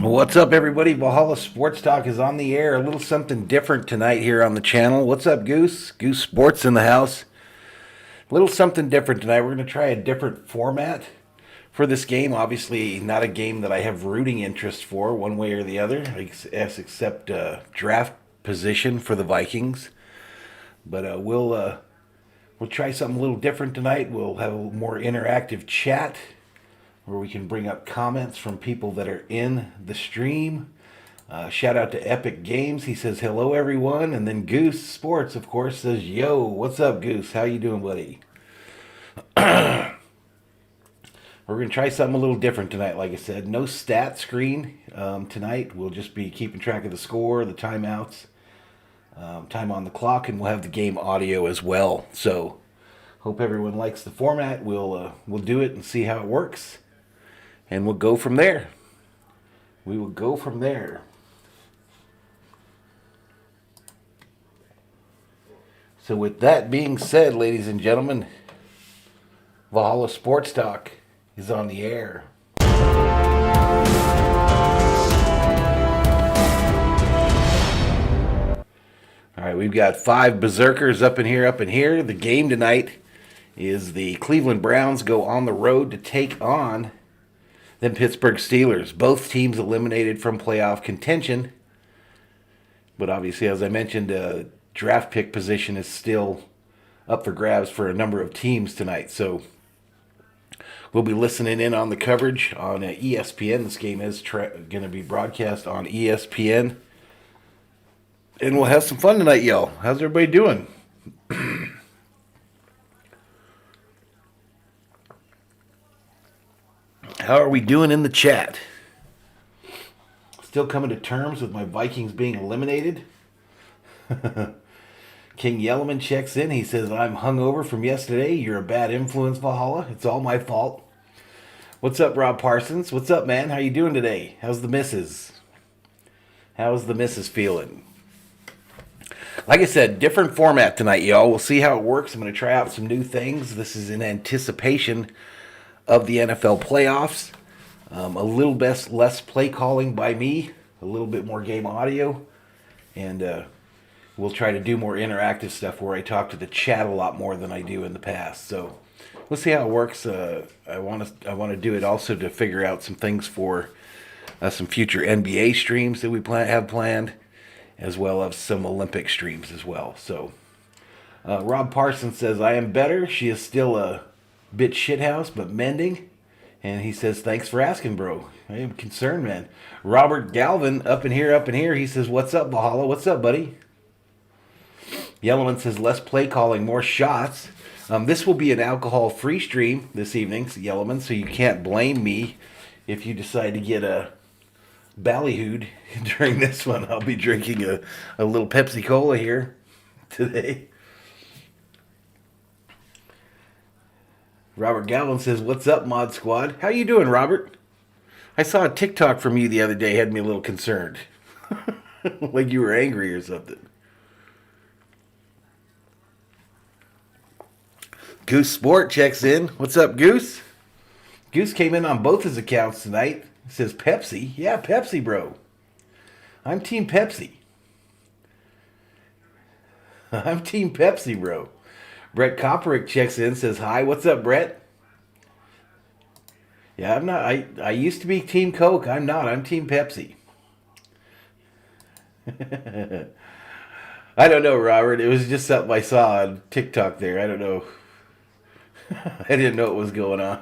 What's up, everybody? Valhalla Sports Talk is on the air. A little something different tonight here on the channel. What's up, Goose? Goose Sports in the house. A little something different tonight. We're going to try a different format for this game. Obviously, not a game that I have rooting interest for one way or the other, except draft position for the Vikings. But we'll try something a little different tonight. We'll have a more interactive chat where we can bring up comments from people that are in the stream. Shout out to Epic Games. He says, hello, everyone. And then Goose Sports, of course, says, yo, what's up, Goose? How you doing, buddy? We're going to try something a little different tonight, like I said. No stat screen tonight. We'll just be keeping track of the score, the timeouts, time on the clock, and we'll have the game audio as well. So hope everyone likes the format. We'll do it and see how it works. And we'll go from there. We will go from there. So with that being said, ladies and gentlemen, Valhalla Sports Talk is on the air. All right, we've got 5 Berzerkers up in here. The game tonight is the Cleveland Browns go on the road to take on the Pittsburgh Steelers. Both teams eliminated from playoff contention. But obviously, as I mentioned, draft pick position is still up for grabs for a number of teams tonight. So we'll be listening in on the coverage on ESPN. This game is going to be broadcast on ESPN. And we'll have some fun tonight, y'all. How's everybody doing? How are we doing in the chat? Still coming to terms with my Vikings being eliminated? King Yellowman checks in. He says, I'm hungover from yesterday. You're a bad influence, Valhalla. It's all my fault. What's up, Rob Parsons? What's up, man? How you doing today? How's the missus? How's the missus feeling? Like I said, different format tonight, y'all. We'll see how it works. I'm going to try out some new things. This is in anticipation of the NFL playoffs. A little bit less play calling by me, a little bit more game audio, and we'll try to do more interactive stuff where I talk to the chat a lot more than I do in the past. So we'll see how it works. I want to do it also to figure out some things for some future NBA streams that we have planned, as well as some Olympic streams as well. So Rob Parsons says, I am better. She is still a bit shithouse, but mending. And he says, thanks for asking, bro. I am concerned, man. Robert Galvin, up in here. He says, what's up, Valhalla? What's up, buddy? Yellowman says, less play calling, more shots. This will be an alcohol-free stream this evening, Yellowman, so you can't blame me if you decide to get a ballyhooed during this one. I'll be drinking a little Pepsi Cola here today. Robert Galvin says, what's up, Mod Squad? How you doing, Robert? I saw a TikTok from you the other day, had me a little concerned. Like you were angry or something. Goose Sport checks in. What's up, Goose? Goose came in on both his accounts tonight. He says, Pepsi? Yeah, Pepsi, bro. I'm Team Pepsi. I'm Team Pepsi, bro. Brett Kopperick checks in, says, hi, what's up, Brett? Yeah, I'm not. I used to be Team Coke. I'm not. I'm Team Pepsi. I don't know, Robert. It was just something I saw on TikTok there. I don't know. I didn't know what was going on.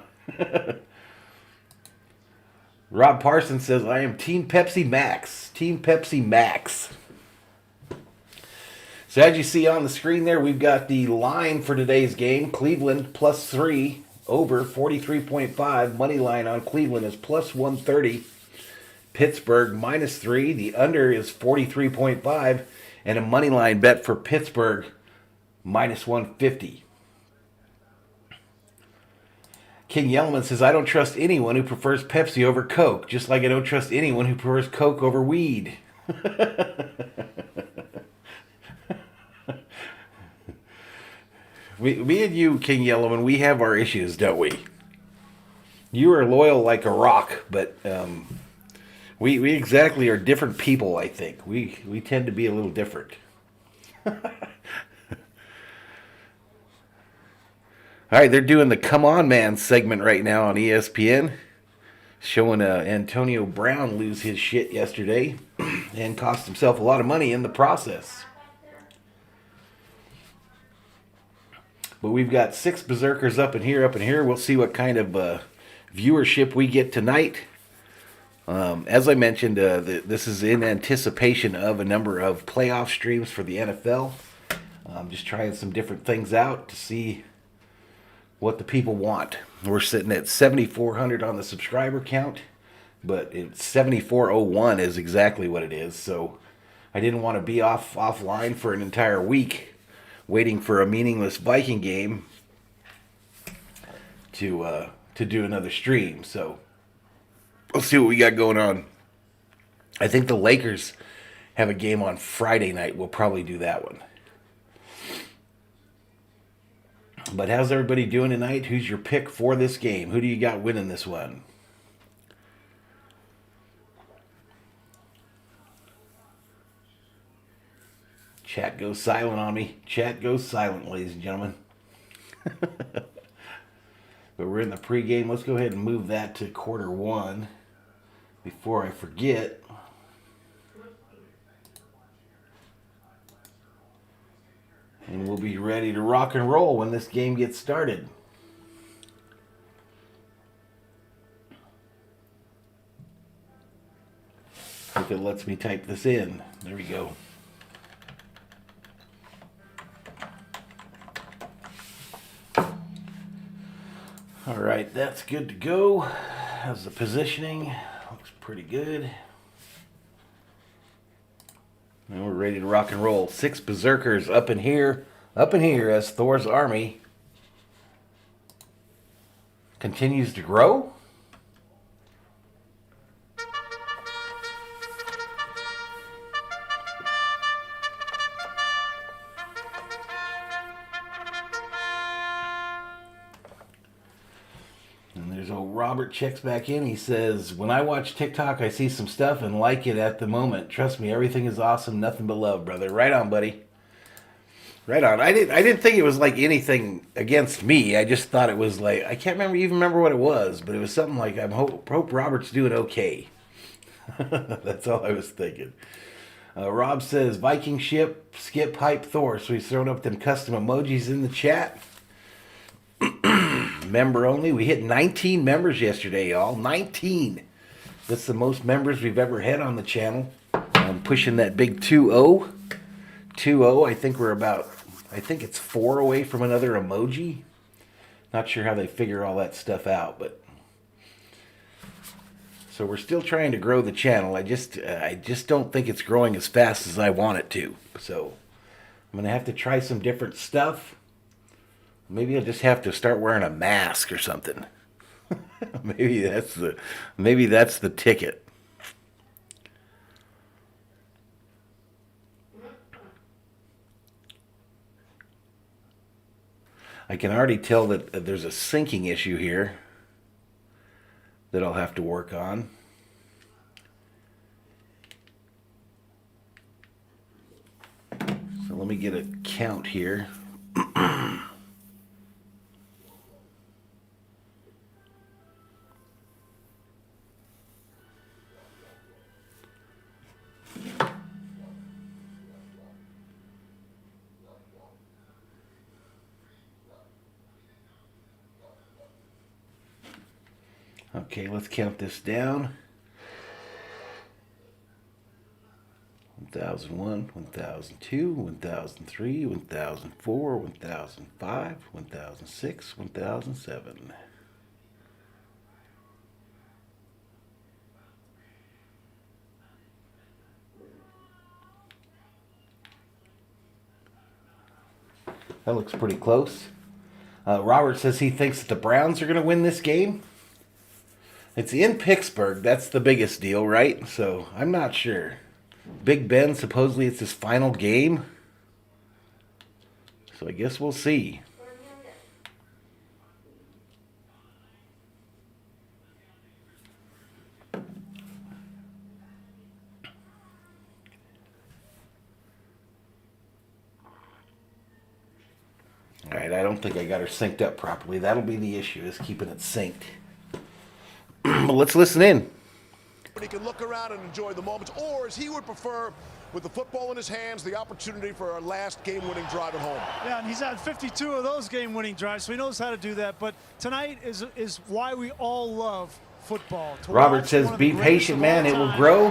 Rob Parsons says, I am Team Pepsi Max. Team Pepsi Max. So as you see on the screen there, we've got the line for today's game. Cleveland +3 over 43.5. Money line on Cleveland is +130. Pittsburgh -3. The under is 43.5. And a money line bet for Pittsburgh -150. King Yellowman says, I don't trust anyone who prefers Pepsi over Coke, just like I don't trust anyone who prefers Coke over weed. Me and you, King Yellowman, we have our issues, don't we? You are loyal like a rock, but We exactly are different people, I think. We tend to be a little different. All right, they're doing the Come On Man segment right now on ESPN, showing Antonio Brown lose his shit yesterday and cost himself a lot of money in the process. But we've got 6 Berzerkers up in here. We'll see what kind of viewership we get tonight. As I mentioned, this is in anticipation of a number of playoff streams for the NFL. I'm just trying some different things out to see what the people want. We're sitting at 7,400 on the subscriber count, but it's 7,401 is exactly what it is. So I didn't want to be offline for an entire week waiting for a meaningless Viking game to do another stream. So we'll see what we got going on. I think the Lakers have a game on Friday night. We'll probably do that one. But how's everybody doing tonight? Who's your pick for this game? Who do you got winning this one? Chat goes silent on me. Chat goes silent, ladies and gentlemen. But we're in the pregame. Let's go ahead and move that to quarter one before I forget. And we'll be ready to rock and roll when this game gets started. If it lets me type this in. There we go. All right, that's good to go. How's the positioning? Looks pretty good. And we're ready to rock and roll. 6 Berzerkers up in here as Thor's army continues to grow. And there's old Robert checks back in. He says, when I watch TikTok, I see some stuff and like it at the moment. Trust me, everything is awesome. Nothing but love, brother. Right on, buddy. Right on. I didn't think it was like anything against me. I just thought it was like, I can't remember what it was, but it was something like, I hope Robert's doing okay. That's all I was thinking. Rob says, Viking ship, skip, hype, Thor. So he's throwing up them custom emojis in the chat. Member only. We hit 19 members yesterday, y'all. 19. That's the most members we've ever had on the channel. I'm pushing that big 2-0. 2-0. I think it's 4 away from another emoji. Not sure how they figure all that stuff out, but so we're still trying to grow the channel. I just don't think it's growing as fast as I want it to. So I'm gonna have to try some different stuff. Maybe I'll just have to start wearing a mask or something. maybe that's the ticket. I can already tell that there's a syncing issue here that I'll have to work on. So let me get a count here. Okay, let's count this down. 1001, 1002, 1003, 1004, 1005, 1006, 1007. That looks pretty close. Robert says he thinks that the Browns are going to win this game. It's in Pittsburgh. That's the biggest deal, right? So I'm not sure. Big Ben, supposedly it's his final game. So I guess we'll see. All right, I don't think I got her synced up properly. That'll be the issue, is keeping it synced. But let's listen in. He can look around and enjoy the moments, or as he would prefer, with the football in his hands, the opportunity for our last game-winning drive at home. Yeah, and he's had 52 of those game-winning drives, so he knows how to do that. But tonight is why we all love football. Robert says, be patient, man. It will grow.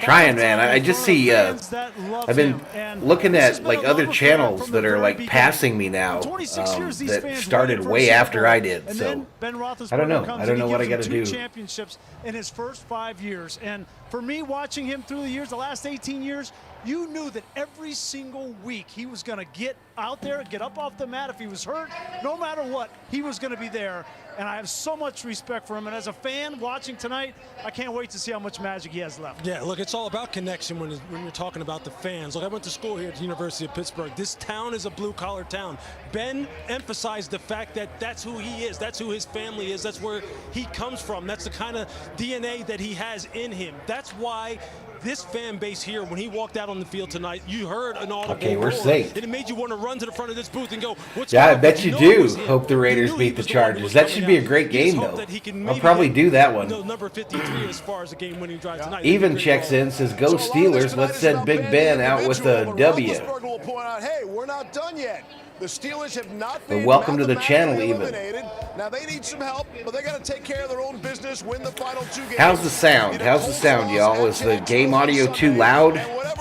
Trying, man. I just see, I've been looking at like other channels that are like passing me now that started way after I did. So I don't know. I don't know what I got to do. Championships in his first 5 years. And for me, watching him through the years, the last 18 years, you knew that every single week he was going to get out there, get up off the mat. If he was hurt, no matter what, he was going to be there. And I have so much respect for him. And as a fan watching tonight, I can't wait to see how much magic he has left. Yeah, look, it's all about connection when you're talking about the fans. Look, I went to school here at the University of Pittsburgh. This town is a blue-collar town. Ben emphasized the fact that that's who he is. That's who his family is. That's where he comes from. That's the kind of DNA that he has in him. That's why this fan base here, when he walked out on the field tonight, you heard an audible Okay, we're roar. safe. It made you want to run to the front of this booth and go, what's Yeah, going I on? bet you know it do was him. hope the Raiders You knew he beat the was one who Chargers. was That coming should be a out. great You just game, hope though. that he can I'll maybe probably get, do that one. Number 53 as far as a game-winning drive tonight. Even checks in, says, go Steelers. Let's send Big Ben out with a W. Roethlisberger will point out, hey, we're not done yet. The Steelers have not been welcome to the channel, even. eliminated. Now they need some help, but they got to take care of their own business, win the final 2 games. How's the sound? How's the sound, y'all? Is the game audio too loud?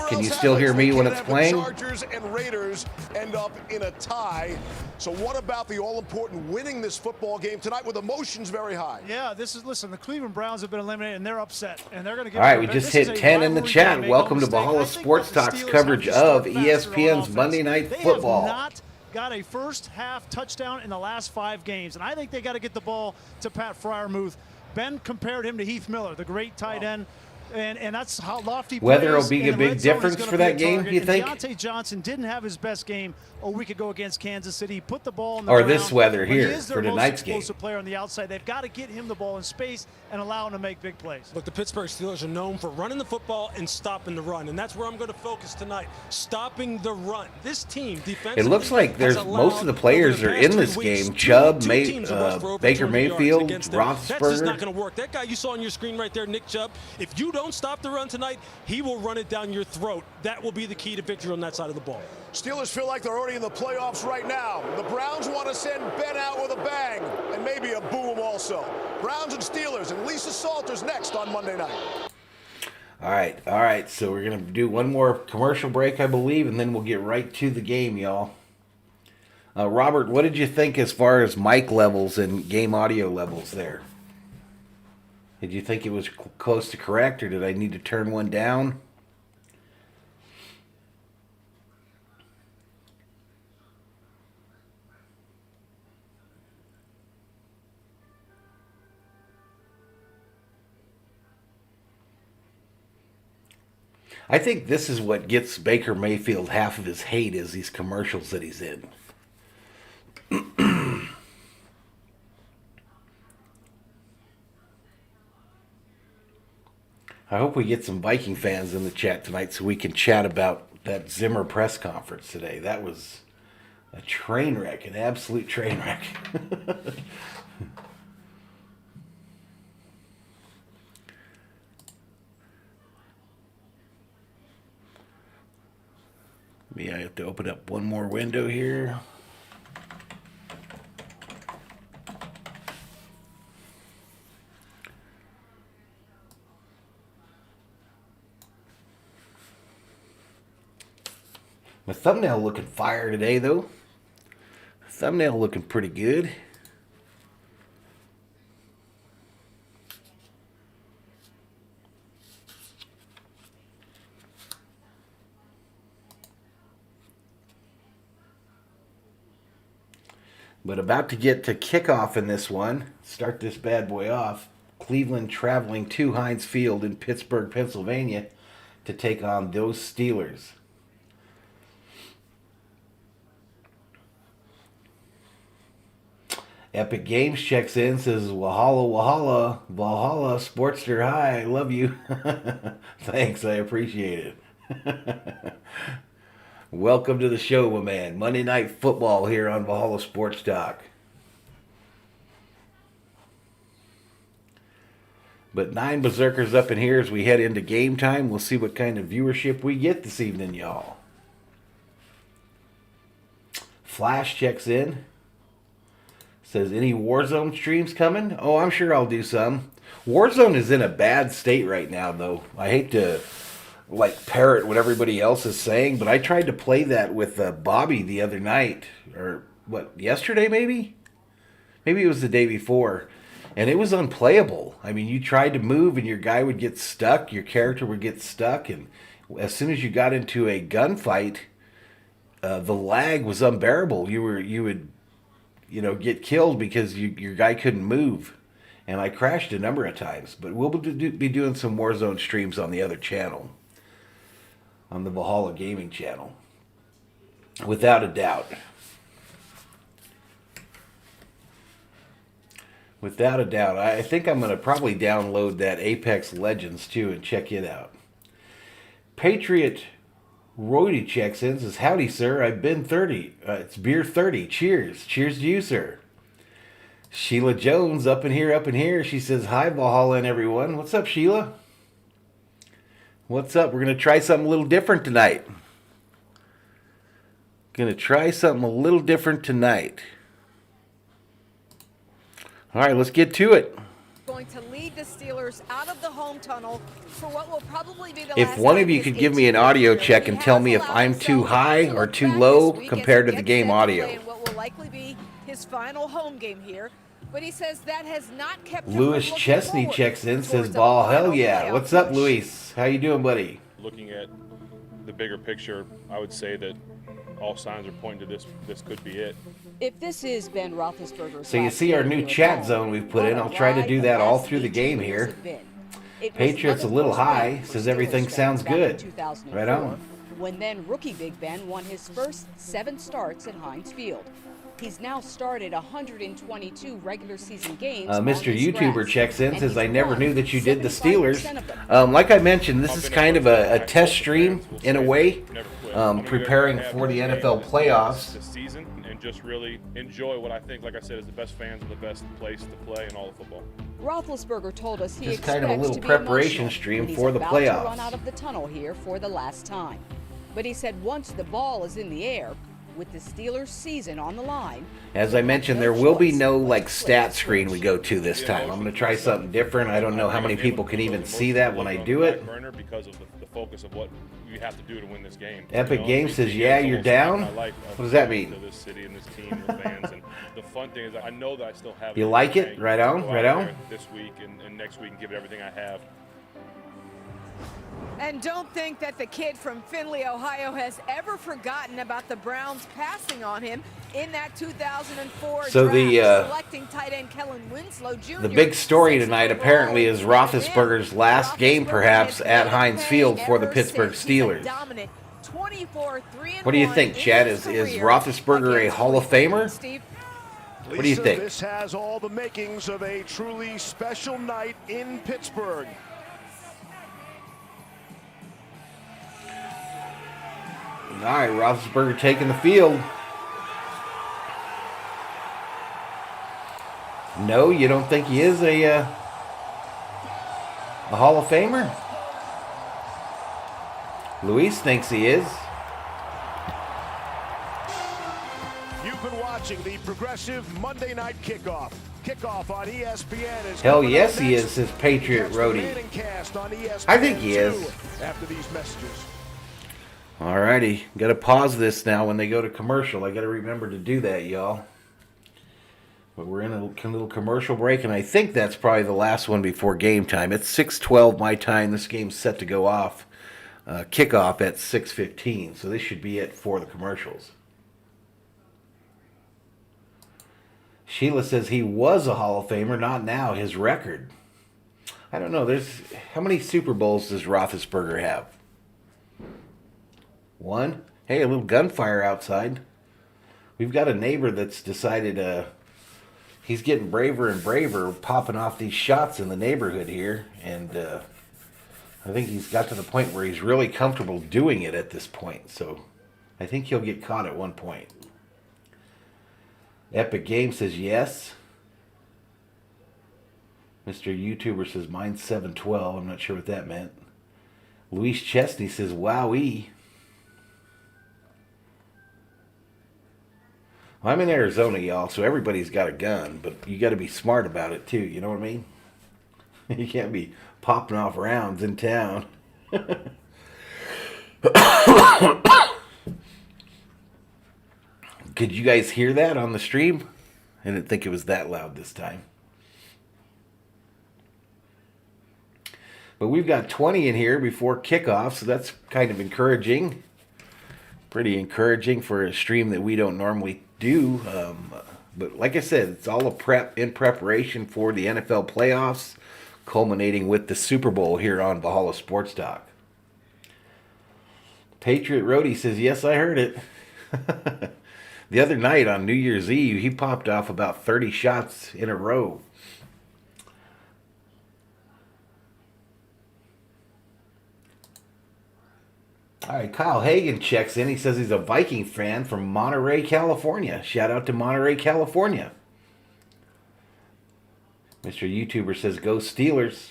Can you still hear me when it's playing? Chargers and Raiders end up in a tie. So what about the all-important winning this football game tonight with emotions very high? Yeah, listen, the Cleveland Browns have been eliminated, and they're upset. And they're going to get. All right, we just hit 10 in the chat. Welcome to Valhalla Sports Talk's coverage of ESPN's Monday Night Football. They have not got a first-half touchdown in the last 5 games, and I think they got to get the ball to Pat Freiermuth. Ben compared him to Heath Miller, the great tight end. And that's how lofty. Whether it'll be a big difference for that game, you think? Deontay Johnson didn't have his best game a week ago against Kansas City. He put the ball in the or ground, this weather but here he is their for tonight's most game. explosive player on the outside. They've got to get him the ball in space and allow him to make big plays. Look, the Pittsburgh Steelers are known for running the football and stopping the run, and that's where I'm going to focus tonight, stopping the run. This team defensively, it looks like there's most of the players are in this game. Chubb, Baker Mayfield, Roethlisberger. That's just not going to work. That guy you saw on your screen right there, Nick Chubb, if you don't stop the run tonight, he will run it down your throat. That will be the key to victory on that side of the ball. Steelers feel like they're already in the playoffs right now. The Browns want to send Ben out with a bang and maybe a boom also. Browns and Steelers, and Lisa Salters next on Monday night. All right. So we're going to do one more commercial break, I believe, and then we'll get right to the game, y'all. Robert, what did you think as far as mic levels and game audio levels there? Did you think it was close to correct, or did I need to turn one down? I think this is what gets Baker Mayfield half of his hate, is these commercials that he's in. I hope we get some Viking fans in the chat tonight so we can chat about that Zimmer press conference today. That was a train wreck, an absolute train wreck. Maybe I have to open up one more window here. My thumbnail looking fire today, though. Thumbnail looking pretty good. But about to get to kickoff in this one. Start this bad boy off. Cleveland traveling to Heinz Field in Pittsburgh, Pennsylvania to take on those Steelers. Epic Games checks in, says, Valhalla Sportster, hi, I love you. Thanks, I appreciate it. Welcome to the show, my man. Monday Night Football here on Valhalla Sports Talk. But 9 Berserkers up in here as we head into game time. We'll see what kind of viewership we get this evening, y'all. Flash checks in. Says, any Warzone streams coming? Oh, I'm sure I'll do some. Warzone is in a bad state right now, though. I hate to parrot what everybody else is saying, but I tried to play that with Bobby the other night, or yesterday maybe? Maybe it was the day before, and it was unplayable. I mean, you tried to move and your guy would get stuck, your character would get stuck, and as soon as you got into a gunfight, the lag was unbearable. You would get killed because your guy couldn't move, and I crashed a number of times. But we'll be doing some Warzone streams on the other channel, on the Valhalla Gaming channel, without a doubt. Without a doubt. I think I'm going to probably download that Apex Legends too and check it out. Patriot Roydy checks in, says, howdy sir, I've been 30. It's beer 30. Cheers. Cheers to you, sir. Sheila Jones up in here. She says, hi Valhalla and everyone. What's up, Sheila? What's up? We're going to try something a little different tonight. All right, let's get to it. Going to lead the Steelers out of the home tunnel for what will probably be the If last one time of you this could give me an 18-year audio career. check He and tell has me if allowed I'm too himself high to or look too back low this week compared as to he the gets game set to audio. play in what will likely be his final home game here. But he says that has not kept him Lewis from looking Chesney forward checks in, says, towards a ball, hell final yeah. playoff What's up, push. Luis? How you doing, buddy? Looking at the bigger picture, I would say that all signs are pointing to this could be it. If this is Ben Roethlisberger's So you last see our game new here at chat home, zone we've put what in. a I'll try to ride do the that all last through the 18 game years here. have been. It was Patriots a another little close high, game for says Steelers everything fans sounds back in good. 2004, Right on. When then rookie Big Ben won his first 7 starts at Heinz Field. He's now started 122 regular season games. Mr. on this YouTuber grass, checks in, and says, he's I never won knew that you did the 75% Steelers. of them. Like I mentioned, this is kind of a test stream in a way, preparing for the NFL playoffs. This season and just really enjoy what I think, like I said, is the best fans and the best place to play in all of football. Roethlisberger told us he Just expects kind of a little to be preparation emotional stream when he's for the about playoffs. to run out of the tunnel here for the last time. But he said once the ball is in the air, with the Steelers' season on the line. As I mentioned, there will be no stat screen we go to this time. I'm going to try something different. I don't know how many people can even see that when I do it. Because of the focus of what you have to do to win this game. Epic Games says, yeah, you're down? What does that mean? To this city and this team, your fans, and the fun thing is I know that I still have. You like it? Right on, Go out right there on. This week and next week and give it everything I have. And don't think that the kid from Findlay, Ohio has ever forgotten about the Browns passing on him in that 2004 So draft, selecting tight end Kellen Winslow Jr. The big story 6th tonight overall apparently is in the Roethlisberger's last game, perhaps, at Heinz Field for the Pittsburgh Steelers. What do you think, Chad? Is Roethlisberger a Hall of Famer? Steve? What do you think? This has all the makings of a truly special night in Pittsburgh. All right, Roethlisberger taking the field. No, you don't think he is a Hall of Famer? Luis thinks he is. You've been watching the progressive Monday Night Kickoff. Kickoff on ESPN is Hell coming yes up he next. is, says Patriot Catch the Roadie. Manning Cast on ESPN I think he 2 is. After these messages. Alrighty, got to pause this now when they go to commercial. I got to remember to do that, y'all. But we're in a little commercial break, and I think that's probably the last one before game time. It's 6:12 my time. This game's set to go off, kickoff at 6:15, so this should be it for the commercials. Sheila says he was a Hall of Famer, not now. His record. I don't know. How many Super Bowls does Roethlisberger have? 1? Hey, a little gunfire outside. We've got a neighbor that's decided he's getting braver and braver, popping off these shots in the neighborhood here. And I think he's got to the point where he's really comfortable doing it at this point. So I think he'll get caught at one point. Epic Game says yes. Mr. YouTuber says mine's 712. I'm not sure what that meant. Luis Chesney says wowee. Well, I'm in Arizona, y'all, so everybody's got a gun, but you got to be smart about it too. You know what I mean? You can't be popping off rounds in town. Could you guys hear that on the stream? I didn't think it was that loud this time. But we've got 20 in here before kickoff, so that's kind of encouraging. Pretty encouraging for a stream that we don't normally do. But like I said, it's all in preparation for the NFL playoffs, culminating with the Super Bowl here on Valhalla Sports Talk. Patriot Roadie says, yes, I heard it. The other night on New Year's Eve, he popped off about 30 shots in a row. All right, Kyle Hagan checks in. He says he's a Viking fan from Monterey, California. Shout out to Monterey, California. Mr. YouTuber says, go Steelers.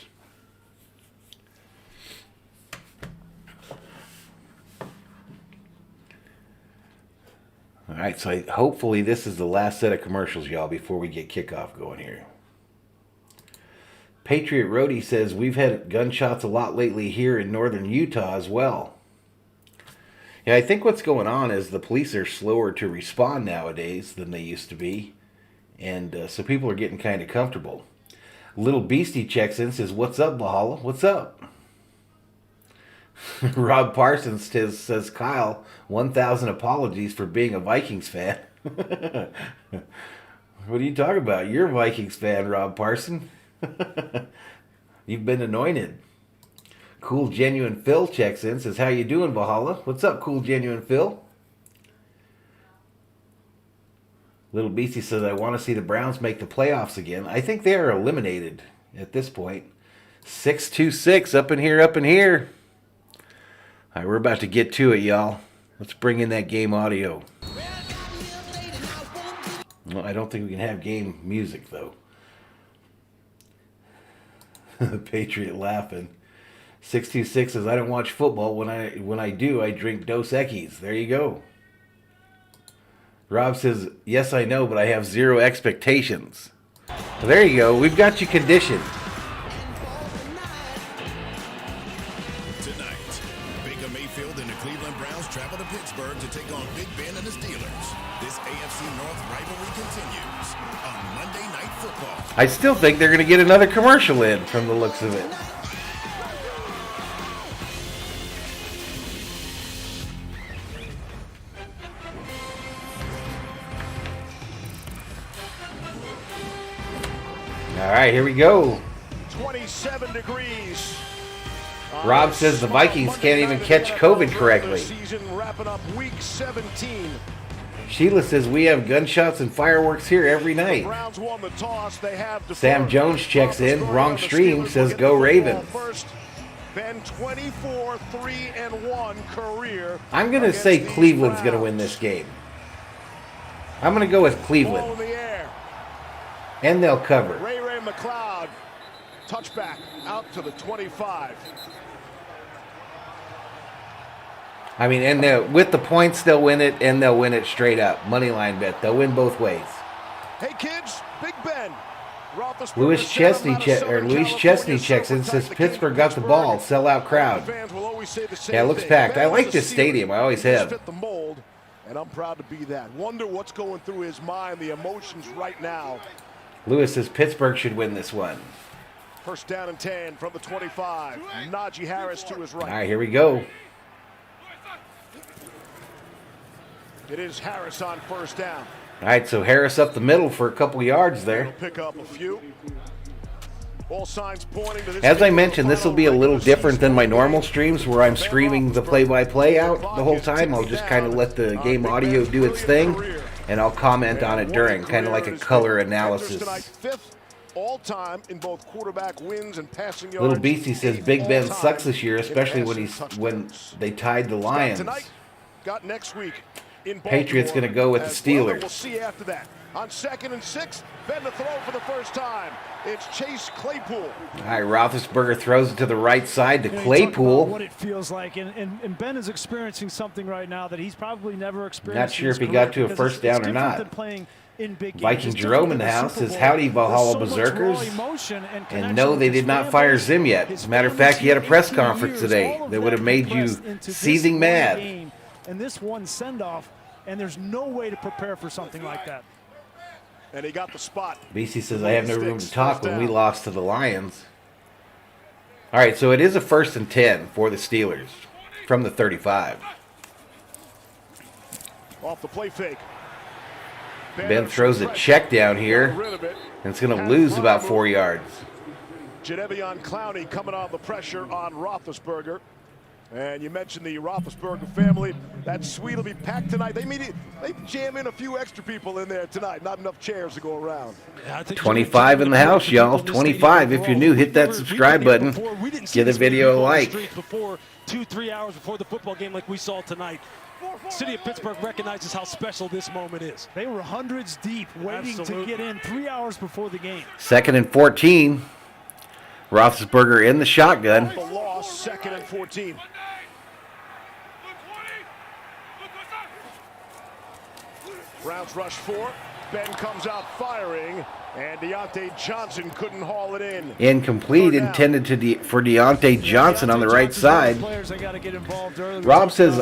All right, so hopefully this is the last set of commercials, y'all, before we get kickoff going here. Patriot Roadie says, we've had gunshots a lot lately here in northern Utah as well. Yeah, I think what's going on is the police are slower to respond nowadays than they used to be. And so people are getting kind of comfortable. Little Beastie checks in, says, what's up, Valhalla? What's up? Rob Parsons says, Kyle, 1,000 apologies for being a Vikings fan. What are you talking about? You're a Vikings fan, Rob Parson. You've been anointed. Cool Genuine Phil checks in, says, how you doing, Valhalla? What's up, Cool Genuine Phil? Little Beastie says, I want to see the Browns make the playoffs again. I think they are eliminated at this point. 626 up in here, up in here. All right, we're about to get to it, y'all. Let's bring in that game audio. Well, I don't think we can have game music, though. The Patriot laughing. 626 says, I don't watch football. When I do, I drink Dos Equis. There you go. Rob says, yes, I know, but I have zero expectations. Well, there you go. We've got you conditioned. Tonight, Baker Mayfield and the Cleveland Browns travel to Pittsburgh to take on Big Ben and the Steelers. This AFC North rivalry continues on Monday Night Football. I still think they're going to get another commercial in from the looks of it. All right, here we go. 27 degrees. Rob says the Vikings can't even catch COVID correctly. Season wrapping up week 17. Sheila says we have gunshots and fireworks here every night. Browns won the toss. They have Sam Jones checks in. Wrong stream, says go Ravens. Ben 24-3-1 career. I'm going to say Cleveland's going to win this game. I'm going to go with Cleveland. Ball in the air. And they'll cover. Ray McLeod. Touchback out to the 25. I mean, and with the points, they'll win it, and they'll win it straight up. Money line bet. They'll win both ways. Hey, kids. Big Ben. Luis Chesney checks in, says Pittsburgh got the ball. Sellout crowd. Yeah, it looks packed. I like this stadium. I always have. Fit the mold, and I'm proud to be that. Wonder what's going through his mind, the emotions right now. Lewis says Pittsburgh should win this one. First down and 10 from the 25. Najee Harris to his right. All right, here we go. It is Harris on first down. All right, so Harris up the middle for a couple yards there. He'll pick up a few. All signs pointing to this. As I mentioned, this will be a little different than my normal streams where I'm screaming the play-by-play out the whole time. I'll just kind of let the game audio do its thing, and I'll comment on it during, kind of like a color analysis. Fifth all-time in both quarterback wins and passing yards. Little Beastie says Big Ben sucks this year, especially when they tied the Lions. got next week in Baltimore. Patriots going to go with the Steelers. We'll see after that. On 2nd and 6, Ben to throw for the first time. It's Chase Claypool. All right, Roethlisberger throws it to the right side to You talk Claypool. about what it feels like, and Ben is experiencing something right now that he's probably never experienced. Not sure in if he his got career, to a because first down or different not. than playing in big games. Viking It's Jerome different in the than house Super says, Bowl. howdy, Valhalla There's so much raw Berserkers. emotion and And connection no, with they his did not fan fire base, Zim yet. his As a matter of family, fact, he had a press 18 conference years, today all of that would have that made you compressed into this seething one mad. game and this one send-off, and there's no way to prepare for something like that. And he got the spot. BC says, I have no room to talk when we lost to the Lions. All right, so it is a 1st and 10 for the Steelers from the 35. Off the play fake. Ben throws a check down here, and it's going to lose about 4 yards. Jadeveon Clowney coming on the pressure on Roethlisberger. And you mentioned the Roethlisberger family. That suite will be packed tonight. They jam in a few extra people in there tonight. Not enough chairs to go around. 25 in the house, y'all. 25. If you're new, hit that subscribe button. Give the video a like. Before 2-3 hours before the football game like we saw tonight. City of Pittsburgh recognizes how special this moment is. They were hundreds deep waiting to get in 3 hours before the game. 2nd and 14. Roethlisberger in the shotgun. The loss, 2nd and 14. Browns rush 4. Ben comes out firing, and Deontay Johnson couldn't haul it in. Incomplete, intended for Deontay Johnson on the right side. Rob says,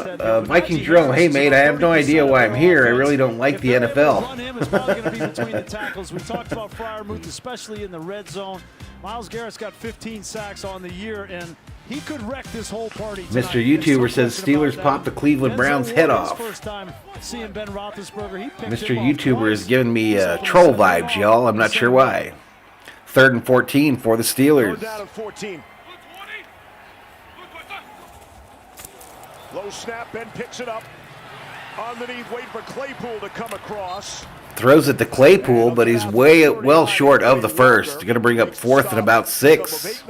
Viking Jerome, hey mate, I have no idea why I'm here. I really don't like the NFL. We talked about Freiermuth, especially in the red zone. Myles Garrett's got 15 sacks on the year, and he could wreck this whole party tonight. Mr. YouTuber says Steelers popped the Cleveland Browns head off. First time seeing Ben Roethlisberger. Mr. YouTuber is giving me troll vibes, y'all. I'm not sure why. 3rd and 14 for the Steelers. Down at 14. Low snap, Ben picks it up. Underneath, wait for Claypool to come across. Throws it to Claypool, but he's well short of the first. Going to bring up 4th and about 6.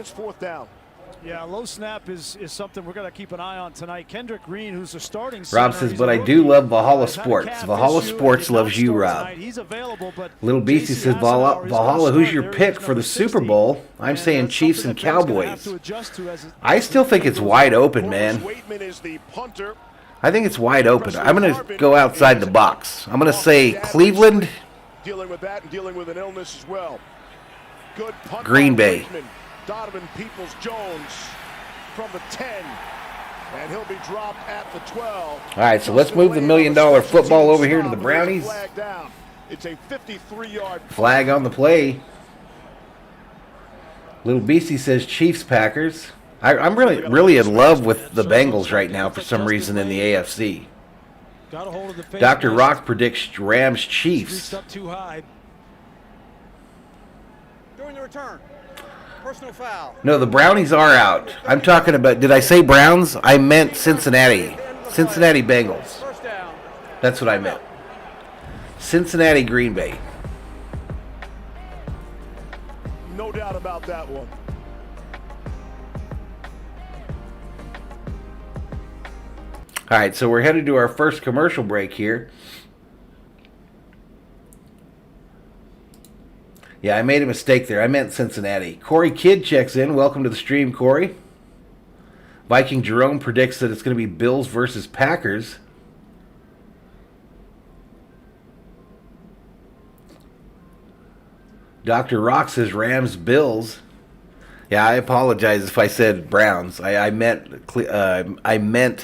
Yeah, low snap is something we're going to keep an eye on tonight. Kendrick Green, who's a starting center. Rob says, but I do love Valhalla Sports. Valhalla Sports loves you, Rob. Little Beastie says, Valhalla, who's your pick for the Super Bowl? I'm saying Chiefs and Cowboys. I still think it's wide open, man. I think it's wide open. I'm going to go outside the box. I'm going to say Cleveland, dealing with that and dealing with an illness as well. Good punt Green Bay. Donovan Peoples-Jones from the 10, and he'll be dropped at the 12. All right, so let's move the $1 million football over here to the Brownies. It's a 53-yard flag on the play. Little Beastie says Chiefs Packers. I'm really in love with the Bengals right now for some reason in the AFC. Dr. Rock predicts Rams Chiefs. Up too high. During the return. Personal foul. No, the Brownies are out. I'm talking about, did I say Browns? I meant Cincinnati. Cincinnati Bengals. That's what I meant. Cincinnati Green Bay. No doubt about that one. All right, so we're headed to our first commercial break here. Yeah, I made a mistake there. I meant Cincinnati. Corey Kidd checks in. Welcome to the stream, Corey. Viking Jerome predicts that it's going to be Bills versus Packers. Dr. Rock says Rams Bills. Yeah, I apologize if I said Browns. I meant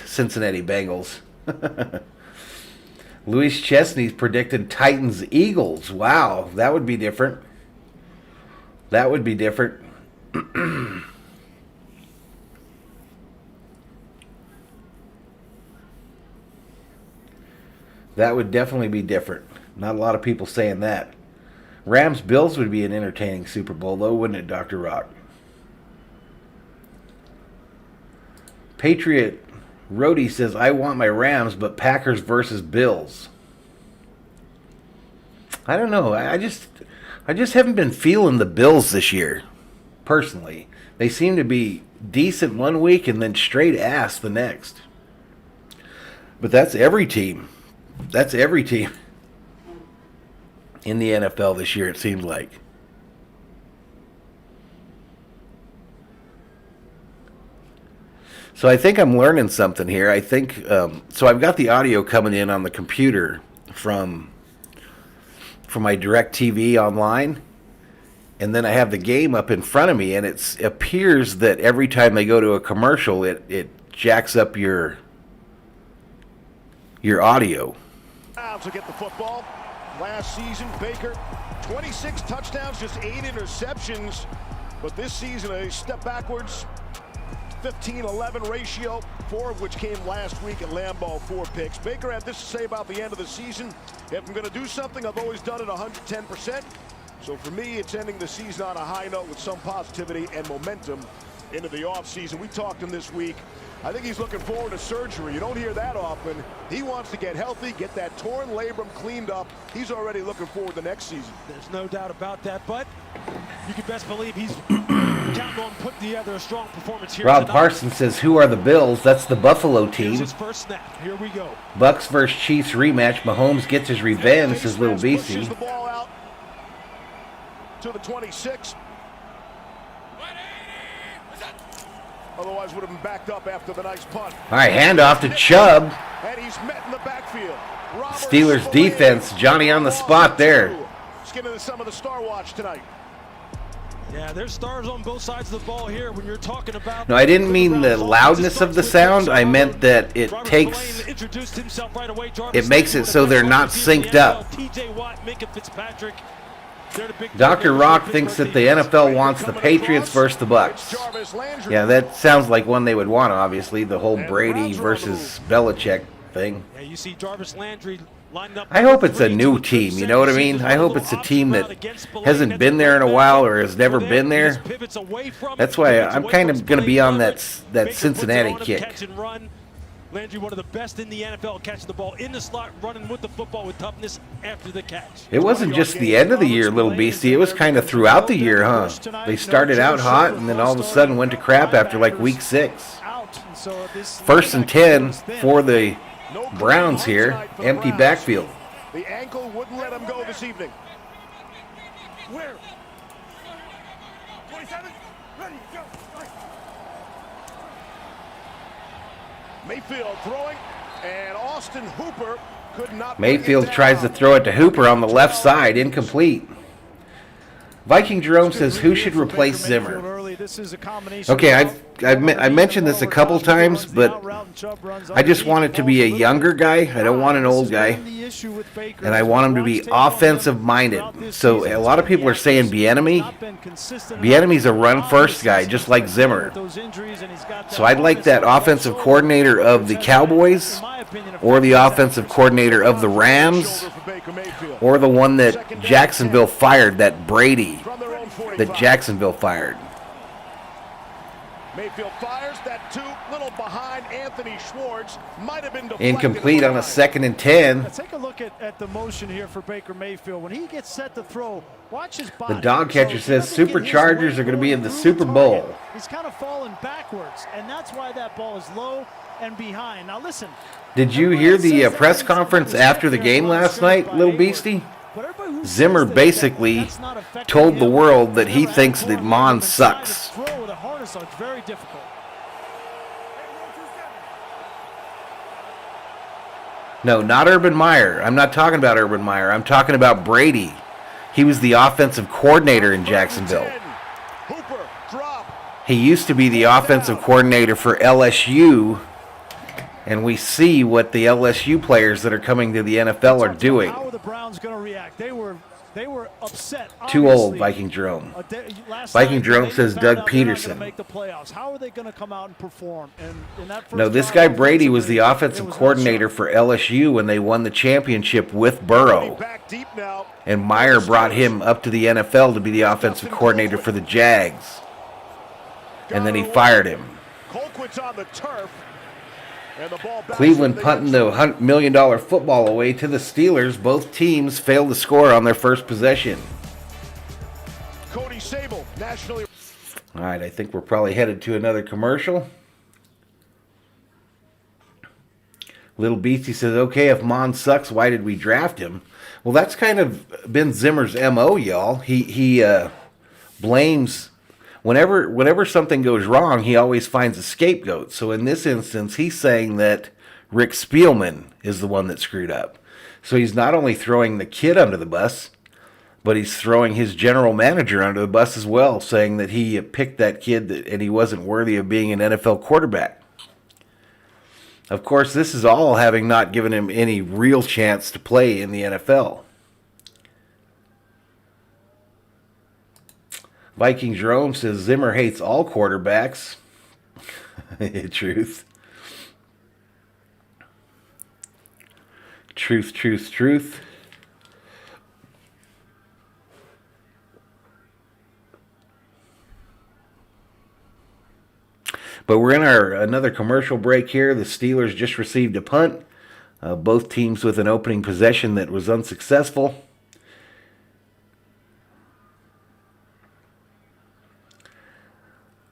Cincinnati Bengals. Luis Chesney's predicted Titans Eagles. Wow, that would be different. That would be different. That would definitely be different. Not a lot of people saying that. Rams Bills would be an entertaining Super Bowl, though, wouldn't it, Dr. Rock? Patriot Rhodey says, I want my Rams, but Packers versus Bills. I don't know. I just haven't been feeling the Bills this year, personally. They seem to be decent one week and then straight ass the next. But that's every team. That's every team in the NFL this year, it seems like. So I think I'm learning something here. I think so. I've got the audio coming in on the computer from my DirecTV online, and then I have the game up in front of me, and it appears that every time they go to a commercial, it jacks up your audio. To get the football. Last season, Baker, 26 touchdowns, just 8 interceptions. But this season, a step backwards. 15-11 ratio, 4 of which came last week at Lambeau, 4 picks. Baker had this to say about the end of the season. If I'm going to do something, I've always done it 110%. So for me, it's ending the season on a high note with some positivity and momentum into the offseason. We talked to him this week. I think he's looking forward to surgery. You don't hear that often. He wants to get healthy, get that torn labrum cleaned up. He's already looking forward to next season. There's no doubt about that, but you can best believe he's counting on putting together a strong performance here Rob tonight. Parsons says, who are the Bills? That's the Buffalo team. Here's his first snap. Here we go. Bucks versus Chiefs rematch. Mahomes gets his revenge, says Little Pushes BC. the ball out to the 26. Otherwise would have been backed up after the nice punt. All right, handoff to Chubb. And he's met in the backfield. Steelers defense, Johnny on the spot there. Let's get into some of the Star Watch tonight. Yeah, there's stars on both sides of the ball here when you're talking about... No, I didn't mean the loudness of the sound. I meant that it takes... It makes it so they're not synced up. Dr. Rock thinks that the NFL wants the Patriots versus the Bucks. Yeah, that sounds like one they would want, obviously, the whole Brady versus Belichick thing. Yeah, you see Jarvis Landry lined up. I hope it's a new team, you know what I mean? I hope it's a team that hasn't been there in a while or has never been there. That's why I'm kind of going to be on that Cincinnati kick. Landry, one of the best in the NFL, catching the ball in the slot, running with the football with toughness after the catch. It wasn't just the end of the year, Little Beastie. It was kind of throughout the year, huh? They started out hot and then all of a sudden went to crap after like week 6. 1st and 10 for the Browns here. Empty backfield. The ankle wouldn't let him go this evening. Where? 27, ready, go. Mayfield throwing, and Austin Hooper could not. Mayfield tries to throw it to Hooper on the left side, incomplete. Viking Jerome says, who should replace Zimmer? Okay, I mentioned this a couple times, but I just want it to be a younger guy. I don't want an old guy. And I want him to be offensive-minded. So a lot of people are saying Bieniemy. Bieniemy's a run-first guy, just like Zimmer. So I'd like that offensive coordinator of the Cowboys, or the offensive coordinator of the Rams, or the one that Jacksonville fired, that Brady that Jacksonville fired. Mayfield fires that too little behind Anthony Schwartz. Might have been incomplete on a 2nd and 10. Now take a look at the motion here for Baker Mayfield. When he gets set to throw, watch his body. The dog catcher says Superchargers are going to be in the Super Bowl. He's kind of falling backwards, and that's why that ball is low and behind. Now listen. Did you hear the press conference after the game last night, Little Beastie? Zimmer basically told the world that he thinks that Mon sucks. No, not Urban Meyer. I'm not talking about Urban Meyer. I'm talking about Brady. He was the offensive coordinator in Jacksonville. He used to be the offensive coordinator for LSU, and we see what the LSU players that are coming to the NFL are doing. How are the Browns going to react? They were upset. Too old, Viking Jerome. Viking Jerome says Doug Peterson. How are they going to come out and perform? No, this guy Brady was the offensive coordinator for LSU when they won the championship with Burrow. And Meyer brought him up to the NFL to be the offensive coordinator for the Jags. And then he fired him. Colquitt's on the turf. Cleveland punting the $100 million football away to the Steelers. Both teams failed to score on their first possession. Cody Sable, nationally. All right, I think we're probably headed to another commercial. Little Beastie says, okay, if Mon sucks, why did we draft him? Well, that's kind of Ben Zimmer's MO, y'all. He blames, whenever something goes wrong, he always finds a scapegoat. So in this instance, he's saying that Rick Spielman is the one that screwed up. So he's not only throwing the kid under the bus, but he's throwing his general manager under the bus as well, saying that he picked that kid and he wasn't worthy of being an NFL quarterback. Of course, this is all having not given him any real chance to play in the NFL. Viking Jerome says Zimmer hates all quarterbacks. Truth. Truth. But we're in another commercial break here. The Steelers just received a punt. Both teams with an opening possession that was unsuccessful.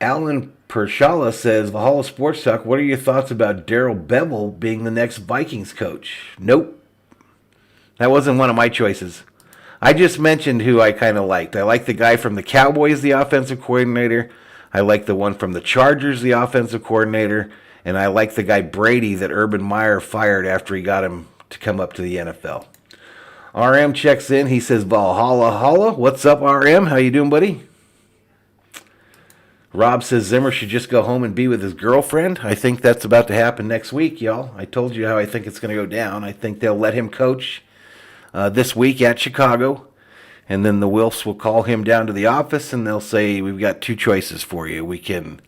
Alan Pershala says, Valhalla Sports Talk, what are your thoughts about Darrell Bevell being the next Vikings coach? Nope. That wasn't one of my choices. I just mentioned who I kind of liked. I like the guy from the Cowboys, the offensive coordinator. I like the one from the Chargers, the offensive coordinator. And I like the guy Brady that Urban Meyer fired after he got him to come up to the NFL. RM checks in. He says, Valhalla Holla. What's up, RM? How you doing, buddy? Rob says Zimmer should just go home and be with his girlfriend. I think that's about to happen next week, y'all. I told you how I think it's going to go down. I think they'll let him coach this week at Chicago. And then the Wilfs will call him down to the office and they'll say, we've got two choices for you. We can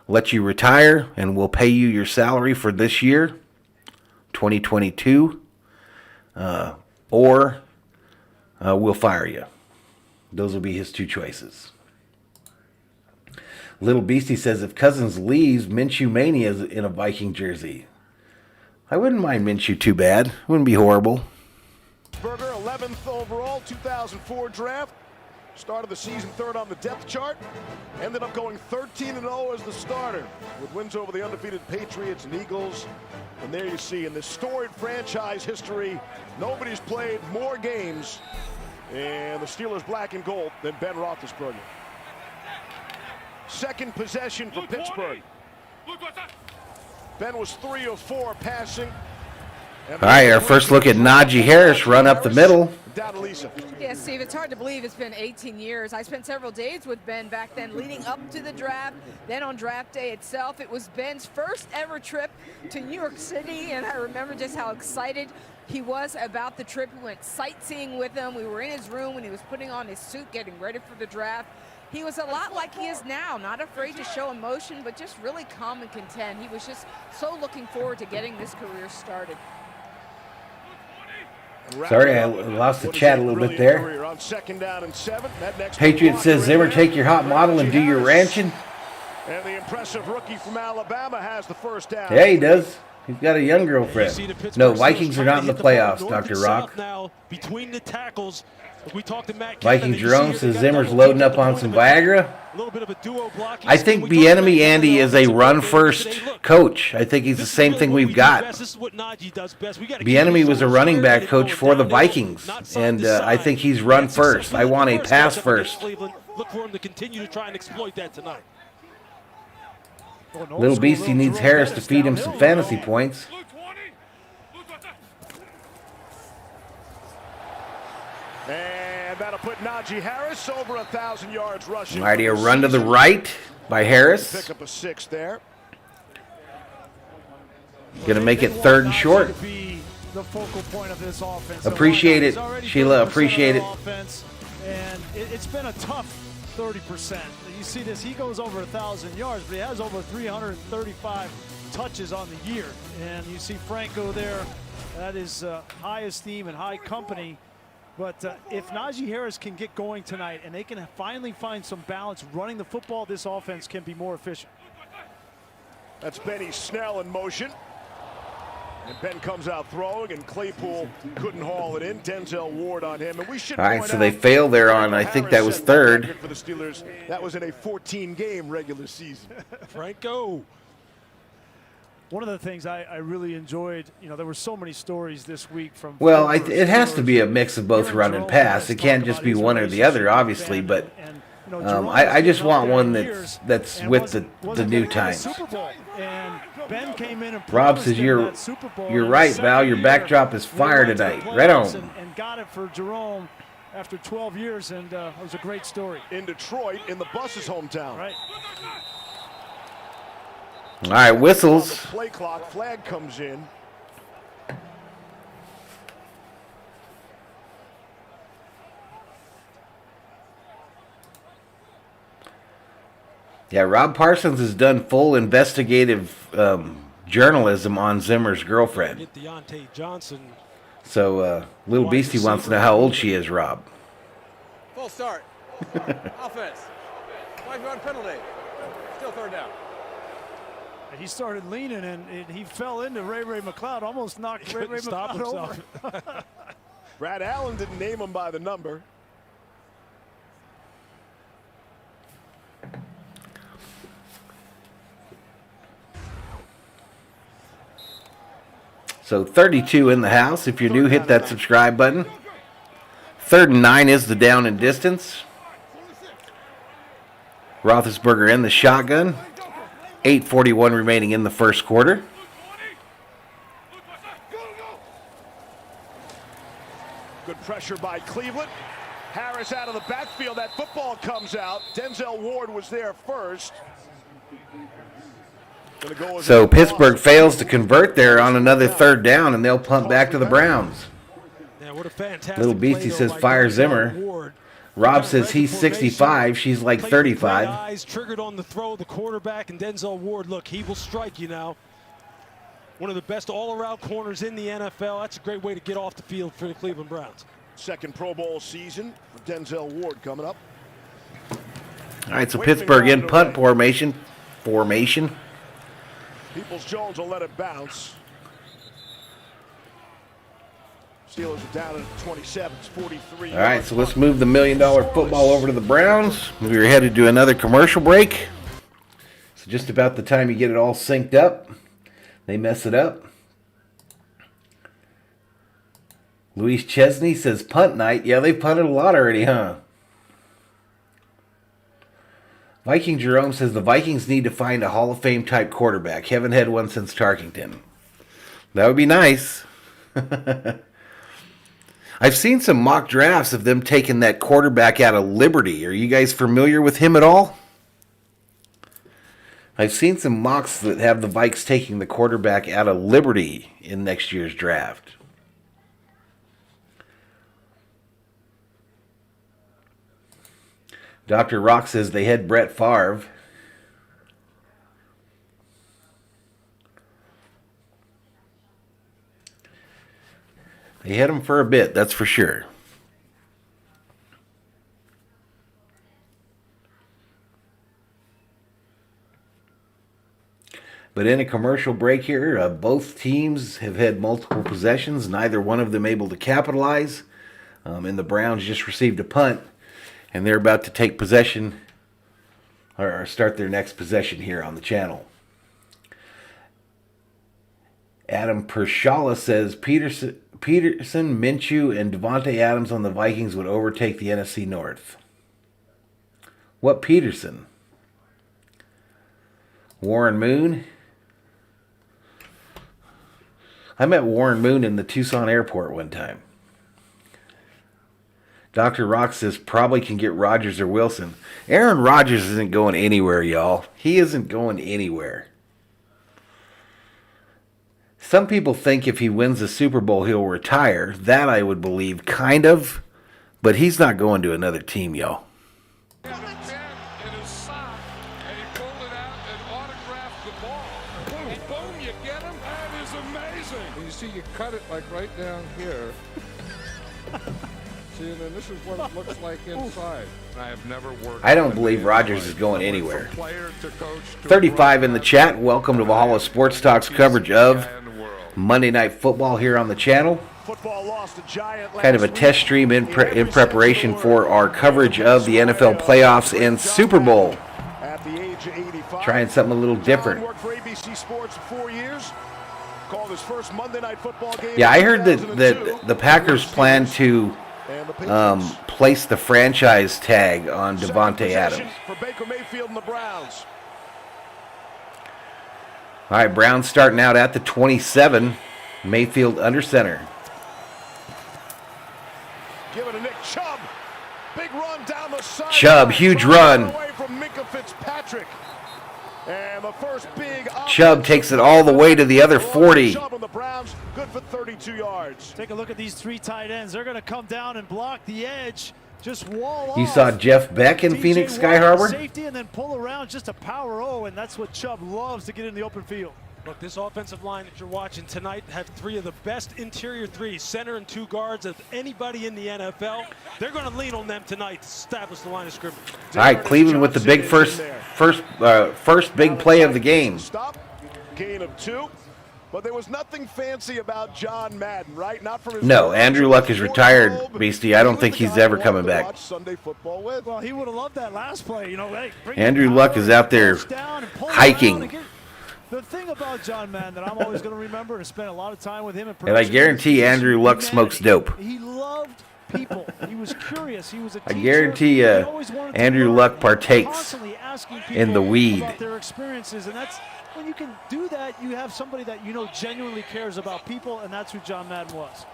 let you retire and we'll pay you your salary for this year, 2022, or we'll fire you. Those will be his two choices. Little Beastie says, if Cousins leaves, Minshew Mania is in a Viking jersey. I wouldn't mind Minshew too bad. Wouldn't be horrible. Berger, 11th overall, 2004 draft. Started the season third on the depth chart. Ended up going 13-0 as the starter, with wins over the undefeated Patriots and Eagles. And there you see, in this storied franchise history, nobody's played more games in the Steelers black and gold than Ben Roethlisberger. Second possession for Pittsburgh. Ben was 3 of 4 passing. All right, our first look at Najee Harris run up the middle. Yeah, Steve, it's hard to believe it's been 18 years. I spent several days with Ben back then leading up to the draft. Then on draft day itself, it was Ben's first ever trip to New York City, and I remember just how excited he was about the trip. We went sightseeing with him. We were in his room when he was putting on his suit, getting ready for the draft. He was a lot like he is now, not afraid to show emotion, but just really calm and content. He was just so looking forward to getting this career started. Sorry, I lost the chat a little bit there. On second down and 7. Patriot says, Zimmer, take your hot model and do your ranching. And the impressive rookie from Alabama has the first down. Yeah, he does. He's got a young girlfriend. No, Vikings are not in the playoffs, Dr. Rock. Now, between the tackles, we talked to Matt Viking Jerome says Zimmer's loading up on some Viagra. I think Bieniemy Andy is a run-first coach. I think he's the same thing we've got. Bieniemy was a running back coach for the Vikings, and I think he's run first. I want a pass first. Look for him to continue to try and exploit that tonight. Little Beastie needs Harris to feed him some fantasy points. And that'll put Najee Harris over 1,000 yards rushing. Alrighty, a run to the right by Harris. Pick up a 6 there. Gonna make it 3rd and short. The focal point of this offense. Appreciate it, Sheila. Appreciate it. Offense, and it's been a tough 30%. You see this, he goes over 1,000 yards, but he has over 335 touches on the year. And you see Franco there, that is high esteem and high company. But if Najee Harris can get going tonight and they can finally find some balance running the football, this offense can be more efficient. That's Benny Snell in motion. And Ben comes out throwing, and Claypool couldn't haul it in. Denzel Ward on him. And we should All right, so they failed there on, I think that was 3rd. For the Steelers, that was in a 14-game regular season. Franco. one of the things I really enjoyed, there were so many stories this week from. Well, it has to be a mix of both run and pass. It can't just be one or the other, obviously. But I just want one that's with the new times. Rob says you're right, Val. Your backdrop is fire tonight. Right on. And got it for Jerome after 12 years, and it was a great story. In Detroit, in the Bus's hometown. Right. All right, whistles. The play clock, flag comes in. Yeah, Rob Parsons has done full investigative journalism on Zimmer's girlfriend. Get Deontay Johnson. So Little Beastie wants to know how old she is, Rob. Full start. Offense. 5-yard penalty. Still third down. He started leaning, and he fell into Ray McLeod, almost knocked Ray McLeod over. Brad Allen didn't name him by the number. So 32 in the house. If you're new, hit that subscribe button. 3rd and 9 is the down and distance. Roethlisberger in the shotgun. 8:41 remaining in the first quarter. Good pressure by Cleveland. Harris out of the backfield. That football comes out. Denzel Ward was there first. So Pittsburgh fails to convert there on another 3rd down, and they'll punt back to the Browns. Yeah, what a fantastic Little Beastie says fire Zimmer. Rob says he's 65. She's like 35. Eyes triggered on the throw. The quarterback and Denzel Ward. Look, he will strike you now. One of the best all-around corners in the NFL. That's a great way to get off the field for the Cleveland Browns. Second Pro Bowl season for Denzel Ward coming up. All right, so Pittsburgh in punt formation. Peoples-Jones will let it bounce. Steelers are down at 27. It's 43. All right, so let's move the $1 million football over to the Browns. We're headed to another commercial break. So just about the time you get it all synced up, they mess it up. Luis Chesney says punt night. Yeah, they punted a lot already, huh? Viking Jerome says the Vikings need to find a Hall of Fame type quarterback. Haven't had one since Tarkington. That would be nice. I've seen some mock drafts of them taking that quarterback out of Liberty. Are you guys familiar with him at all? I've seen some mocks that have the Vikes taking the quarterback out of Liberty in next year's draft. Dr. Rock says they had Brett Favre. They had him for a bit, that's for sure. But in a commercial break here, both teams have had multiple possessions, neither one of them able to capitalize. And the Browns just received a punt, and they're about to take possession or start their next possession here on the channel. Adam Pershala says Peterson, Minshew, and Devontae Adams on the Vikings would overtake the NFC North. What Peterson? Warren Moon? I met Warren Moon in the Tucson airport one time. Dr. Rock says probably can get Rodgers or Wilson. Aaron Rodgers isn't going anywhere, y'all. He isn't going anywhere. Some people think if he wins the Super Bowl, he'll retire. That I would believe, kind of. But he's not going to another team, y'all. In his sock, and he pulled it out and autographed the ball. And boom, you get him. That is amazing. You see, you cut it like right down here. See, and then this is what it looks like inside. I have never worked. I don't believe Rodgers is going anywhere. 35 in the chat. Welcome to Valhalla Sports Talk's coverage of Monday Night Football here on the channel. Kind of a test stream in preparation for our coverage of the NFL playoffs and Super Bowl. At the age of 85. Trying something a little different. John worked for ABC Sports for 4 years. Called his first Monday Night Football game. Yeah, I heard that the Packers plan to place the franchise tag on Devontae Adams. For Baker Mayfield and the Browns. All right, Browns starting out at the 27. Mayfield under center. Give it to Nick Chubb. Big run down the side. Chubb, huge run. Away from Minka Fitzpatrick. And the first big Chubb takes it all the way to the other 40. Chubb on the Browns, good for 32 yards. Take a look at these 3 tight ends. They're going to come down and block the edge. Just wall You off. saw Jeff Beck in Phoenix Sky Harbor? Safety and then pull around, just a power O, and that's what Chubb loves to get in the open field. Look, this offensive line that you're watching tonight have 3 of the best interior threes, center and 2 guards of anybody in the NFL. They're going to lean on them tonight to establish the line of scrimmage. All right, Cleveland with the big first big play of the game. Stop, gain of 2. But there was nothing fancy about John Madden, right? Not from his No, Andrew Luck is retired, Beastie. I don't think he's ever coming back. Sunday football with. Well, he would have loved that last play. You know, hey, Andrew Luck is out there hiking. The thing about John Madden that I'm always going to remember and spend a lot of time with him. And I guarantee Andrew Luck smokes dope. He loved people. He was curious. He was a teacher. I guarantee Andrew Luck partakes in the weed. About their experiences, and that's when you can do that. You have somebody that you know genuinely cares about people, and that's who John Madden was.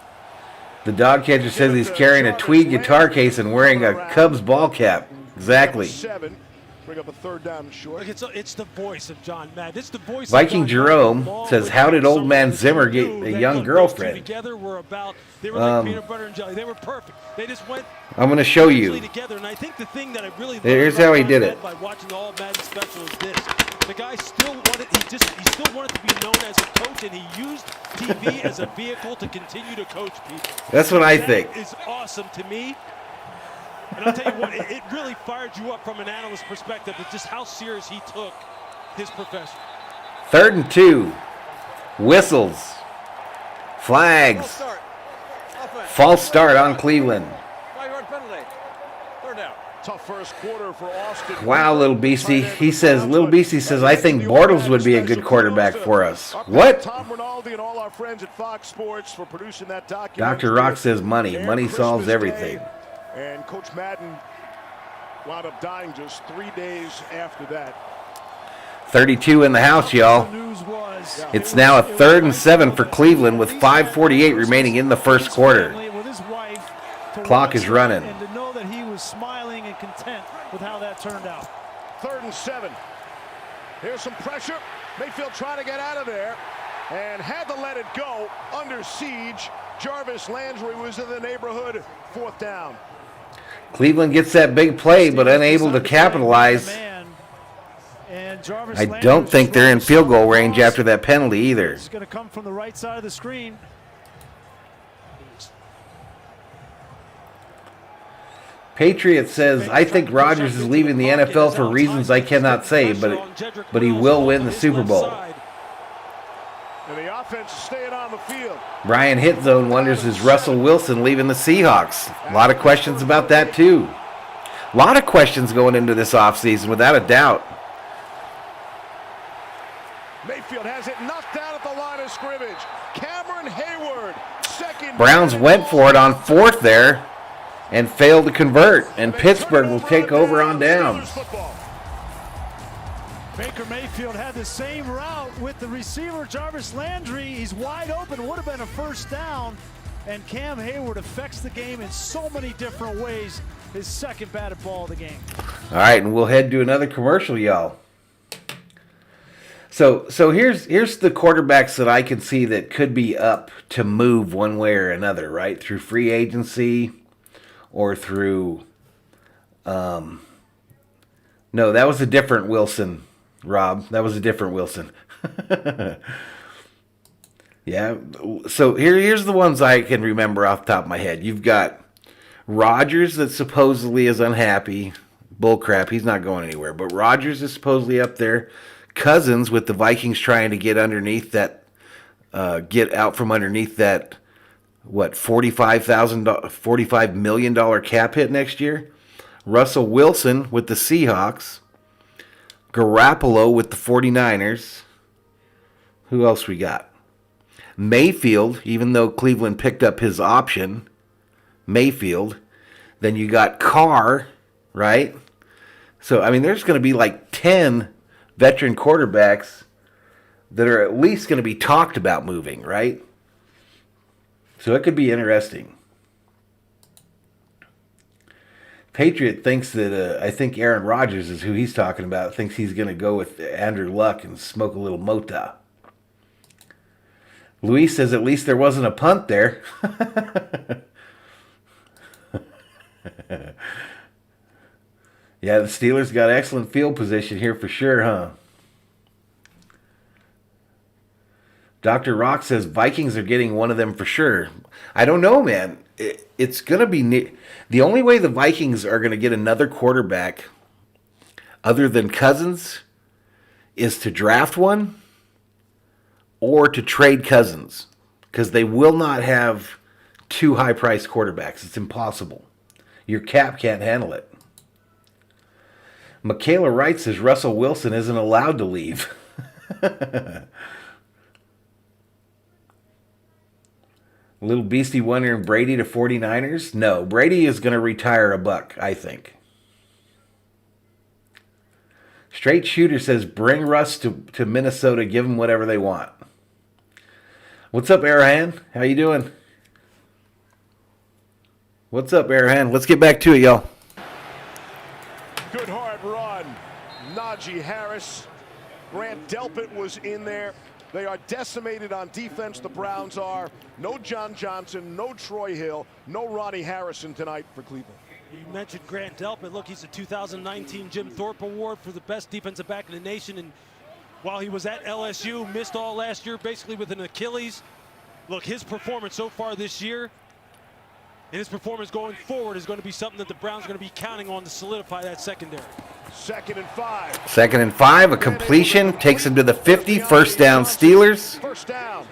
The dog catcher says he's carrying a tweed guitar case and wearing a Cubs ball cap. Exactly. 7. Bring up a 3rd down and short. It's the voice of John Madden. It's the voice. Viking of Jerome says, "How did old man Zimmer get a young girlfriend?" Together were about. They were like peanut butter and jelly. They were perfect. They just went. I'm going to show you. Together, and I think the thing that I really Here's how he did it. By watching the All Madden special is this: the guy still wanted. He still wanted to be known as a coach, and he used TV as a vehicle to continue to coach people. That's what I think. That is awesome to me. And I'll tell you what, it really fired you up from an analyst perspective of just how serious he took his profession. 3rd and 2. Whistles. Flags. False start on Cleveland. 5-yard penalty. 3rd down. Tough first quarter for Austin. Wow, Little Beastie. Little Beastie says, I think Bortles would be a good quarterback for us. What? Tom Rinaldi and all our friends at Fox Sports for producing that documentary. Dr. Rock says money. Money solves everything. And Coach Madden wound up dying just 3 days after that. 32 in the house, y'all. It's now a 3rd and 7 for Cleveland with 5:48 remaining in the first quarter. Clock is running. And to know that he was smiling and content with how that turned out. 3rd and 7. Here's some pressure. Mayfield trying to get out of there and had to let it go under siege. Jarvis Landry was in the neighborhood. 4th down. Cleveland gets that big play, but unable to capitalize. I don't think they're in field goal range after that penalty either. It's going to come from the right side of the screen. Patriot says, I think Rodgers is leaving the NFL for reasons I cannot say, but he will win the Super Bowl. And the offense is staying on the field. Brian Hitzone wonders, is Russell Wilson leaving the Seahawks? A lot of questions about that, too. A lot of questions going into this offseason, without a doubt. Mayfield has it knocked down at the line of scrimmage. Cameron Hayward, second. Browns went for it on 4th there and failed to convert, and Pittsburgh will take over on downs. Baker Mayfield had the same route with the receiver, Jarvis Landry. He's wide open, would have been a 1st down. And Cam Hayward affects the game in so many different ways. His 2nd batted ball of the game. All right, and we'll head to another commercial, y'all. So here's the quarterbacks that I can see that could be up to move one way or another, right? Through free agency or through... No, that was a different Wilson, Rob. That was a different Wilson. Yeah, so here's the ones I can remember off the top of my head. You've got Rodgers that supposedly is unhappy. Bullcrap, he's not going anywhere. But Rodgers is supposedly up there. Cousins with the Vikings trying to get underneath that, get out from underneath that, what, $45 million cap hit next year. Russell Wilson with the Seahawks. Garoppolo with the 49ers. Who else we got? Mayfield, even though Cleveland picked up his option. Mayfield. Then you got Carr, right? So, I mean, there's going to be like 10 veteran quarterbacks that are at least going to be talked about moving, right? So it could be interesting. Patriot thinks that, I think Aaron Rodgers is who he's talking about, thinks he's going to go with Andrew Luck and smoke a little mota. Luis says at least there wasn't a punt there. Yeah, the Steelers got excellent field position here for sure, huh? Dr. Rock says Vikings are getting one of them for sure. I don't know, man. It's going to be... The only way the Vikings are going to get another quarterback other than Cousins is to draft one or to trade Cousins, because they will not have two high-priced quarterbacks. It's impossible. Your cap can't handle it. Michaela Wright says Russell Wilson isn't allowed to leave. Little Beastie wondering Brady to 49ers? No, Brady is going to retire a buck, I think. Straight Shooter says bring Russ to Minnesota, give them whatever they want. What's up, Arahan? How you doing? What's up, Arahan? Let's get back to it, y'all. Good hard run. Najee Harris. Grant Delpit was in there. They are decimated on defense, the Browns are. No John Johnson, no Troy Hill, no Ronnie Harrison tonight for Cleveland. You mentioned Grant Delpit. Look, he's a 2019 Jim Thorpe Award for the best defensive back in the nation. And while he was at LSU, missed all last year basically with an Achilles. Look, his performance so far this year and his performance going forward is going to be something that the Browns are going to be counting on to solidify that secondary. 2nd and 5. 2nd and 5, a completion, takes him to the 50, first down Steelers. First down.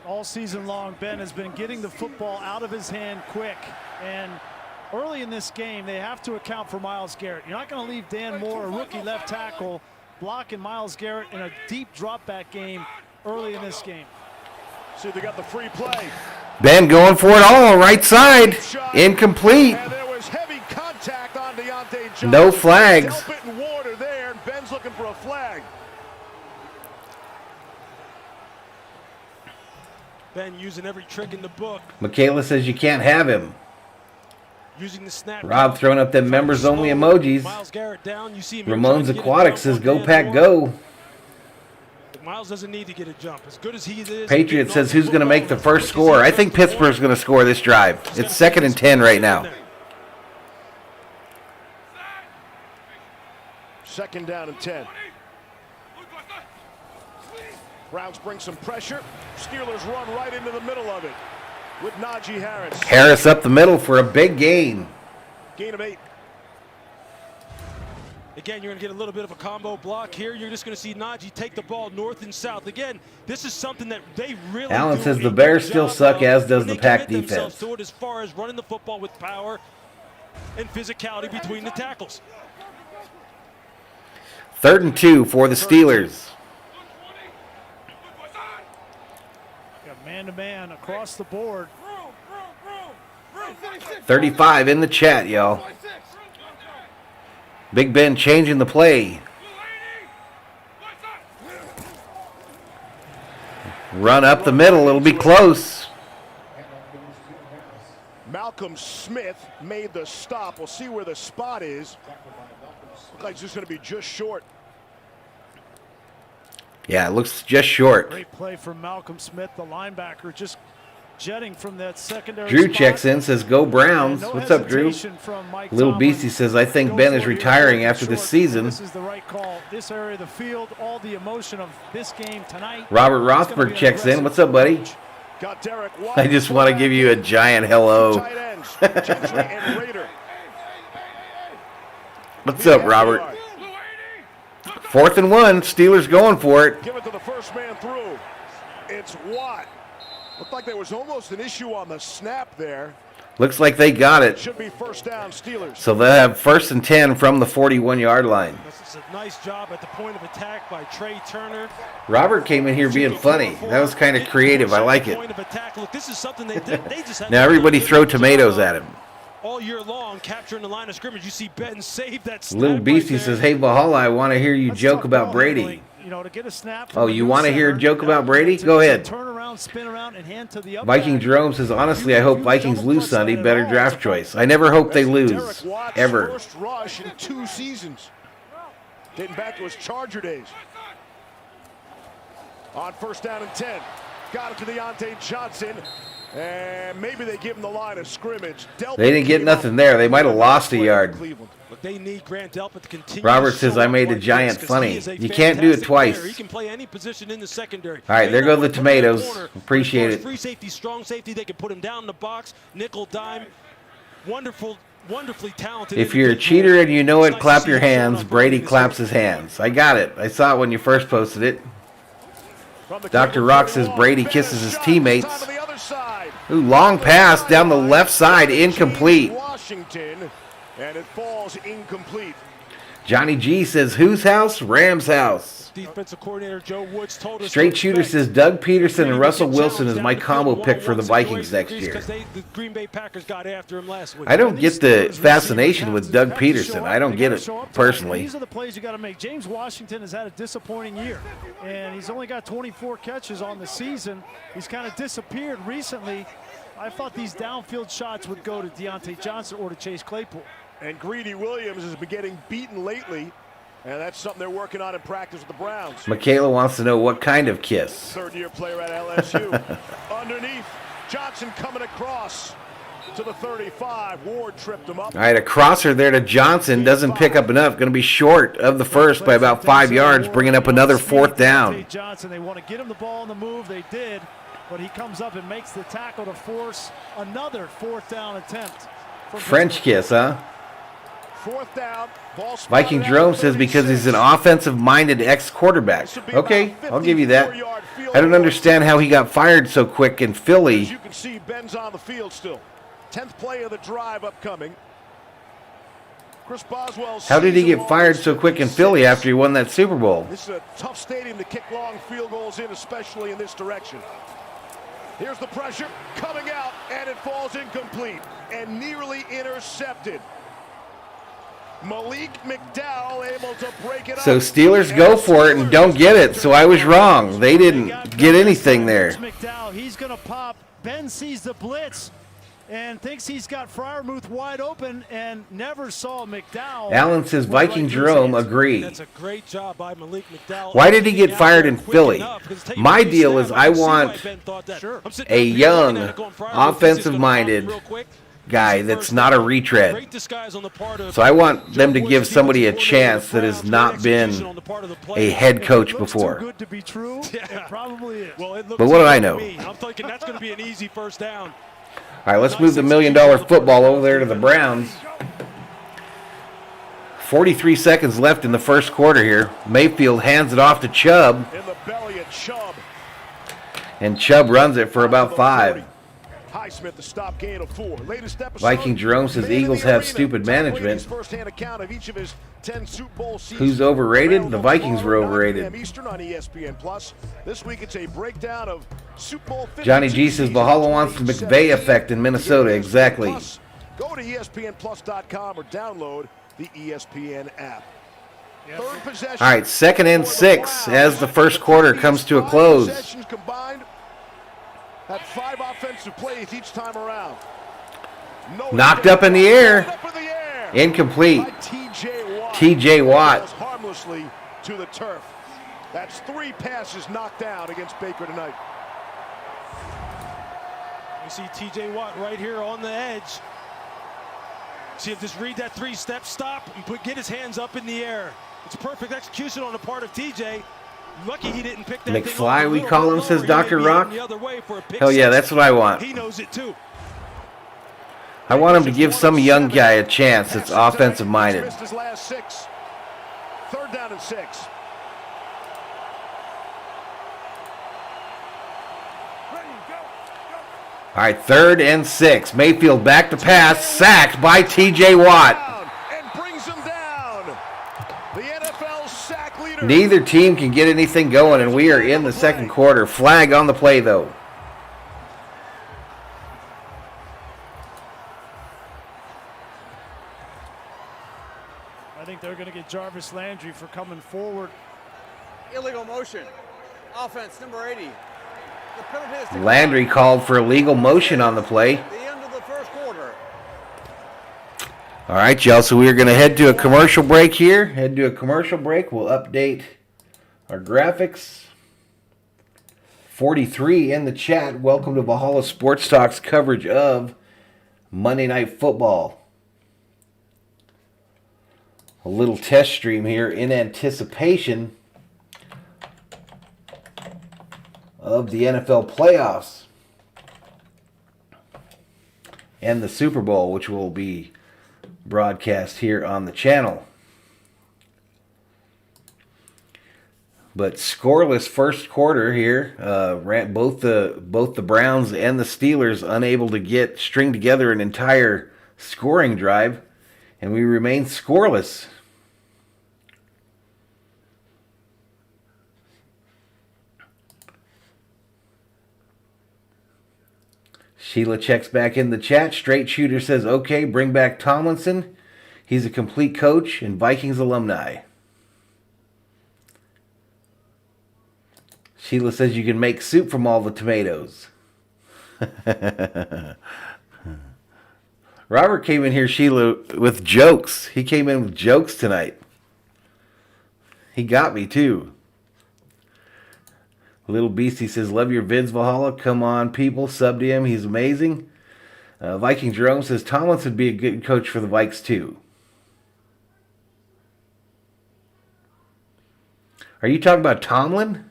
All season long, Ben has been getting the football out of his hand quick. And early in this game, they have to account for Myles Garrett. You're not going to leave Dan Moore, a rookie left tackle, blocking Myles Garrett in a deep drop back game early in this game. See, they got the free play. Ben going for it all, right side, incomplete. And there was heavy contact on Deontay Johnson. No flags. Delpit and Ward are there, and Ben's looking for a flag. Ben using every trick in the book. Michaela says you can't have him. Using the snap. Rob throwing up them members only emojis. Myles Garrett down. You see him. Ramones Aquatic says go Pack go. Myles doesn't need to get a jump. As good as he is. Patriot says who's going to make the first score. I think Pittsburgh's going to score this drive. It's 2nd and 10 right now. 2nd down and 10. Browns bring some pressure. Steelers run right into the middle of it with Najee Harris. Harris up the middle for a big gain. Gain of 8. Again, you're going to get a little bit of a combo block here. You're just going to see Najee take the ball north and south. Again, this is something that they really Allen says the Bears still suck, as does the Pack defense. To it as far as running the football with power and physicality between the tackles. 3rd and 2 for the Steelers. Got man-to-man across the board. 35 in the chat, y'all. Big Ben changing the play. Run up the middle. It'll be close. Malcolm Smith made the stop. We'll see where the spot is. Looks like it's just going to be just short. Yeah, it looks just short. Great play from Malcolm Smith, the linebacker, just jetting from that secondary Drew spot. checks in, says go Browns. No What's up, Drew? Little Beastie says I think Ben is retiring after this season. This is the right call. This area of the field, all the emotion of this game tonight. Robert Rothberg checks in. What's up, buddy? Got Derek Watt. I just want to give you a giant hello. Tight ends, Gentry and Rader. What's up, Robert? 4th and 1. Steelers going for it. Give it to the first man through. It's Watt. Looked like there was almost an issue on the snap there. Looks like they got it. Should be first down, Steelers. So they'll have 1st and 10 from the 41-yard line. This is a nice job at the point of attack by Trey Turner. Robert came in here being funny. That was kind of creative. I like it. Point of attack. Look, this is something they did. They just had Now everybody throw tomatoes at him. all year long, capturing the line of scrimmage. You see Ben save that snap. Little Beastie says, hey, Valhalla, I want to hear you That's joke tough about ball Brady. handling, you know, to get a snap Oh, from you the want to hear a center, joke about Brady? to Go ahead. Turn around, spin around, and hand to the up Viking back. Jerome says, honestly, I hope Vikings lose Sunday. Better draft choice. I never hope they lose. Derek Watt's Ever. first rush in 2 seasons. Dating back to his Charger days. On 1st down and 10. Got it to Deontay Johnson. And maybe they give him the line of scrimmage. Delpit They didn't get came nothing up there. They might have lost a with yard. Cleveland. But they need Grant Delpit to continue. Robert to says, show I up made a like giant this, 'cause funny. he is a You can't do it fantastic twice. player. He can play any position in the secondary. All right, there go the They know where to put him in tomatoes. the corner. Appreciate As far as it. Free safety, strong safety, they can put him down in the box, nickel, dime. Wonderfully talented. If you're a cheater and you know it, clap your hands. Brady claps his hands. I got it. I saw it when you first posted it. Dr. Rock says Brady kisses his teammates. Ooh, long pass down the left side, incomplete. Washington, and it falls incomplete. Johnny G says, whose house? Rams' house. Defensive coordinator Joe Woods told us. Straight Shooter says, Doug Peterson and Russell Wilson is my combo pick for the Vikings next year. The Green Bay Packers got after him last week. I don't get the fascination with Doug Peterson. I don't get it personally. These are the plays you got to make. James Washington has had a disappointing year, and he's only got 24 catches on the season. He's kind of disappeared recently. I thought these downfield shots would go to Deontay Johnson or to Chase Claypool. And Greedy Williams has been getting beaten lately, and that's something they're working on in practice with the Browns. Michaela wants to know what kind of kiss. Third-year player at LSU. Underneath, Johnson coming across to the 35. Ward tripped him up. All right, a crosser there to Johnson. Doesn't pick up enough. Going to be short of the first by about 5 yards, bringing up another 4th down. Johnson, they want to get him the ball on the move. They did, but he comes up and makes the tackle to force another 4th down attempt. French kiss, huh? 4th down. Ball Viking Jerome says because he's an offensive-minded ex-quarterback. Okay, I'll give you that. I don't understand how he got fired so quick in Philly. As you can see, Ben's on the field still. 10th play of the drive upcoming. Chris Boswell's How did he get fired so quick in Philly after he won that Super Bowl? This is a tough stadium to kick long field goals in, especially in this direction. Here's the pressure coming out, and it falls incomplete and nearly intercepted. Malik McDowell able to break it up. So Steelers go for it and don't get it, so I was wrong. They didn't get anything there. McDowell, he's going to pop. Ben sees the blitz and thinks he's got Freiermuth wide open and never saw McDowell. Alan says Viking Jerome agree. That's a great job by Malik McDowell. Why did he get fired in Philly? My deal is I want a young, offensive-minded guy that's not a retread. So I want them to give somebody a chance that has not been a head coach before. Good to be true. It probably is. But what do I know? I'm thinking that's going to be an easy 1st down. All right, let's move the $1 million football over there to the Browns. 43 seconds left in the first quarter here. Mayfield hands it off to Chubb. In the belly of Chubb. And Chubb runs it for about 5. Highsmith, the stop gain of 4. Latest episode, Viking Jerome says Eagles have stupid management. First-hand account of each of his 10 Super Bowl seasons. Who's overrated? The Vikings were overrated. Eastern on ESPN Plus. This week it's a breakdown of Super Bowl 52 Johnny G says Valhalla wants the McVay effect in Minnesota. Exactly. Go to ESPNplus.com or download the ESPN app. Third possession. All right, 2nd and 6 as the first quarter comes to a close. Possessions combined had 5 offensive plays each time around. Knocked up in the air. Incomplete. T.J. Watt. Harmlessly to the turf. That's 3 passes knocked down against Baker tonight. You see T.J. Watt right here on the edge. See if just read that 3-step stop and get his hands up in the air. It's perfect execution on the part of T.J. Lucky he didn't pick that McFly, we call him, says Dr. Rock. Hell yeah, that's what I want. He knows it too. I want him to give some young guy a chance that's offensive-minded. Missed his last 6. 3rd down and 6. All right, 3rd and 6. Mayfield back to pass, sacked by T.J. Watt. And brings him down. The NFL sack leader. Neither team can get anything going, and we are in the second quarter. Flag on the play, though. I think they're going to get Jarvis Landry for coming forward. Illegal motion. Offense, number 80. The penalty is Landry called for illegal motion on the play. the end of the first quarter. All right, y'all, so we are going to head to a commercial break here. Head to a commercial break. We'll update our graphics. 43 in the chat. Welcome to Valhalla Sports Talk's coverage of Monday Night Football. A little test stream here in anticipation of the NFL playoffs and the Super Bowl, which will be broadcast here on the channel. But scoreless first quarter here. Both the Browns and the Steelers unable to string together an entire scoring drive, and we remain scoreless. Sheila checks back in the chat. Straight Shooter says, okay, bring back Tomlinson. He's a complete coach and Vikings alumni. Sheila says you can make soup from all the tomatoes. Robert came in here, Sheila, with jokes. He came in with jokes tonight. He got me, too. Little Beastie says, love your vids, Valhalla. Come on, people. Sub to him. He's amazing. Viking Jerome says, Tomlinson would be a good coach for the Vikes, too. Are you talking about Tomlin?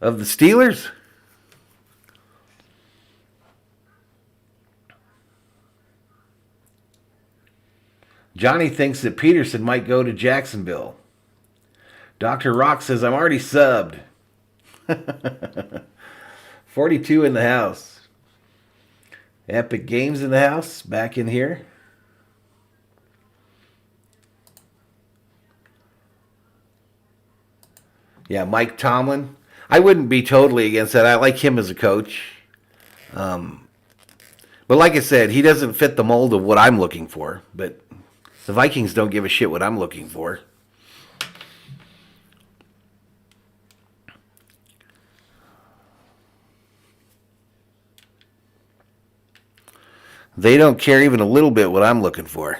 Of the Steelers? Johnny thinks that Peterson might go to Jacksonville. Dr. Rock says, I'm already subbed. 42 in the house. Epic Games in the house. Back in here. Yeah, Mike Tomlin. I wouldn't be totally against that. I like him as a coach. But like I said, he doesn't fit the mold of what I'm looking for. But the Vikings don't give a shit what I'm looking for. They don't care even a little bit what I'm looking for.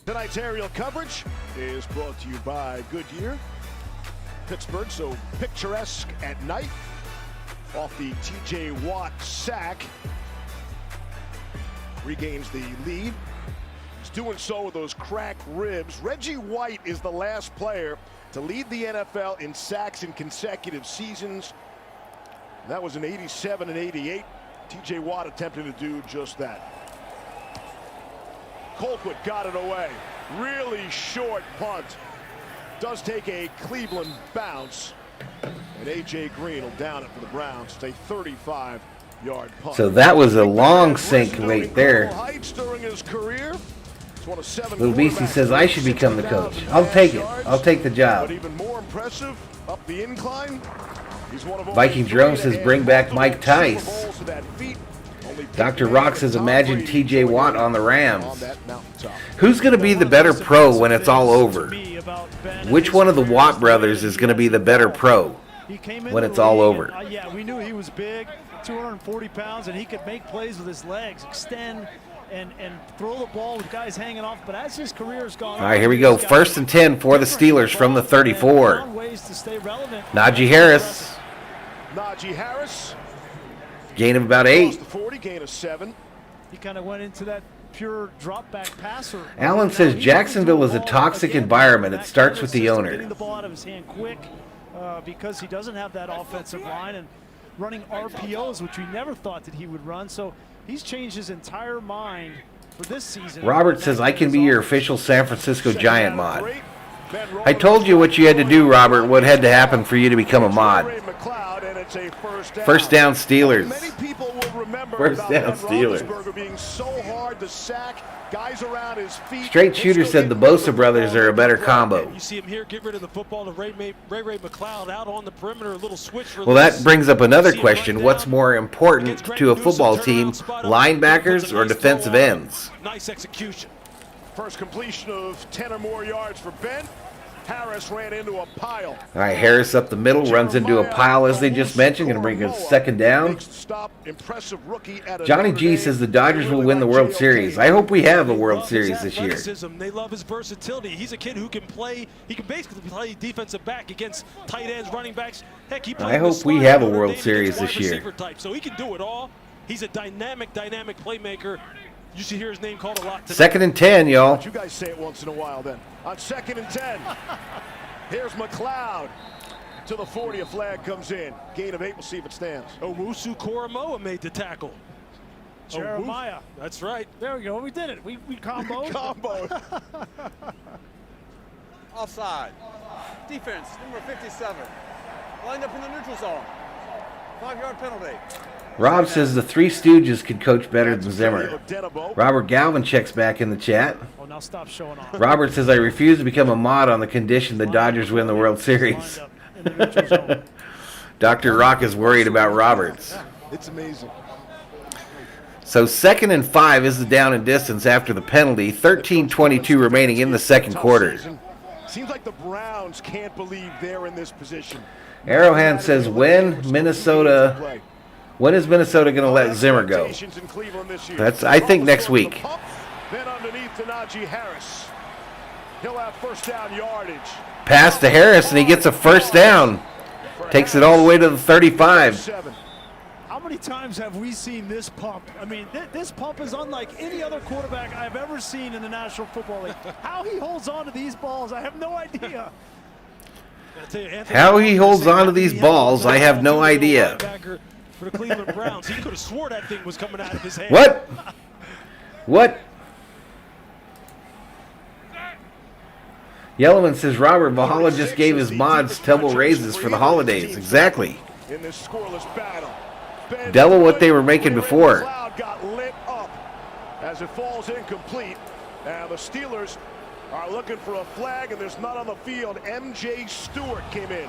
Tonight's aerial coverage is brought to you by Goodyear. Pittsburgh, so picturesque at night. Off the T.J. Watt sack. Regains the lead. He's doing so with those cracked ribs. Reggie White is the last player to lead the NFL in sacks in consecutive seasons. That was in 87 and 88. T.J. Watt attempting to do just that. Colquitt got it away. Really short punt. Does take a Cleveland bounce. And A.J. Green will down it for the Browns. It's a 35-yard punt. So that was a long sink right there. During his career. Little Beastie says, I should become the coach. I'll take it. I'll take the job. But even more impressive, up the incline, he's one of Viking Jerome says, bring back Mike Tice. Dr. Rock says, imagine T.J. Watt on the Rams. Who's going to be the better pro when it's all over? Which one of the Watt brothers is going to be the better pro when it's all over? Yeah, we knew he was big, 240 pounds, and he could make plays with his legs, extend and throw the ball with guys hanging off. But as his career has gone on, all right, here we go. 1st and 10 for the Steelers from the 34. Najee Harris. Najee Harris. Gain of about 8. 40, gain of 7. He kind of went into that pure drop back passer. Allen says Jacksonville is a toxic environment. It starts with the owner. Getting the ball out of his hand quick because he doesn't have that offensive line and running RPOs, which we never thought that he would run. So he's changed his entire mind for this season. Robert says, I can be your official San Francisco Giant mod. I told you what you had to do, Robert, what had to happen for you to become a mod. First down Steelers. First down Steelers. Being so hard to sack, guys around his feet. Straight Shooter said the Bosa brothers are a better combo. You see him here get rid of the football to Ray McLeod out on the perimeter, a little switch release. Well, that brings up another question. What's more important to a football team, linebackers or defensive ends? Nice execution. First completion of 10 or more yards for Ben. Harris ran into a pile. All right, Harris up the middle, runs into a pile, as they just mentioned. Going to bring a second down. Johnny G says the Dodgers will win the World Series. I hope we have a World Series this year. They love his versatility. He's a kid who can play. He can basically play defensive back against tight ends, running backs. Heck, he I hope we have a World Series this year. So he can do it all. He's a dynamic playmaker. You should hear his name called a lot today. 2nd and 10, y'all. You guys say it once in a while then. On 2nd and 10. Here's McLeod to the 40. A flag comes in. Gain of 8. We'll see if it stands. Owusu Koromoa made the tackle. Jeremiah. That's right. There we go. We did it. We comboed. Combo. Offside. Defense, number 57. Lined up in the neutral zone. 5-yard penalty. Rob says the Three Stooges could coach better than Zimmer. Robert Galvin checks back in the chat. Oh, now stop showing off. Robert says, I refuse to become a mod on the condition the Dodgers win the World Series. Dr. Rock is worried about Roberts. It's amazing. So 2nd and 5 is the down and distance after the penalty. 13:22 remaining in the second quarter. Seems like the Browns can't believe they're in this position. Arrowhand says, when is Minnesota going to let Zimmer go? That's, I think, next week. Then underneath to Najee Harris. He'll have first down yardage. Pass to Harris, and he gets a first down. Takes it all the way to the 35. How many times have we seen this pump? I mean, this pump is unlike any other quarterback I've ever seen in the National Football League. How he holds on to these balls, I have no idea. How he holds on to these balls, I have no idea. For the Cleveland Browns, he could have swore that thing was coming out of his hand. What? What? Yellowman says, Robert, Valhalla just gave his mods double raises for the holidays. Exactly. In this scoreless battle. Double what they were making before. Got lit up as it falls incomplete. Now the Steelers are looking for a flag, and there's none on the field. M.J. Stewart came in.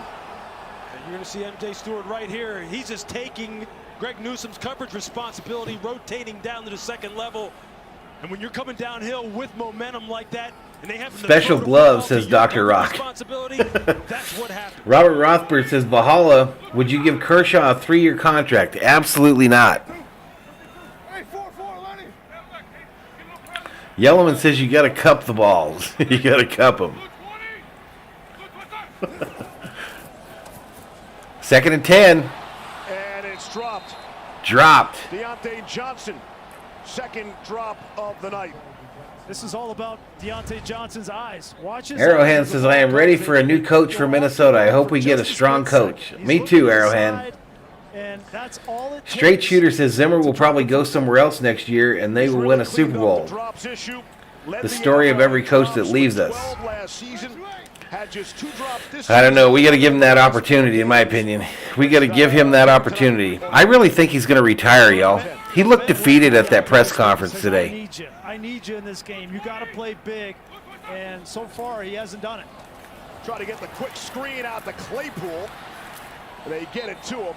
You're going to see M.J. Stewart right here. He's just taking Greg Newsome's coverage responsibility, rotating down to the second level. And when you're coming downhill with momentum like that, and they have special gloves, says Dr. Rock. That's what happened. Robert Rothberg says, Valhalla, would you give Kershaw a 3-year contract? Absolutely not. Yellowman says you got to cup the balls. You got to cup them. 2nd and 10. And it's dropped. Dropped. Deontay Johnson, second drop of the night. This is all about Deontay Johnson's eyes. Watch his Arrowhand says, I am ready for a new coach for Minnesota. I hope we get a strong coach. Me too, Arrowhand. And that's all it Straight Shooter says Zimmer will probably go somewhere else next year and they will win a Super Bowl. The story of every coach that leaves us. I don't know. We got to give him that opportunity, in my opinion. We got to give him that opportunity. I really think he's going to retire, y'all. He looked defeated at that press conference today. I need you in this game. You got to play big, and so far he hasn't done it. Try to get the quick screen out to Claypool. They get it to him.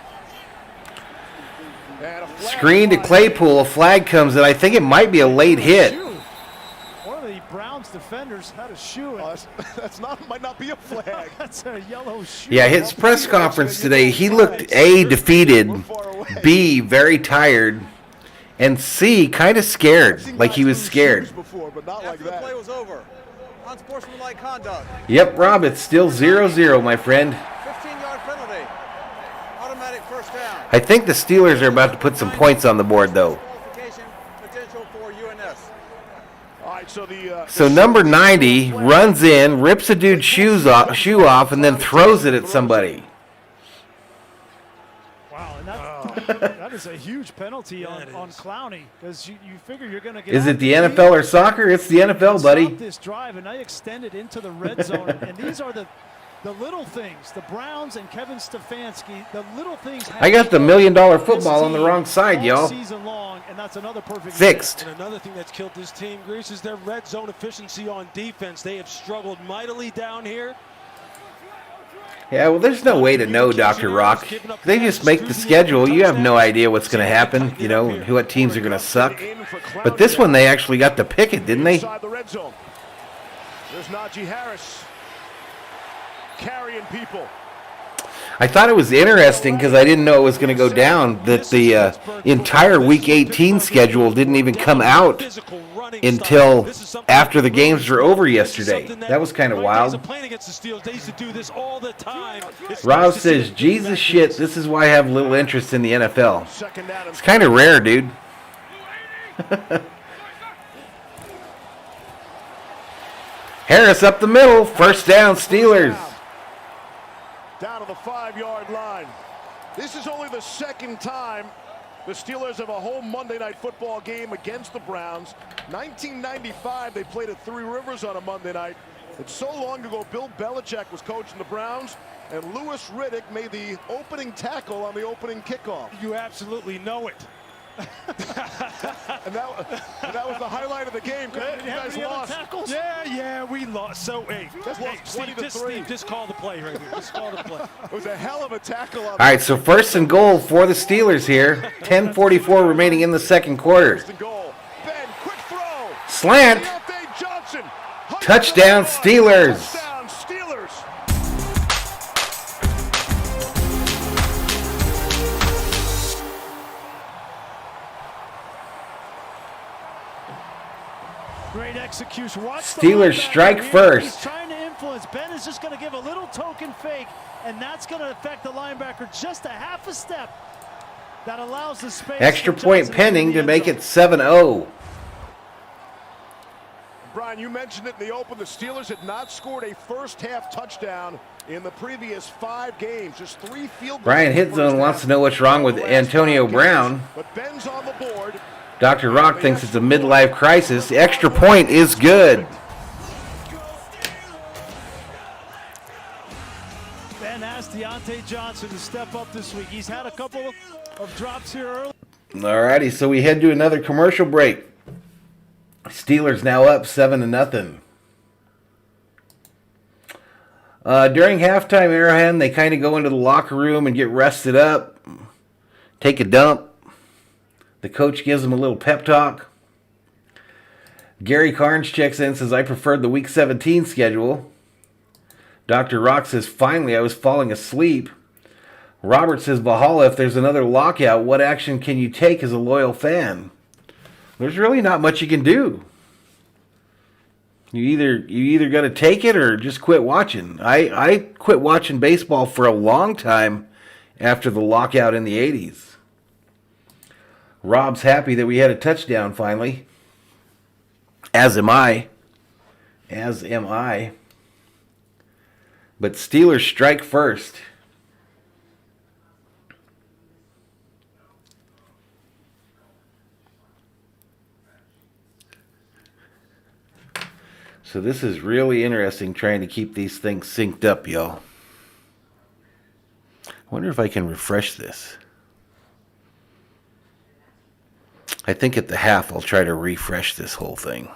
Screen to Claypool. A flag comes in. I think it might be a late hit. One of the Browns defenders had a shoe. Might not be a flag. That's a yellow shoe. Yeah, his press conference today, he looked A, defeated, B, very tired, and C, kind of scared, like he was scared. After the play was over, unsportsmanlike conduct. Yep, Rob, it's still 0-0, my friend. 15-yard penalty. Automatic first down. I think the Steelers are about to put some points on the board, though. Potential for UNS. So number 90 runs in, rips a dude's shoe off, and then throws it at somebody. Wow, and that is a huge penalty on Clowney, because you figure you're going to get. Is it the NFL or soccer? It's the NFL, buddy. Stop this drive, and I extended into the red zone, and these are the little things. The Browns and Kevin Stefanski, the little things. I got the $1 million football on the wrong side, y'all. Season long, and that's another perfect fixed. And another thing that's killed this team, Grease, is their red zone efficiency on defense. They have struggled mightily down here. Yeah, well, there's no way to know, Dr. Rock. They just make the schedule. You have no idea what's going to happen, you know, and what teams are going to suck. But this one, they actually got to pick it, didn't they? Inside the red zone. There's Najee Harris carrying people. I thought it was interesting because I didn't know it was going to go down, that the entire Week 18 schedule didn't even come out until after the games were over yesterday. That was kind of wild. Rob says, Jesus shit, this is why I have little interest in the NFL. It's kind of rare, dude. Harris up the middle, first down, Steelers. Down to the 5-yard line. This is only the second time the Steelers have a home Monday Night Football game against the Browns. 1995, they played at Three Rivers on a Monday night. It's so long ago, Bill Belichick was coaching the Browns, and Louis Riddick made the opening tackle on the opening kickoff. You absolutely know it. and that was the highlight of the game. You guys lost. Yeah, we lost. So, hey, Steve, just call the play right here. Just call the play. It was a hell of a tackle. All right, so first and goal for the Steelers here. 10:44 remaining in the second quarter. Ben, quick throw. Slant. Touchdown, Steelers. Touchdown, Steelers. Great execution. Watch Steelers strike first. He's trying to influence. Ben is just going to give a little token fake, and that's going to affect the linebacker just a half a step. That allows the space. Extra point pending to make it 7-0. Brian, you mentioned it in the open. The Steelers had not scored a first-half touchdown in the previous 5 games. Just 3 field goals. Brian Hitzone wants to know what's wrong with Antonio Brown. But Ben's on the board. Dr. Rock thinks it's a midlife crisis. The extra point is good. Ben asked Deontay Johnson to step up this week. He's had a couple of drops here early. Alrighty, so we head to another commercial break. Steelers now up 7-0. During halftime, Arrowhead, they kind of go into the locker room and get rested up, take a dump. The coach gives them a little pep talk. Gary Carnes checks in and says, I preferred the Week 17 schedule. Dr. Rock says, finally, I was falling asleep. Robert says, Valhalla, if there's another lockout, what action can you take as a loyal fan? There's really not much you can do. You either got to take it or just quit watching. I quit watching baseball for a long time after the lockout in the 80s. Rob's happy that we had a touchdown finally. As am I. But Steelers strike first. So this is really interesting, trying to keep these things synced up, y'all. I wonder if I can refresh this. I think at the half I'll try to refresh this whole thing.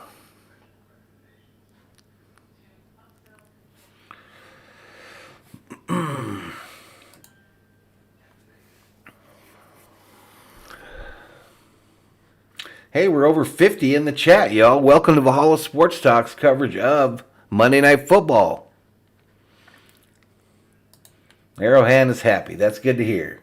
Hey, we're over 50 in the chat, y'all. Welcome to Valhalla Sports Talk's coverage of Monday Night Football. Arrowhand is happy. That's good to hear.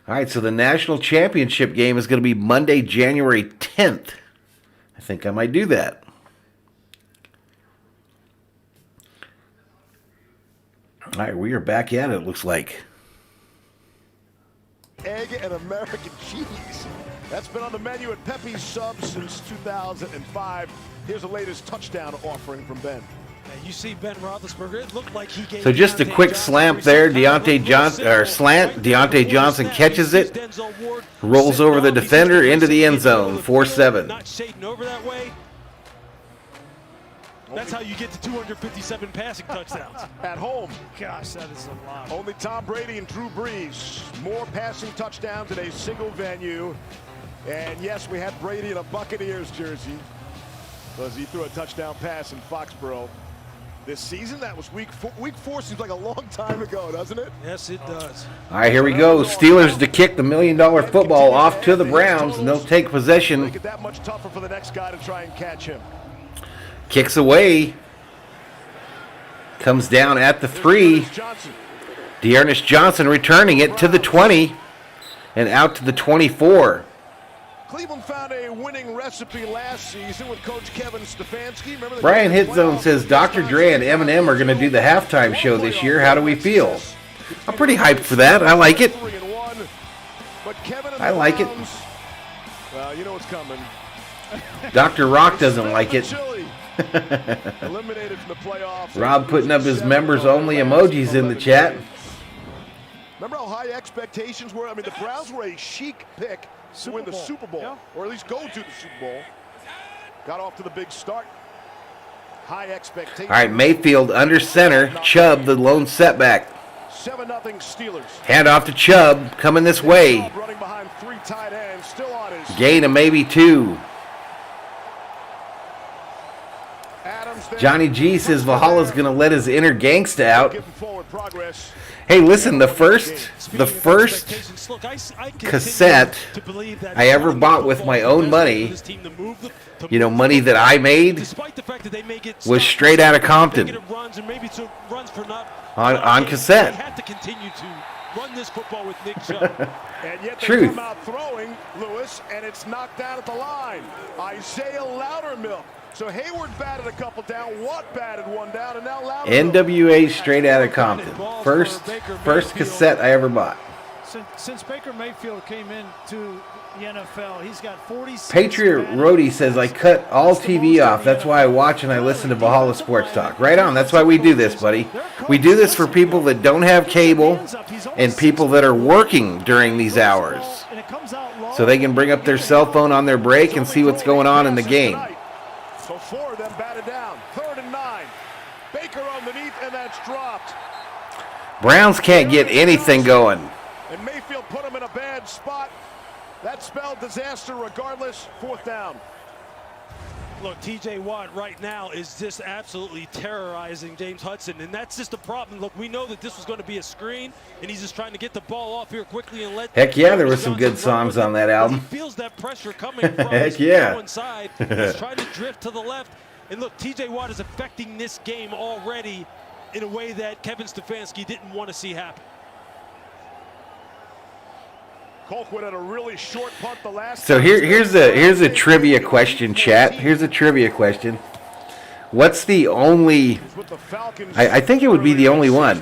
All right, so the national championship game is going to be Monday, January 10th. I think I might do that. All right, we are back at it, looks like. Egg and American cheese. That's been on the menu at Pepe's Subs since 2005. Here's the latest touchdown offering from Ben. You see Ben Roethlisberger, it looked like he gave So just a Deontay quick Johnson slant there. Deontay Johnson, or slant. Deontay Johnson catches it, rolls over the defender into the end zone. 4-7. Not shading over that way. That's how you get to 257 passing touchdowns. At home. Gosh, that is a lot. Only Tom Brady and Drew Brees. More passing touchdowns in a single venue. And yes, we had Brady in a Buccaneers jersey because he threw a touchdown pass in Foxborough this season. That was week 4. Week 4 seems like a long time ago, doesn't it? Yes, it does. All right, here we go. Steelers to kick the $1 million football off to the Browns, and they'll take possession. Make it that much tougher for the next guy to try and catch him. Kicks away. Comes down at the 3. Dearness Johnson returning it to the 20 and out to the 24. Cleveland found a winning recipe last season with Coach Kevin Stefanski. Brian Hitzone says Dr. Dre and Eminem are going to do the halftime show this year. How do we feel? I'm pretty hyped for that. I like it. I like it. Well, you know what's coming. Dr. Rock doesn't like it. Eliminated from the playoffs. Rob putting up his members only emojis in the chat. Remember how high expectations were? I mean, the Browns were a chic pick to win the Super Bowl, or at least go to the Super Bowl. Got off to the big start. High expectations. All right, Mayfield under center. Chubb, the lone setback. 7-0 Steelers. Hand off to Chubb, coming this way. Running behind 3 tight ends, still on his. Gain of maybe 2. Johnny G says Valhalla's going to let his inner gangsta out. Hey, listen, the first cassette I ever bought with my own money, you know, money that I made, was straight out of Compton on cassette. Run this football with Nick Chubb. And yet they Truth. come out throwing, Lewis, and it's knocked down at the line. Isaiah Loudermilk. So Hayward batted a couple down, Watt batted one down, and now Loudermilk. NWA straight out of Compton. First cassette I ever bought. Since Baker Mayfield came into the NFL, he's got 46. Patriot Roadie says, I cut all TV off. That's why I watch and I listen to Valhalla Sports Talk. Right on. That's why we do this, buddy. We do this for people that don't have cable and people that are working during these hours. So they can bring up their cell phone on their break and see what's going on in the game. So 4 of them batted down. 3rd and 9. Baker underneath, and that's dropped. Browns can't get anything going. And Mayfield put him in a bad spot. That spelled disaster regardless. 4th down. Look, TJ Watt right now is just absolutely terrorizing James Hudson, and that's just the problem. Look, we know that this was going to be a screen, and he's just trying to get the ball off here quickly and let. Heck yeah, there were some good songs on that album. He feels that pressure coming from Heck his yeah. one side. He's trying to drift to the left, and look, TJ Watt is affecting this game already in a way that Kevin Stefanski didn't want to see happen. Colquitt had a really short punt the last. So here's a trivia question, chat. Here's a trivia question. What's the only? I think it would be the only one.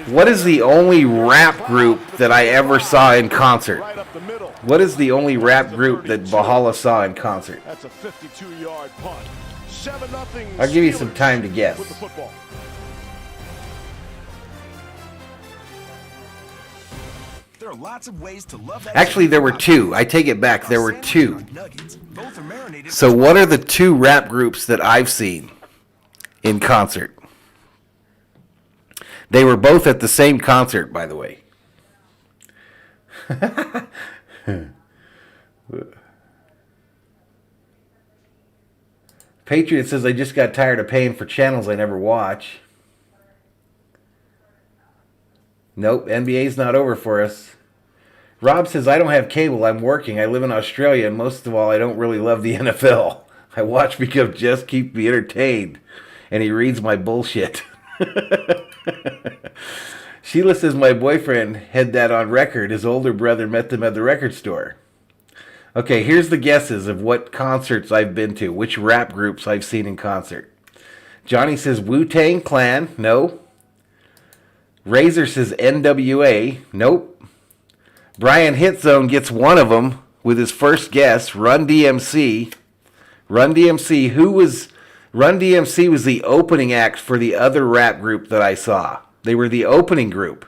What is the only rap group that I ever saw in concert? What is the only rap group that Valhalla saw in concert? That's a 52-yard punt. 7-0. I'll give you some time to guess. With the football. There are lots of ways to love that. Actually, there were 2. I take it back. There were 2. So what are the 2 rap groups that I've seen in concert? They were both at the same concert, by the way. Patriot says, I just got tired of paying for channels I never watch. Nope, NBA's not over for us. Rob says, I don't have cable. I'm working. I live in Australia, and most of all, I don't really love the NFL. I watch because just keep me entertained. And he reads my bullshit. Sheila says, my boyfriend had that on record. His older brother met them at the record store. Okay, here's the guesses of what concerts I've been to, which rap groups I've seen in concert. Johnny says Wu-Tang Clan. No. Razor says NWA. Nope. Brian Hitzone gets one of them with his first guess. Run DMC. Run DMC. Who Run DMC was the opening act for the other rap group that I saw. They were the opening group.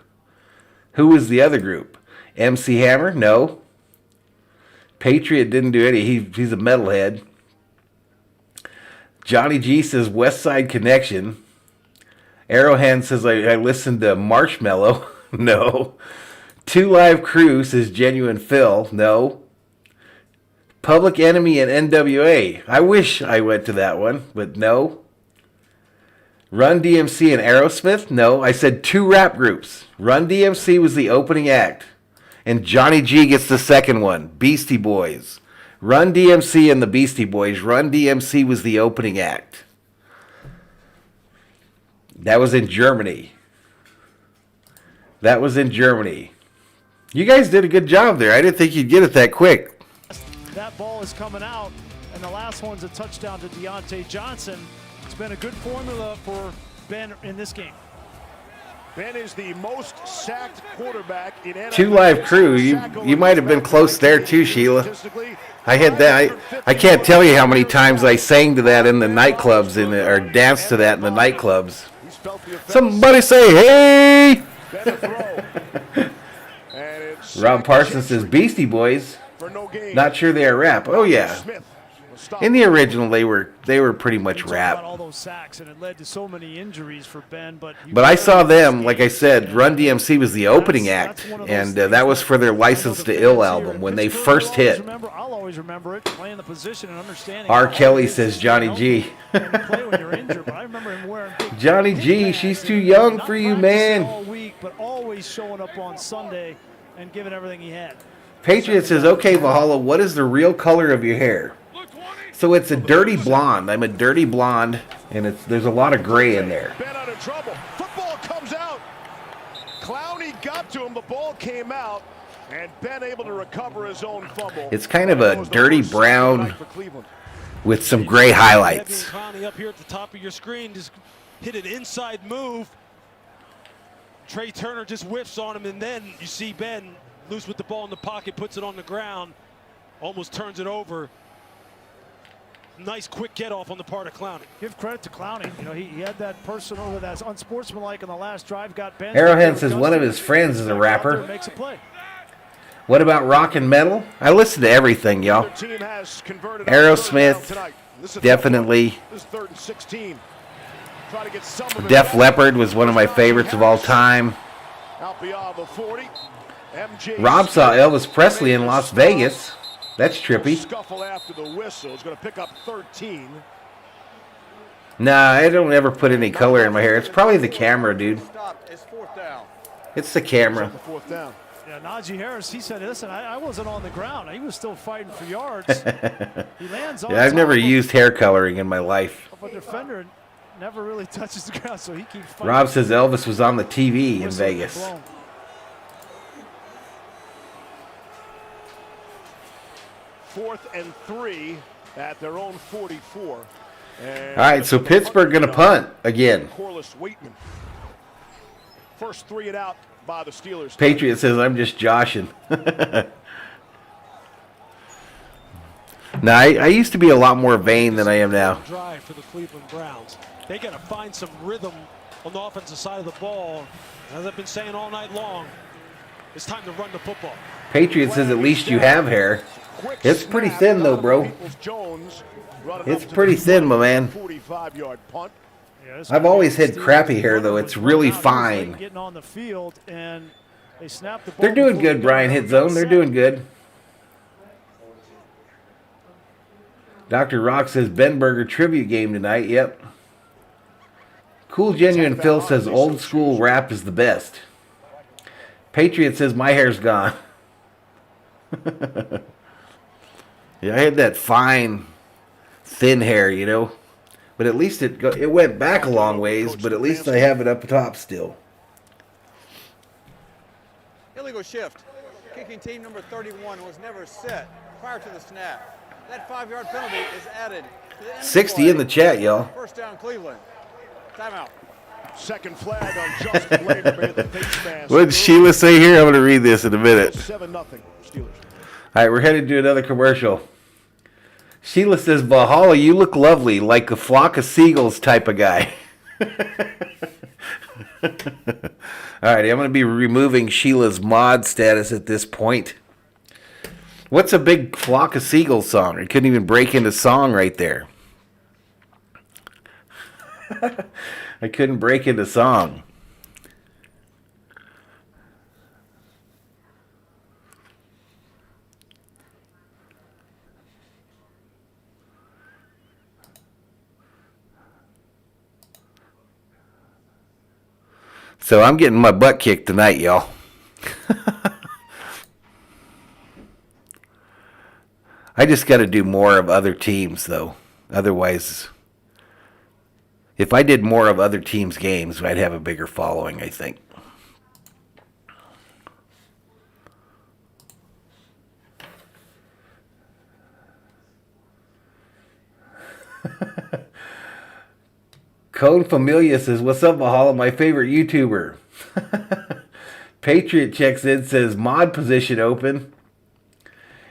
Who was the other group? MC Hammer? No. Patriot didn't do any. He's a metalhead. Johnny G says West Side Connection. Arrowhand says I listened to Marshmello. No. Two Live Crew says Genuine Phil. No. Public Enemy and NWA. I wish I went to that one, but no. Run DMC and Aerosmith? No. I said two rap groups. Run DMC was the opening act. And Johnny G gets the second one. Beastie Boys. Run DMC and the Beastie Boys. Run DMC was the opening act. That was in Germany. That was in Germany. You guys did a good job there. I didn't think you'd get it that quick. That ball is coming out, and the last one's a touchdown to Deontay Johnson. It's been a good formula for Ben in this game. Ben is the most sacked quarterback in NFL. Two Live Crew. You might have been close there too, Sheila. I had that. I can't tell you how many times I sang to that in the nightclubs or danced to that in the nightclubs. Somebody say, hey! Rob Parsons says Beastie Boys. Not sure they are rap. Oh yeah. In the original, they were pretty much rap. All those sacks, and it led to so many injuries for Ben. But I saw them, like I said, Run DMC was the opening act, and that was for their License to Ill album when they first hit. I'll always remember it, playing the position and understanding. R. Kelly says Johnny G. Johnny G, she's too young for you, man. All week, but always showing up on Sunday and giving everything he had. Patriot says, okay, Valhalla, what is the real color of your hair? So it's a dirty blonde. I'm a dirty blonde, and there's a lot of gray in there. Ben out of trouble. Football comes out. Clowney got to him. The ball came out, and Ben able to recover his own fumble. It's kind of a dirty brown with some gray highlights. Clowney up here at the top of your screen just hit an inside move. Trey Turner just whiffs on him, and then you see Ben loose with the ball in the pocket, puts it on the ground, almost turns it over. Nice quick get off on the part of Clowney. Give credit to Clowney. You know, he had that personal, that's unsportsmanlike on the last drive. Got Ben. Arrowhead says one of his friends is a rapper. Makes a play. What about rock and metal? I listen to everything, y'all. Aerosmith, definitely. Def Leppard was one of my favorites of all time. Rob saw Elvis Presley in Las Vegas. That's trippy. Scuffle after the whistle. It's going to pick up 13. Nah, I don't ever put any color in my hair. It's probably the camera, dude. It's the camera. Fourth down. Yeah, Najee Harris, he said, listen, I wasn't on the ground. He was still fighting for yards. He lands on yeah, I've never used hair coloring in my life. A defender never really touches the ground, so he keeps fighting. Rob says Elvis was on the TV in Vegas. 4th and 3 at their own 44. All right, so Pittsburgh going to punt again. Corliss Waitman. First 3 and out by the Steelers. Patriot says I'm just joshing. Now, I used to be a lot more vain than I am now. Drive for the Cleveland Browns. They got to find some rhythm on the offensive side of the ball. As I've been saying all night long, it's time to run the football. Patriot says at least you have hair. It's pretty thin, though, bro. It's pretty thin, my man. 45-yard punt. I've always had crappy hair, though. It's really fine. They're doing good, Brian Hit Zone. They're doing good. Dr. Rock says Ben Burger tribute game tonight. Yep. Cool Genuine Phil says old school rap is the best. Patriot says my hair's gone. Yeah, I had that fine, thin hair, you know. But at least it went back a long ways, but at least I have it up top still. Illegal shift. Kicking team number 31 was never set prior to the snap. That 5-yard penalty is added to the end 60 in the chat, y'all. First down, Cleveland. Timeout. Second flag on Justin Labor at the face mask. What did Sheila say here? I'm going to read this in a minute. 7-0 Steelers. All right, we're headed to another commercial. Sheila says, Valhalla, you look lovely, like a flock of seagulls type of guy. All right, I'm going to be removing Sheila's mod status at this point. What's a big flock of seagulls song? I couldn't even break into song right there. I couldn't break into song. So I'm getting my butt kicked tonight, y'all. I just got to do more of other teams, though. Otherwise, if I did more of other teams' games, I'd have a bigger following, I think. Cone Familia says, what's up, Valhalla? My favorite YouTuber. Patriot checks in, says, mod position open.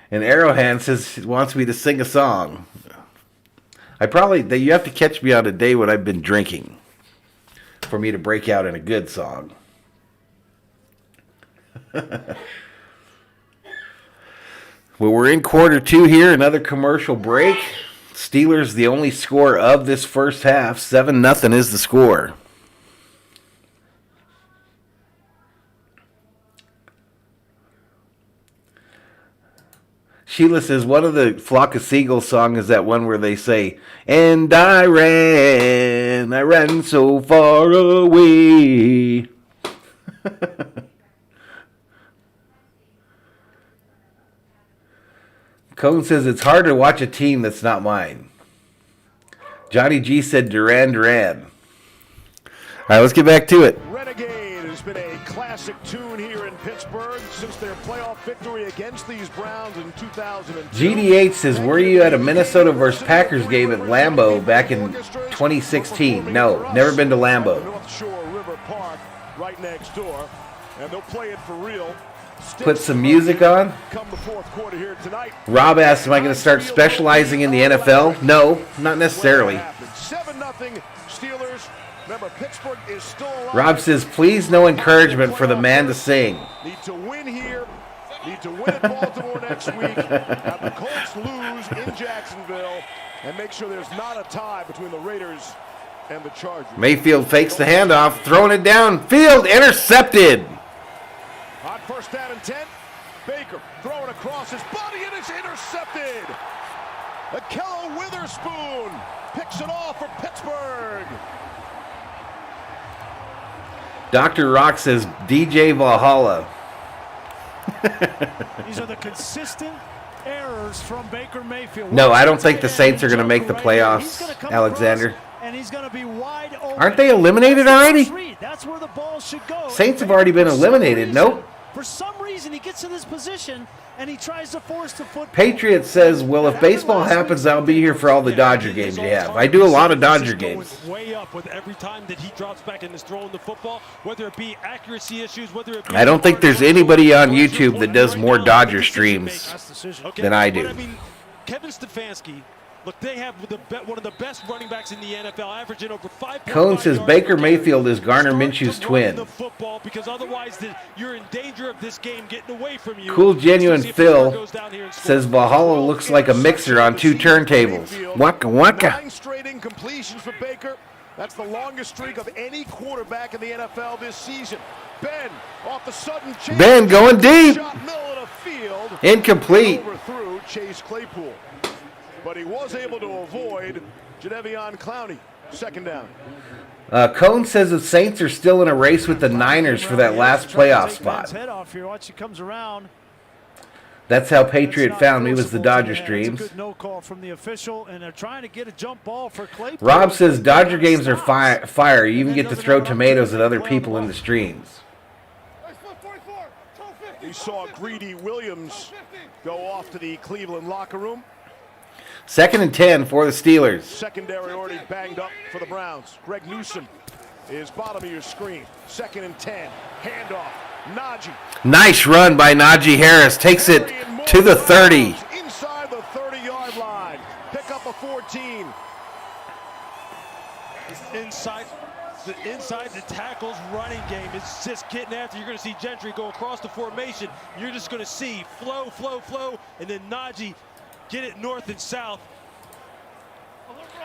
And Arrowhand says, wants me to sing a song. You have to catch me on a day when I've been drinking for me to break out in a good song. Well, we're in quarter 2 here, another commercial break. Steelers the only score of this first half. 7-0 is the score. Sheila says, one of the Flock of Seagulls song is that one where they say, and I ran so far away. Cone says, it's hard to watch a team that's not mine. Johnny G said Duran Duran. All right, let's get back to it. Renegade has been a classic tune here in Pittsburgh since their playoff victory against these Browns in 2002. GD8 says, were you at a Minnesota versus Packers game at Lambeau back in 2016? No, never been to Lambeau. North Shore River Park right next door, and they'll play it for real. Put some music on. Rob asked, am I going to start specializing in the NFL? No, not necessarily. 7-0 Steelers. Remember, Pittsburgh is still alive. Rob says, please no encouragement for the man to sing. Need to win here. Need to win at Baltimore next week. Have the Colts lose in Jacksonville. And make sure there's not a tie between the Raiders and the Chargers. Mayfield fakes the handoff, throwing it down. Field intercepted. On first down and 10, Baker throwing across his body, and it's intercepted. Akello Witherspoon picks it off for Pittsburgh. Dr. Rock says DJ Valhalla. These are the consistent errors from Baker Mayfield. No, I don't think the Saints are going to make the playoffs, Alexander. And he's going to be wide open. Aren't they eliminated already? That's where the ball should go. Saints have already been eliminated. Nope. For some reason, he gets in this position and he tries to force the football. Patriot says, well, if baseball happens, I'll be here for all the Dodger games you have. I do a lot of Dodger games. Way up with every time that he drops back and is throwing the football, whether it be accuracy issues, whether it be... I don't think there's anybody on YouTube that does more Dodger streams than I do. But I mean, Kevin Stefanski, look, they have one of the best running backs in the NFL, averaging over 5. Cone says Baker Mayfield is Garner Minshew's twin. The football, because otherwise you're in danger of this game getting away from you. Cool Genuine Phil says Valhalla looks like a mixer on 2 turntables. Waka waka. 9 straight incompletions for Baker. That's the longest streak of any quarterback in the NFL this season. Ben off the sudden chase. Ben going deep. Shot middle of the field. Incomplete. Overthrew Chase Claypool. But he was able to avoid Jadeveon Clowney. Second down. Cone says the Saints are still in a race with the Niners for that last playoff spot. That's how Patriot found me, was the Dodger streams. No call from the official, and they're trying to get a jump ball for Claypool. Rob says Dodger games are fire. You even get to throw tomatoes at other people in the streams. We saw Greedy Williams go off to the Cleveland locker room. 2nd and 10 for the Steelers. Secondary already banged up for the Browns. Greg Newsome is bottom of your screen. 2nd and 10. Handoff. Najee. Nice run by Najee Harris. Takes it to the 30. Inside the 30-yard line. inside the tackles running game. It's just getting after. You're going to see Gentry go across the formation. You're just going to see flow, and then Najee get it north and south.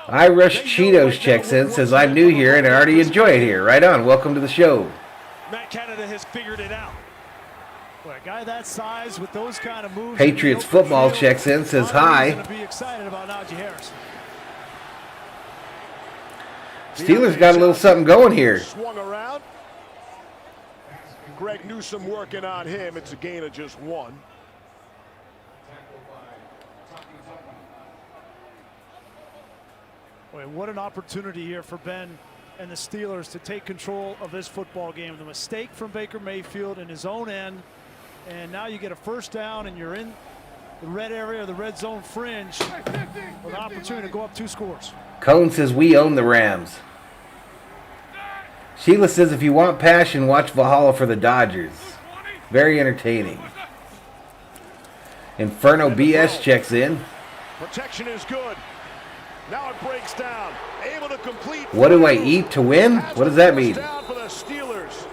I Rush Cheetos checks in, says I'm new here and I already enjoy it here. Right on. Welcome to the show. Matt Canada has figured it out. Boy, a guy that size with those kind of moves. Patriots football checks in, says hi. Going to be excited about Najee Harris. Steelers got a little something going here. Swung around. Greg Newsome working on him. It's a gain of just 1. Boy, what an opportunity here for Ben and the Steelers to take control of this football game. The mistake from Baker Mayfield in his own end, and now you get a first down and you're in the red area, the red zone fringe, with an opportunity to go up 2 scores. Cone says we own the Rams. Sheila says if you want passion, watch Valhalla for the Dodgers. Very entertaining. Inferno BS checks in. Protection is good. Now it breaks down. Able to complete. What do I eat to win? What does that mean? Down for the Steelers.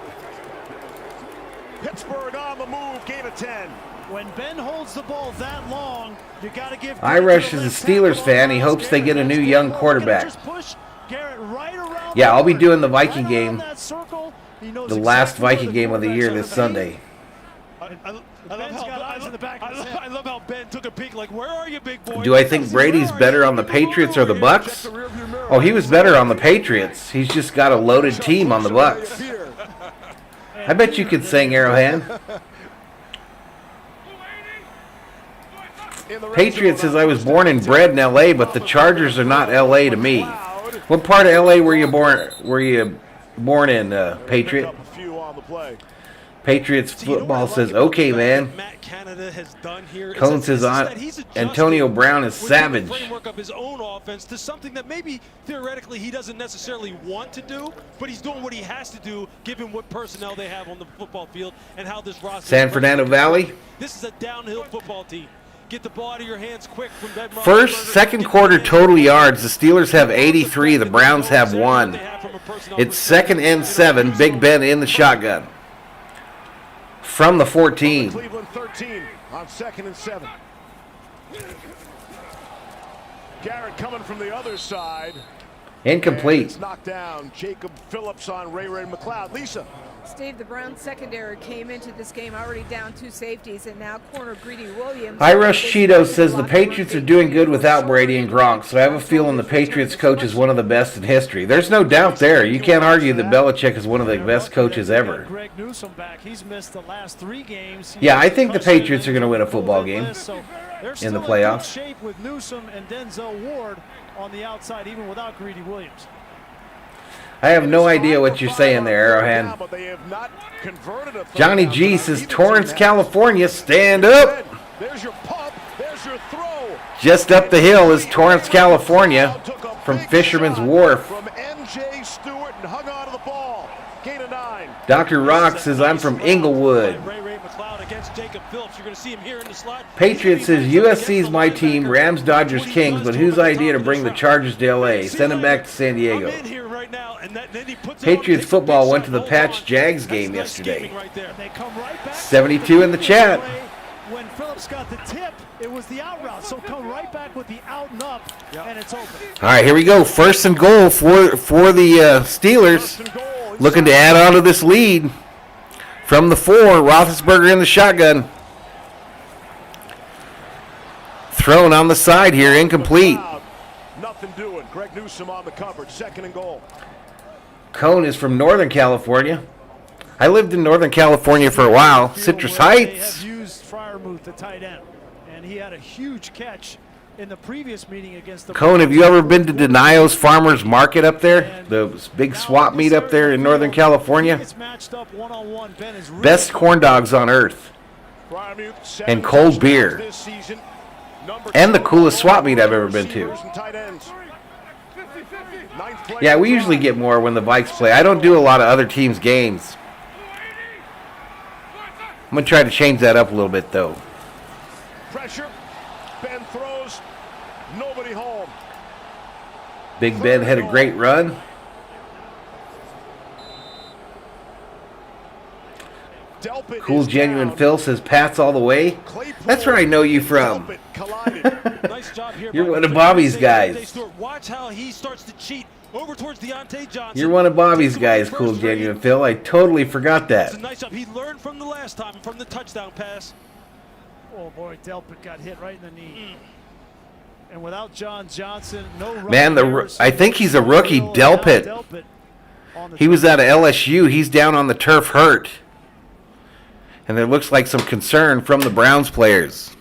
Pittsburgh on the move. Gain of 10. When Ben holds the ball that long, you got to give. Irish is a Steelers fan. He hopes they get a new young quarterback. Yeah, I'll be doing the Viking game, the last Viking game of the year this Sunday. I love how Ben took a peek. Like, where are you, big boy? Do I think Brady's better on the Patriots or the Bucks? Oh, he was better on the Patriots. He's just got a loaded team on the Bucks. I bet you could sing, Arrowhand. Patriots says I was born and bred in L.A., but the Chargers are not L.A. to me. What part of L.A. were you born in, Patriot? Patriots football says, okay, man. Cone says Antonio Brown is savage. Framework of his own offense to something that maybe theoretically he doesn't necessarily want to do, but he's doing what he has to do given what personnel they have on the football field and how this roster. San Fernando Valley. This is a downhill football team. Get the ball out of your hands quick from Ben. Second quarter total yards. The Steelers have 83. The Browns have 1. It's 2nd and 7. Big Ben in the shotgun. From the 14. Cleveland 13 on 2nd and 7. Garrett coming from the other side. Incomplete. It's knocked down. Jacob Phillips on Ray McLeod. Lisa. Steve, the Browns secondary came into this game already down 2 safeties, and now corner Greedy Williams. Irish Cheetos says the Patriots are doing good without Brady and Gronk, so I have a feeling the Patriots coach is one of the best in history. There's no doubt there. You can't argue that Belichick is one of the best coaches ever. Greg Newsome back. He's missed the last 3 games. Yeah, I think the Patriots are going to win a football game in the playoffs. Shape with Newsome and Denzel Ward on the outside, even without Greedy Williams. I have no idea what you're saying there, Arrowhand. Johnny G says, Torrance, California, stand up. There's your pump. There's your throw. Just up the hill is Torrance, California, from Fisherman's Wharf. From MJ Stewart and hung on to the ball. Gain of 9. Dr. Rock says, I'm from Inglewood. Ray McLeod against Jacob Phillips. You're going to see him here in the slot. Patriots says, USC's my team, Rams, Dodgers, Kings, but whose idea to bring the Chargers to L.A.? Send them back to San Diego. Patriots football went to the Patch Jags game yesterday. 72 in the chat. When Phillips got the tip, it was the out route. So come right back with the out and up, and it's open. All right, here we go. 1st and goal for the Steelers. Looking to add on to this lead. From the 4, Roethlisberger in the shotgun. Thrown on the side here, incomplete. Nothing doing. Greg Newsome on the coverage. 2nd and goal. Cone is from Northern California. I lived in Northern California for a while. Citrus Heights. They have used Freiermuth, the tight end, and he had a huge catch in the previous meeting against the. Cone, have you ever been to Denio's Farmers Market up there? The big swap meet up there in Northern California? Best corn dogs on earth. And cold beer. And the coolest swap meet I've ever been to. Yeah, we usually get more when the Vikes play. I don't do a lot of other teams' games. I'm going to try to change that up a little bit, though. Pressure. Ben throws. Nobody home. Big Ben had a great run. Delpit Cool is Genuine down. Phil says Pat's all the way. That's where I know you from. Delpit collided. Nice job here. You're by one of Gameday Bobby's Stewart. guys. Watch how he starts to cheat over towards Deontay Johnson. You're one of Bobby's Takes away the guys, Cool first read. Genuine Phil. I totally forgot It's that. a nice job. He learned from the last time, from the touchdown pass. Oh boy, Delpit got hit right in the knee. And without John Johnson, no run Man, errors. I think he's a rookie, Now Delpit. Delpit on the He was out of LSU. He's down on the turf hurt. And there looks like some concern from the Browns players.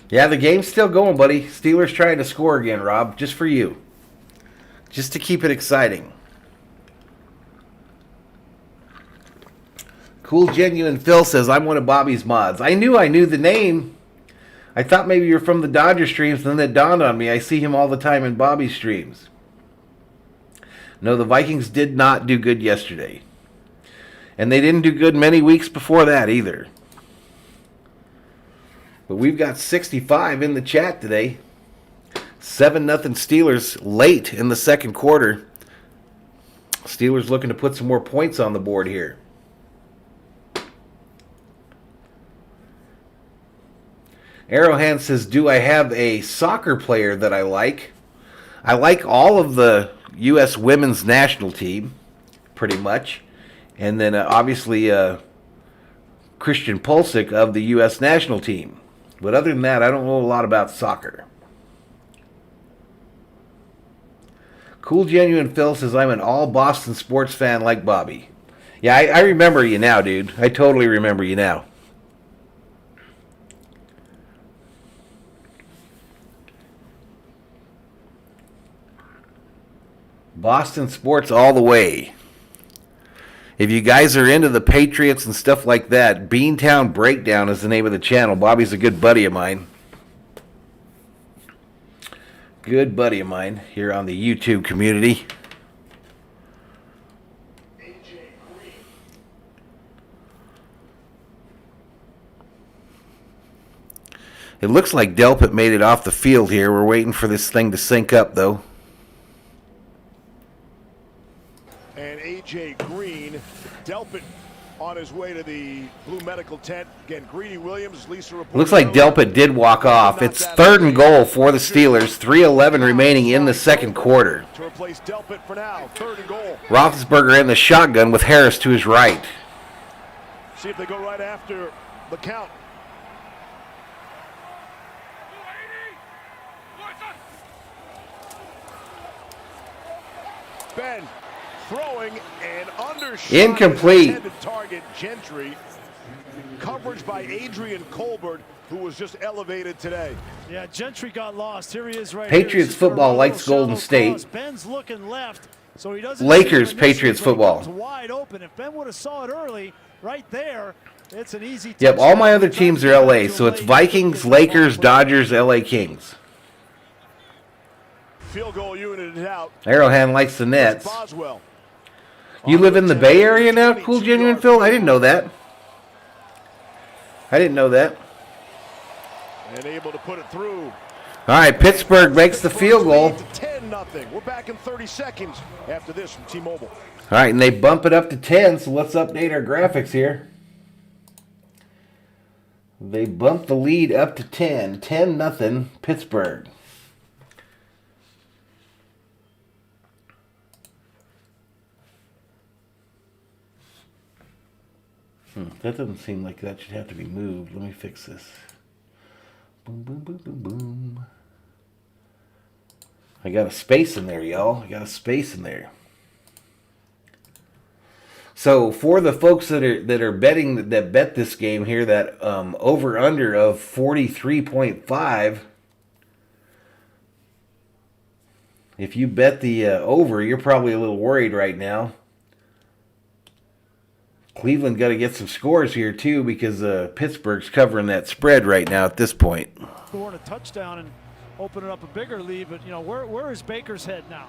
Yeah, the game's still going, buddy. Steelers trying to score again, Rob, just for you. Just to keep it exciting. Cool Genuine Phil says, I'm one of Bobby's mods. I knew the name. I thought maybe you were from the Dodger streams, and then it dawned on me. I see him all the time in Bobby's streams. No, the Vikings did not do good yesterday. And they didn't do good many weeks before that either. But we've got 65 in the chat today. 7-0 Steelers late in the second quarter. Steelers looking to put some more points on the board here. Arrowhand says, do I have a soccer player that I like? I like all of the U.S. women's national team, pretty much. And then obviously Christian Pulisic of the U.S. national team. But other than that, I don't know a lot about soccer. Cool Genuine Phil says, I'm an all Boston sports fan like Bobby. Yeah, I remember you now, dude. I totally remember you now. Boston sports all the way. If you guys are into the Patriots and stuff like that, Beantown Breakdown is the name of the channel. Bobby's a good buddy of mine. Good buddy of mine here on the YouTube community. It looks like Delpit made it off the field here. We're waiting for this thing to sync up, though. And A.J. Green, Delpit on his way to the Blue Medical tent. Again, Greedy Williams, Lisa reported. Looks like Delpit did walk off. It's 3rd and goal for the Steelers. 3:11 remaining in the second quarter. To replace Delpit for now, 3rd and goal. Roethlisberger in the shotgun with Harris to his right. See if they go right after the count. Ben throwing and undershot. Incomplete. Intended target Gentry. Coverage by Adrian Colbert, who was just elevated today. Yeah, Gentry got lost. Here he is right Patriots here. football likes Golden State. Cross. Ben's looking left, so he doesn't. Lakers, Patriots football. It's wide open. If Ben would have saw it early, right there, it's an easy. Yep, all my other teams are LA, so it's Vikings, Lakers, Dodgers, LA Kings. Field goal unit is out. Arrowhand likes the Nets. Boswell. You live in the Bay Area now, Cool Genuine Phil? I didn't know that. I didn't know that. And able to put it through. All right, Pittsburgh makes the field goal. 10-0. We're back in 30 seconds after this from T-Mobile. All right, and they bump it up to 10, so let's update our graphics here. They bump the lead up to 10. 10-0 Pittsburgh. That doesn't seem like that should have to be moved. Let me fix this. Boom, boom, boom, boom, boom. I got a space in there, y'all. I got a space in there. So for the folks that are betting, that bet this game here, that over under of 43.5. If you bet the over, you're probably a little worried right now. Cleveland got to get some scores here, too, because Pittsburgh's covering that spread right now at this point. Scoring a touchdown and opening up a bigger lead, but, you know, where is Baker's head now?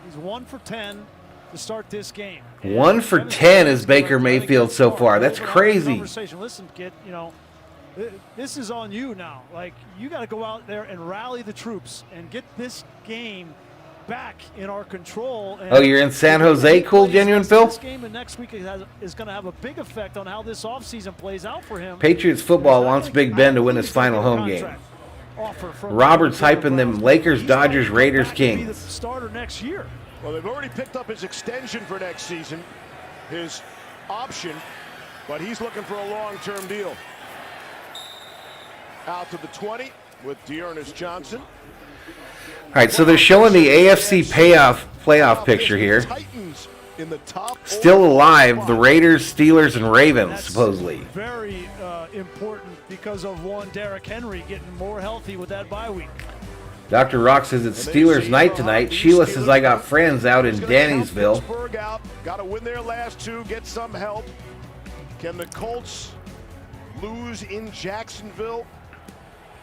He's 1 for 10 to start this game. 1 for 10 is Baker Mayfield so far. That's crazy. Listen, kid, you know, this is on you now. Like, you got to go out there and rally the troops and get this game back in our control. And Oh, you're in San Jose? Cool, Genuine Phil? This game and next week is going to have a big effect on how this offseason plays out for him. Patriots football wants Big Ben to win his final home game. Robert's hyping them Lakers, Dodgers, Raiders, Kings. Starter next year. Well, they've already picked up his extension for next season, his option, but he's looking for a long-term deal. Out to the 20 with Dearness Johnson. All right, so they're showing the AFC playoff picture here. Still alive, the Raiders, Steelers, and Ravens, supposedly. Very important because of one Derrick Henry getting more healthy with that bye week. Dr. Rock says it's Steelers night tonight. Sheila says I got friends out in Danny'sville. Got to win their last two, get some help. Can the Colts lose in Jacksonville?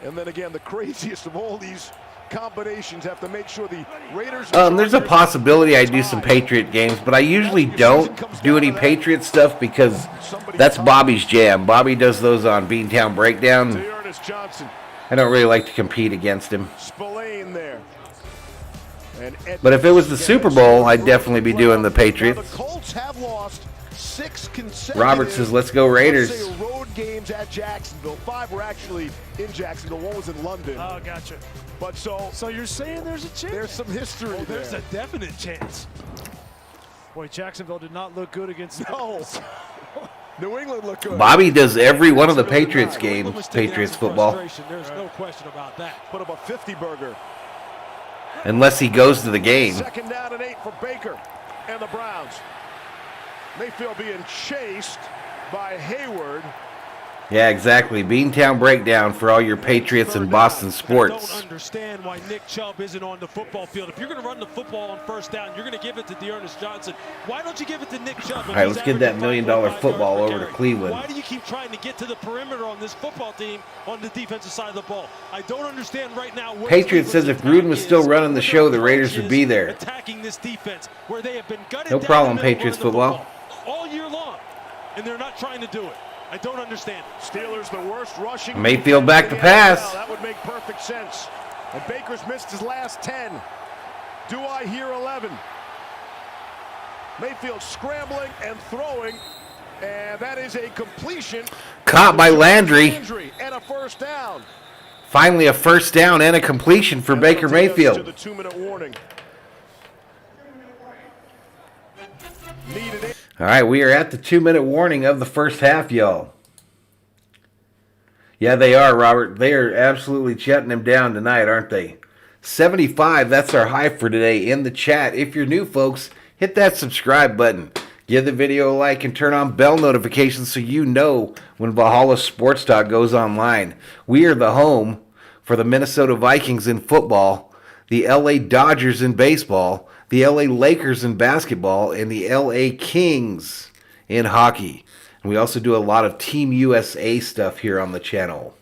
And then again, the craziest of all these combinations have to make sure the Raiders. There's a possibility I do some Patriot games, but I usually don't do any Patriot stuff because that's Bobby's jam. Bobby does those on Beantown Breakdown. I don't really like to compete against him. But if it was the Super Bowl, I'd definitely be doing the Patriots. The Colts have lost 6 consecutive. Robert says, let's go Raiders. Road games at Jacksonville. 5 were actually in Jacksonville. 1 was in London. Oh, gotcha. But so you're saying there's a chance? There's some history there. There's a definite chance. Boy, Jacksonville did not look good against No. New England looked good. Bobby does every one of the Patriots games, Patriots football. There's no question about that. Put up a 50-burger. Unless he goes to the game. 2nd down and 8 for Baker and the Browns. Mayfield being chased by Hayward. Yeah, exactly. Beantown Breakdown for all your Patriots and Boston sports. I don't understand why Nick Chubb isn't on the football field. If you're going to run the football on 1st down, you're going to give it to Dearness Johnson. Why don't you give it to Nick Chubb? All right, let's get that $1 million football over to Cleveland. Why do you keep trying to get to the perimeter on this football team on the defensive side of the ball? I don't understand right now. Patriots says if Gruden was still running the show, the Raiders would be there. Attacking this defense where they have been gutted no problem, Patriots football. All year long, and they're not trying to do it. I don't understand. Steelers the worst rushing. Mayfield back to pass. That would make perfect sense. And Baker's missed his last 10. Do I hear 11? Mayfield scrambling and throwing, and that is a completion. Caught by Landry. And a 1st down. Finally a 1st down and a completion for Baker Mayfield. To the 2-minute warning. Needed it. All right, we are at the 2-minute warning of the first half, y'all. Yeah, they are, Robert. They are absolutely shutting them down tonight, aren't they? 75, that's our high for today in the chat. If you're new, folks, hit that subscribe button. Give the video a like and turn on bell notifications so you know when Valhalla Sports Talk goes online. We are the home for the Minnesota Vikings in football, the LA Dodgers in baseball, the LA Lakers in basketball, and the LA Kings in hockey. And we also do a lot of Team USA stuff here on the channel.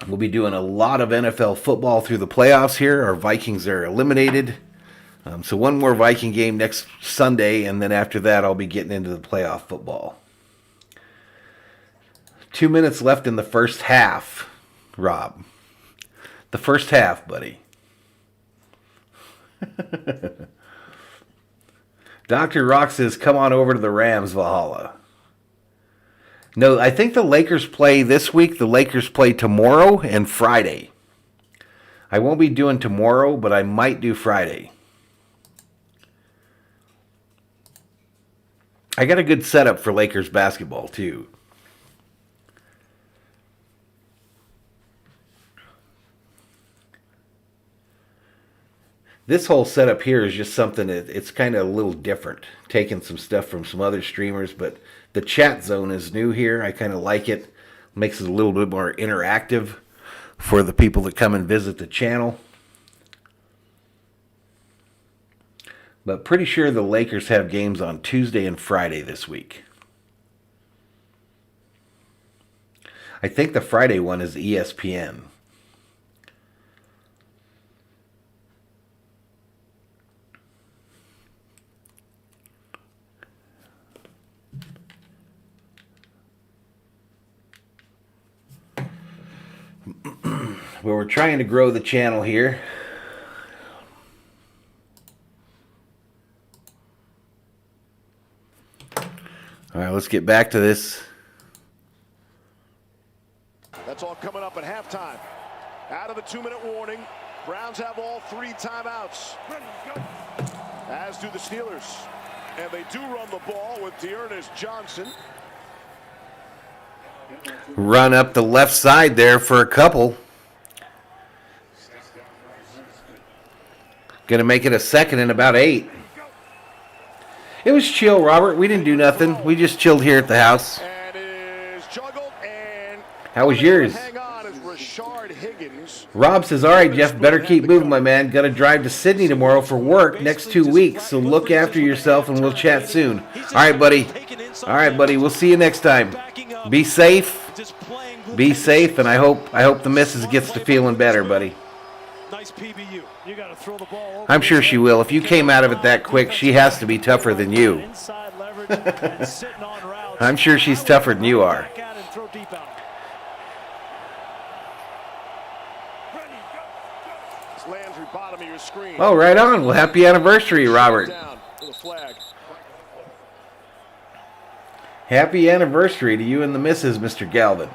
We'll be doing a lot of NFL football through the playoffs here. Our Vikings are eliminated. So one more Viking game next Sunday, and then after that I'll be getting into the playoff football. 2 minutes left in the first half, Rob. The first half, buddy. Dr. Rock says, come on over to the Rams, Valhalla. No, I think the Lakers play this week. The Lakers play tomorrow and Friday. I won't be doing tomorrow, but I might do Friday. I got a good setup for Lakers basketball, too. This whole setup here is just something that it's kind of a little different. Taking some stuff from some other streamers, but the chat zone is new here. I kind of like it. Makes it a little bit more interactive for the people that come and visit the channel. But pretty sure the Lakers have games on Tuesday and Friday this week. I think the Friday one is ESPN. where we're trying to grow the channel here. All right, let's get back to this. That's all coming up at halftime. Out of the 2-minute warning, Browns have all 3 timeouts, as do the Steelers. And they do run the ball with Dearness Johnson. Run up the left side there for a couple. Going to make it a second and about 8. It was chill, Robert. We didn't do nothing. We just chilled here at the house. And is juggled and how was yours? hang on is Rashard Higgins. Rob says, all right, Jeff, better keep moving, my man. Got to drive to Sydney tomorrow for work next 2 weeks, so look after yourself and we'll chat soon. All right, buddy. All right, buddy. We'll see you next time. Be safe. Be safe, and I hope the missus gets to feeling better, buddy. Nice PBU. You got to throw the ball over. I'm sure she will. If you came out of it that quick, she has to be tougher than you. Inside leverage and sitting on routes. I'm sure she's tougher than you are. Back out and throw deep out. Landry, bottom of your screen. Oh, right on. Well, happy anniversary, Robert. Down with a flag. Happy anniversary to you and the missus, Mr. Galvin.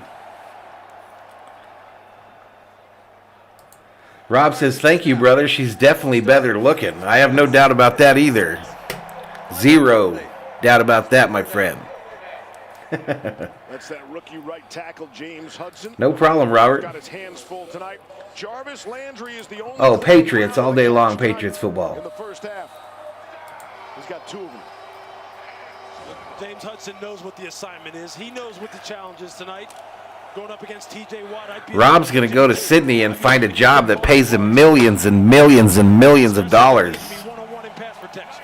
Rob says, thank you, brother. She's definitely better looking. I have no doubt about that either. Zero doubt about that, my friend. That's that rookie right tackle, James Hudson. No problem, Robert. Got his hands full tonight. Jarvis Landry is the only. Oh, Patriots all day long, Patriots football. In the first half. He's got 2 of them. James Hudson knows what the assignment is. He knows what the challenge is tonight. Going up against TJ Watt. Rob's going to go to Sydney and find a job that pays him millions and millions and millions of dollars. One-on-one in pass protection.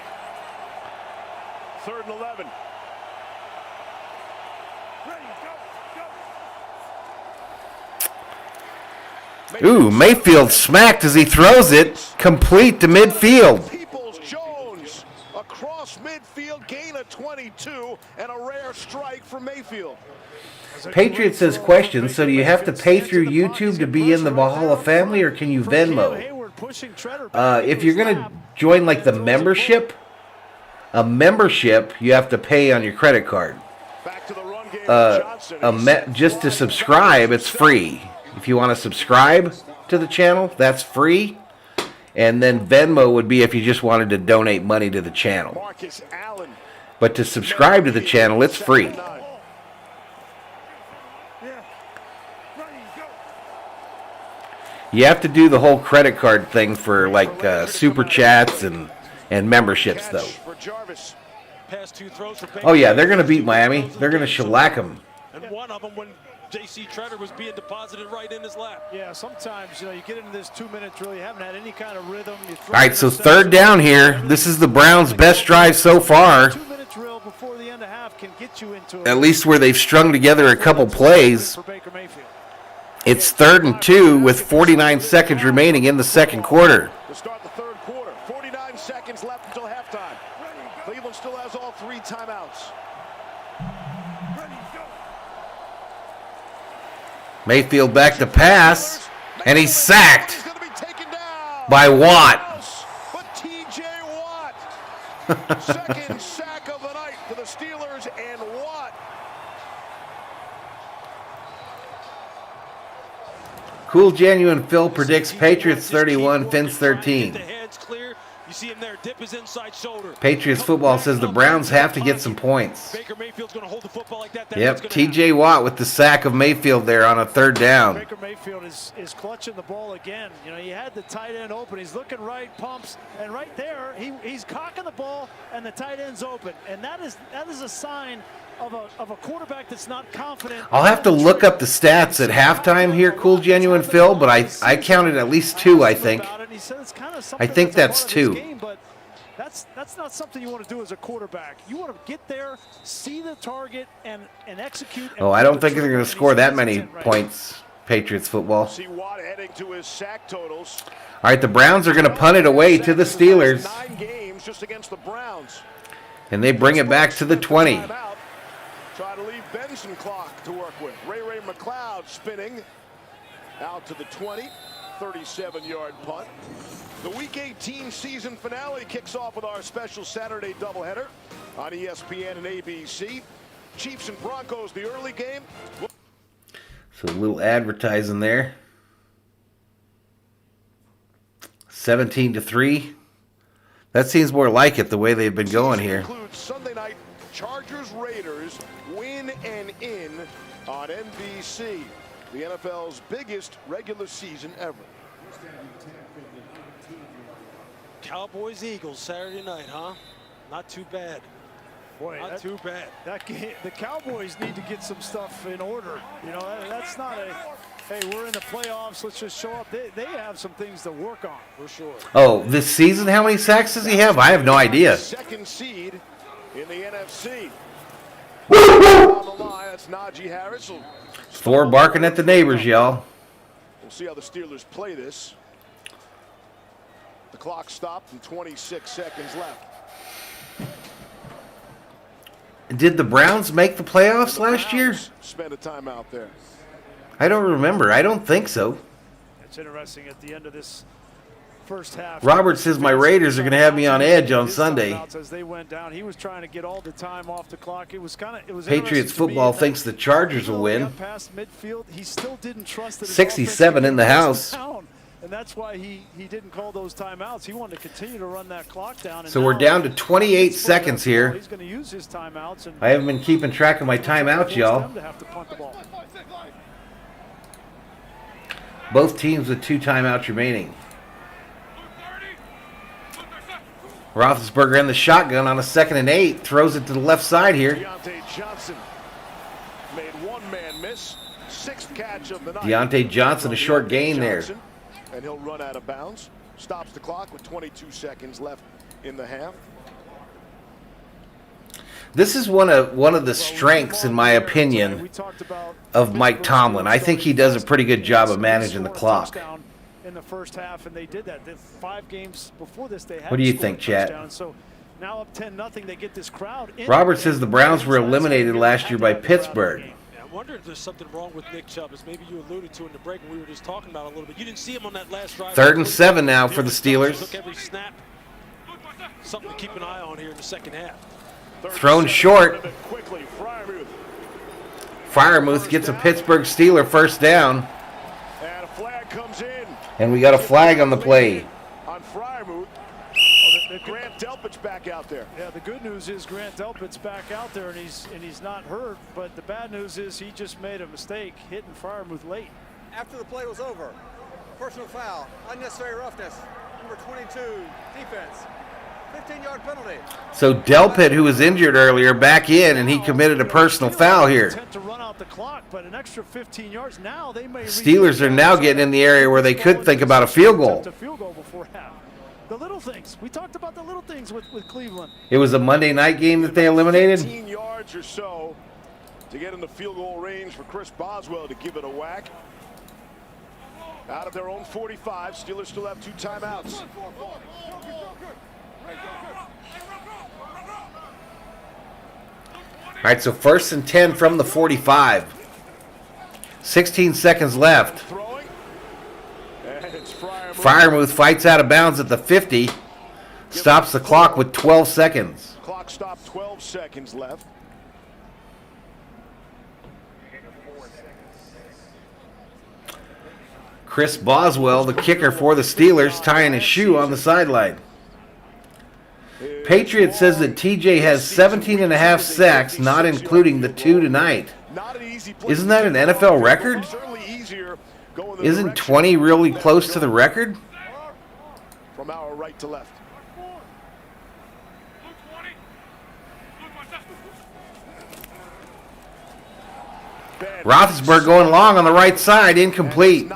3rd and 11. Ooh, Mayfield smacked as he throws it, complete to midfield. Peoples-Jones across midfield, gain of 22, and a rare strike for Mayfield. Patriot says, question, so do you have to pay through YouTube to be in the Valhalla family, or can you Venmo? If you're going to join like the membership, a membership, you have to pay on your credit card. Just to subscribe, it's free. If you want to subscribe to the channel, that's free. And then Venmo would be if you just wanted to donate money to the channel. But to subscribe to the channel, it's free. You have to do the whole credit card thing for like super chats and memberships, though. Oh yeah, they're gonna beat Miami. They're gonna shellac them. And one of them when J.C. Treader was being deposited right in his lap. Yeah, sometimes you get into this 2-minute drill, you haven't had any kind of rhythm. All right, so 3rd down here. This is the Browns' best drive so far. 2-minute drill before the end of half can get you into at least where they've strung together a couple plays. It's 3rd and 2 with 49 seconds remaining in the second quarter. To start the 3rd quarter, 49 seconds left until halftime. Cleveland still has all 3 timeouts. Mayfield back to pass, and he's sacked by Watt. But TJ Watt, second sack of the night for the Steelers, and Watt. Cool Genuine Phil predicts Patriots 31, Fins 13. You see him there, dip his inside shoulder. Patriots football says the Browns have to get some points. Baker Mayfield's going to hold the football like that. Yep, TJ Watt with the sack of Mayfield there on a 3rd down. Baker Mayfield is clutching the ball again. He had the tight end open. He's looking right, pumps, and right there he's cocking the ball, and the tight end's open. And that is a sign of a quarterback that's not confident. I'll have to look up the stats at halftime here, Cool Genuine Phil, but I counted at least 2, I think. I think that's 2. But that's not something you want to do as a quarterback. You want to get there, see the target, and execute. Oh, I don't think they're going to score that many points, Patriots football. See Watt heading to his sack totals. All right, the Browns are going to punt it away to the Steelers. 9 games just against the Browns. And they bring it back to the 20. Try to leave Benson clock to work with. Ray McLeod spinning. Out to the 20, 37-yard punt. The Week 18 season finale kicks off with our special Saturday doubleheader on ESPN and ABC. Chiefs and Broncos, the early game. So a little advertising there. 17-3. That seems more like it, the way they've been going here. Includes Sunday night Chargers Raiders win and in on NBC. The NFL's biggest regular season ever. Cowboys Eagles Saturday night, huh? Not too bad. Boy, not too bad. That game, the Cowboys need to get some stuff in order. You know, that's not a, hey, we're in the playoffs, let's just show up. They have some things to work on, for sure. Oh, this season, how many sacks does he have? I have no idea. Second seed in the NFC. On the line, that's Najee Harris. Thor barking at the neighbors, y'all. We'll see how the Steelers play this. The clock stopped and 26 seconds left. Did the Browns make the playoffs last year? Spend a timeout there. I don't remember. I don't think so. It's interesting at the end of this first half. Robert says my Raiders are going to have me on edge on Sunday. As they went down, he was trying to get all the time off the clock. It was Patriots football thinks the Chargers will win. Past midfield, he still didn't trust that 67 in the house. And that's why he didn't call those timeouts. He wanted to continue to run that clock down. And so we're down to 28 seconds here. He's going to use his timeouts. And I haven't been keeping track of my timeouts, y'all. Both teams with 2 timeouts remaining. Roethlisberger in the shotgun on a 2nd and 8. Throws it to the left side here. Deontay Johnson made one man miss. 6th catch of the night. Deontay Johnson, a short gain there. And he'll run out of bounds. Stops the clock with 22 seconds left in the half. This is one of the strengths, in my opinion, of Mike Tomlin. I think he does a pretty good job of managing the clock. In the first half, and they did that. The 5 games before this, they had. What do you think, Chat? So now up 10-0, they get this crowd. Robert says the Browns were eliminated last year by Pittsburgh. I wonder if there's something wrong with Nick Chubb, as maybe you alluded to in the break when we were just talking about it a little bit. You didn't see him on that last drive. 3rd and 7 now for the Steelers. Took every snap. Something to keep an eye on here in the second half. Thrown short. Freiermuth gets a Pittsburgh Steeler first down. And a flag comes in. And we got a flag on the play. On Freiermuth. Grant Delpit's back out there. Yeah, the good news is Grant Delpit's back out there, and he's not hurt. But the bad news is he just made a mistake hitting Freiermuth late. After the play was over, personal foul, unnecessary roughness, number 22, defense, 15-yard penalty. So Delpit, who was injured earlier, back in, and he committed a personal foul here. To run out the clock, but an extra 15 yards. Now they may. Steelers are now getting in the area where they could think about a field goal. Before half. The little things. We talked about the little things with Cleveland. It was a Monday night game that they eliminated. 15 yards or so to get in the field goal range for Chris Boswell to give it a whack. Out of their own 45, Steelers still have 2 timeouts. All right, so 1st and 10 from the 45. 16 seconds left. Freiermuth fights out of bounds at the 50. Stops the clock with 12 seconds. Clock stopped, 12 seconds left. Chris Boswell, the kicker for the Steelers, tying his shoe on the sideline. Patriot says that TJ has 17.5 sacks, not including the 2 tonight. Isn't that an NFL record? Isn't 20 really close to the record? From our right to left. Roethlisberger going long on the right side, incomplete.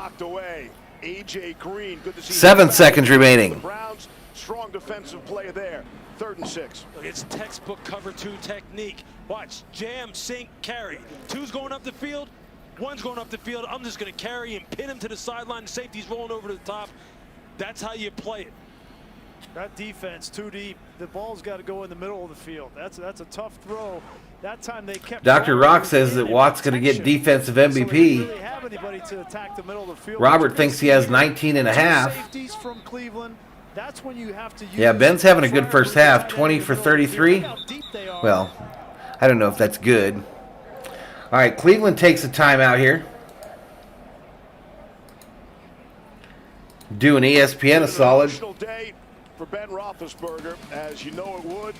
7 seconds remaining. Browns, strong defensive play there. 3rd and 6. It's textbook cover 2 technique. Watch, jam, sink, carry. 2's going up the field, 1's going up the field. I'm just going to carry and pin him to the sideline. The safety's rolling over to the top. That's how you play it. That defense, too deep. The ball's got to go in the middle of the field. That's a tough throw. That time they kept Dr. Rock says that Watt's going to get defensive MVP. Really have anybody to attack the middle of the field. Robert thinks he has 19 and a half. Safeties from Cleveland. That's when you have to use. Yeah, Ben's having a good first half, 20 for 33. Well, I don't know if that's good. All right, Cleveland takes a timeout here. Doing ESPN a solid. Emotional day for Ben Roethlisberger, as you know it would.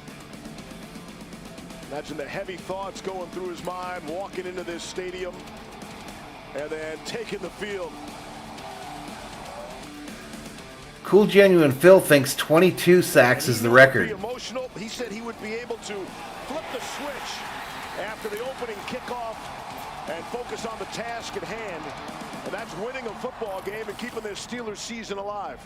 Imagine the heavy thoughts going through his mind, walking into this stadium, and then taking the field. Cool Genuine Phil thinks 22 sacks is the record. Emotional. He said he would be able to flip the switch after the opening kickoff and focus on the task at hand, and that's winning a football game and keeping this Steelers season alive.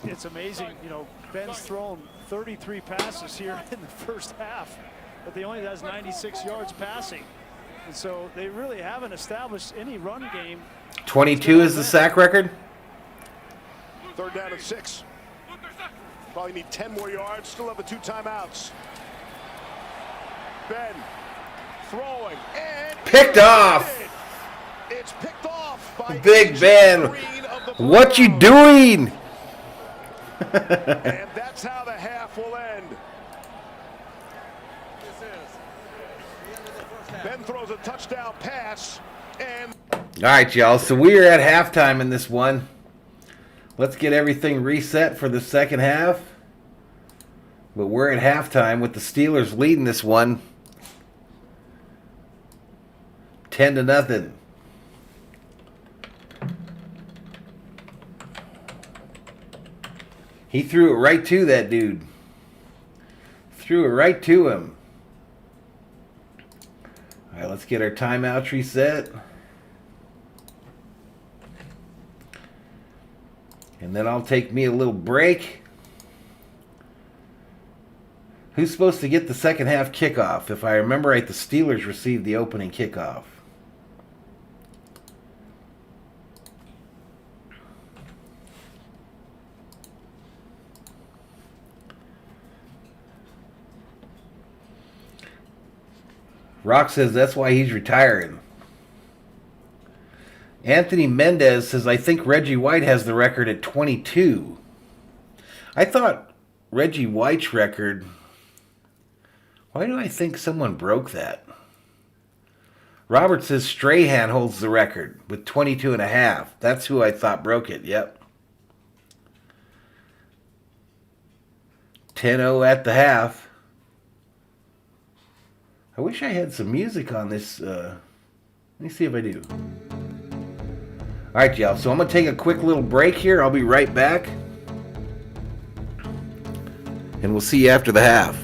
It's amazing, you know, Ben's thrown 33 passes here in the first half, but they only has 96 yards passing. And so they really haven't established any run game. 22 is the sack record? 3rd down and 6. Probably need 10 more yards, still have the 2 timeouts. Ben throwing and picked off. It's picked off by Big Ben. What you doing? And that's how the half will end. Ben throws a touchdown pass, and All right, y'all. So we are at halftime in this one. Let's get everything reset for the second half. But we're at halftime with the Steelers leading this one 10-0. He threw it right to that dude. Threw it right to him. All right, let's get our timeouts reset. And then I'll take me a little break. Who's supposed to get the second half kickoff? If I remember right, the Steelers received the opening kickoff. Rock says that's why he's retiring. Anthony Mendez says, I think Reggie White has the record at 22. I thought Reggie White's record... Why do I think someone broke that? Robert says Strahan holds the record with 22 and a half. That's who I thought broke it. Yep. 10-0 at the half. I wish I had some music on this. Let me see if I do. All right, y'all. So I'm going to take a quick little break here. I'll be right back. And we'll see you after the half.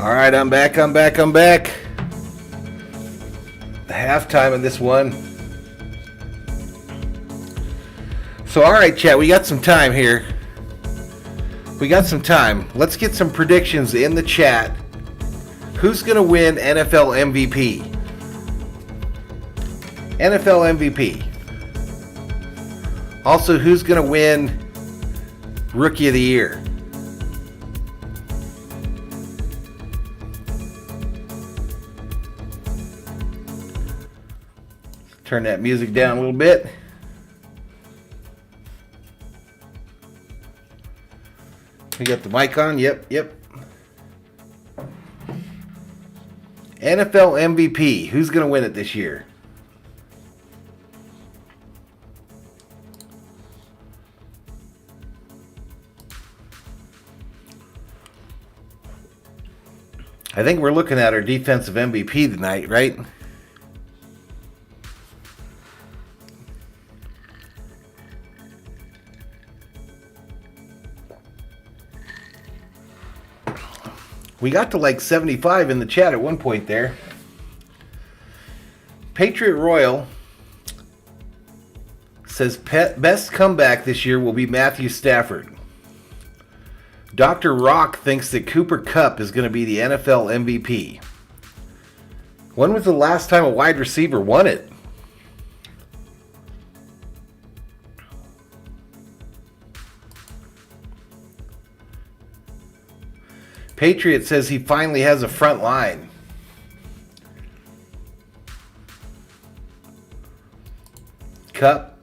All right, I'm back. The halftime of this one. So, all right, chat, we got some time here. Let's get some predictions in the chat. Who's going to win NFL MVP? Also, who's going to win Rookie of the Year? Turn that music down a little bit. We got the mic on. Yep. NFL MVP. Who's going to win it this year? I think we're looking at our defensive MVP tonight, right? We got to like 75 in the chat at one point there. Patriot Royal says best comeback this year will be Matthew Stafford. Dr. Rock thinks that Cooper Kupp is going to be the NFL MVP. When was the last time a wide receiver won it? Patriot says he finally has a front line. Kupp.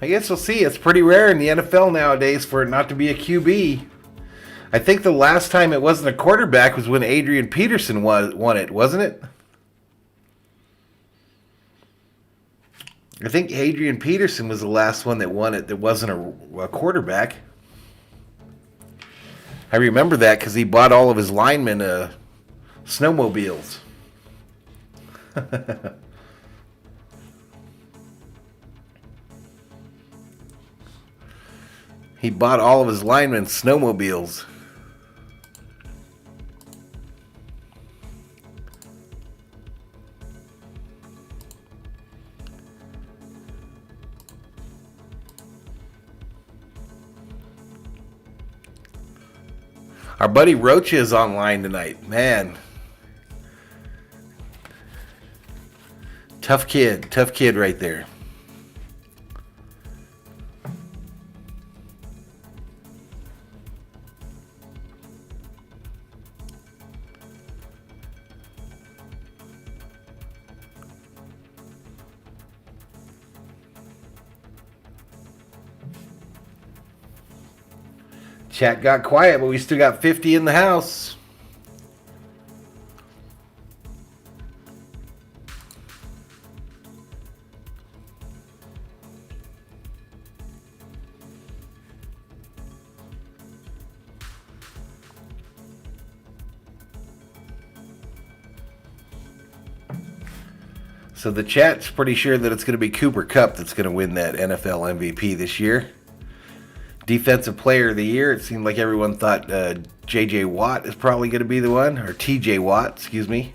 I guess we'll see. It's pretty rare in the NFL nowadays for it not to be a QB. I think the last time it wasn't a quarterback was when Adrian Peterson won it, wasn't it? I think Adrian Peterson was the last one that won it that wasn't a quarterback. I remember that because he bought all of his linemen snowmobiles. He bought all of his linemen snowmobiles. Our buddy Rocha is online tonight. Man. Tough kid right there. Chat got quiet, but we still got 50 in the house. So the chat's pretty sure that it's going to be Cooper Kupp that's going to win that NFL MVP this year. Defensive Player of the Year, it seemed like everyone thought J.J. Watt is probably going to be the one, or T.J. Watt, excuse me.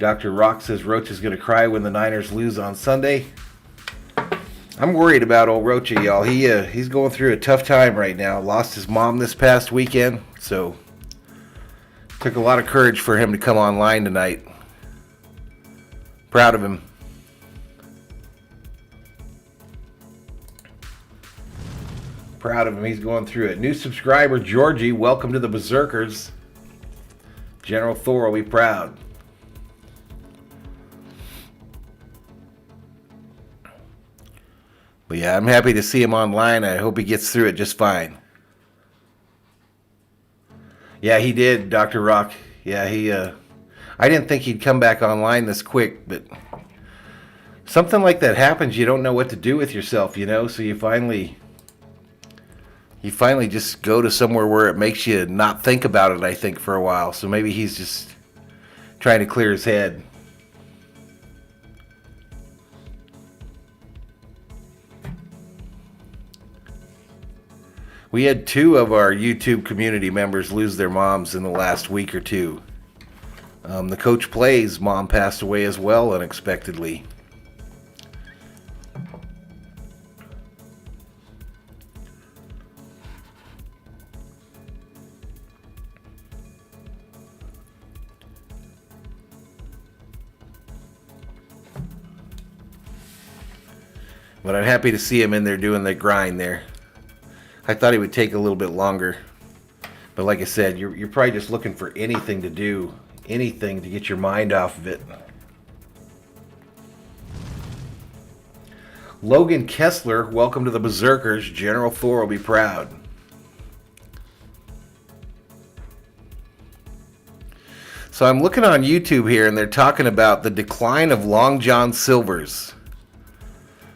Dr. Rock says Roach is going to cry when the Niners lose on Sunday. I'm worried about old Rocha, y'all. He's going through a tough time right now. Lost his mom this past weekend, so took a lot of courage for him to come online tonight. Proud of him. Proud of him. He's going through it. New subscriber, Georgie. Welcome to the Berzerkers. General Thor will be proud. But yeah, I'm happy to see him online. I hope he gets through it just fine. Yeah, he did, Dr. Rock. Yeah, I didn't think he'd come back online this quick, but something like that happens. You don't know what to do with yourself, you know? So you finally just go to somewhere where it makes you not think about it, I think, for a while. So maybe he's just trying to clear his head. We had 2 of our YouTube community members lose their moms in the last week or 2. The Coach Play's mom passed away as well unexpectedly. But I'm happy to see him in there doing the grind there. I thought he would take a little bit longer. But like I said, you're probably just looking for anything to do. Anything to get your mind off of it. Logan Kessler, welcome to the Berzerkers. General Thor will be proud. So I'm looking on YouTube here, and they're talking about the decline of Long John Silvers.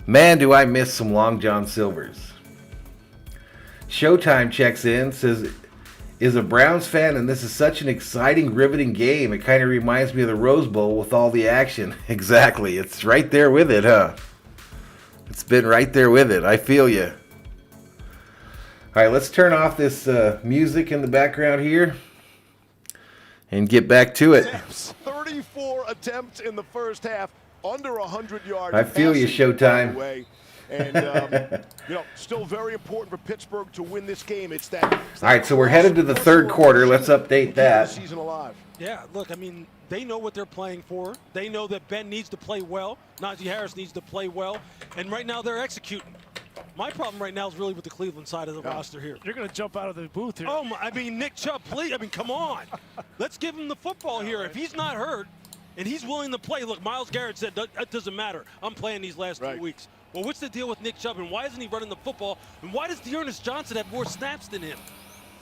Man, do I miss some Long John Silvers. Showtime checks in, says, is a Browns fan, and this is such an exciting, riveting game. It kind of reminds me of the Rose Bowl with all the action. Exactly. It's right there with it, huh? It's been right there with it. I feel you. All right, let's turn off this music in the background here and get back to it. 34 attempts in the first half. Under 100 yards. I feel you, Showtime. And, still very important for Pittsburgh to win this game. It's that. All right, so we're headed to the third quarter. Let's update that. Season alive. Yeah, look, I mean, they know what they're playing for. They know that Ben needs to play well. Najee Harris needs to play well. And right now they're executing. My problem right now is really with the Cleveland side of the roster here. You're going to jump out of the booth here. Oh, I mean, Nick Chubb, please. I mean, come on. Let's give him the football here. If he's not hurt, and he's willing to play. Look, Myles Garrett said, that doesn't matter. I'm playing these last 2 weeks. Well, what's the deal with Nick Chubb, and why isn't he running the football? And why does Dearness Johnson have more snaps than him?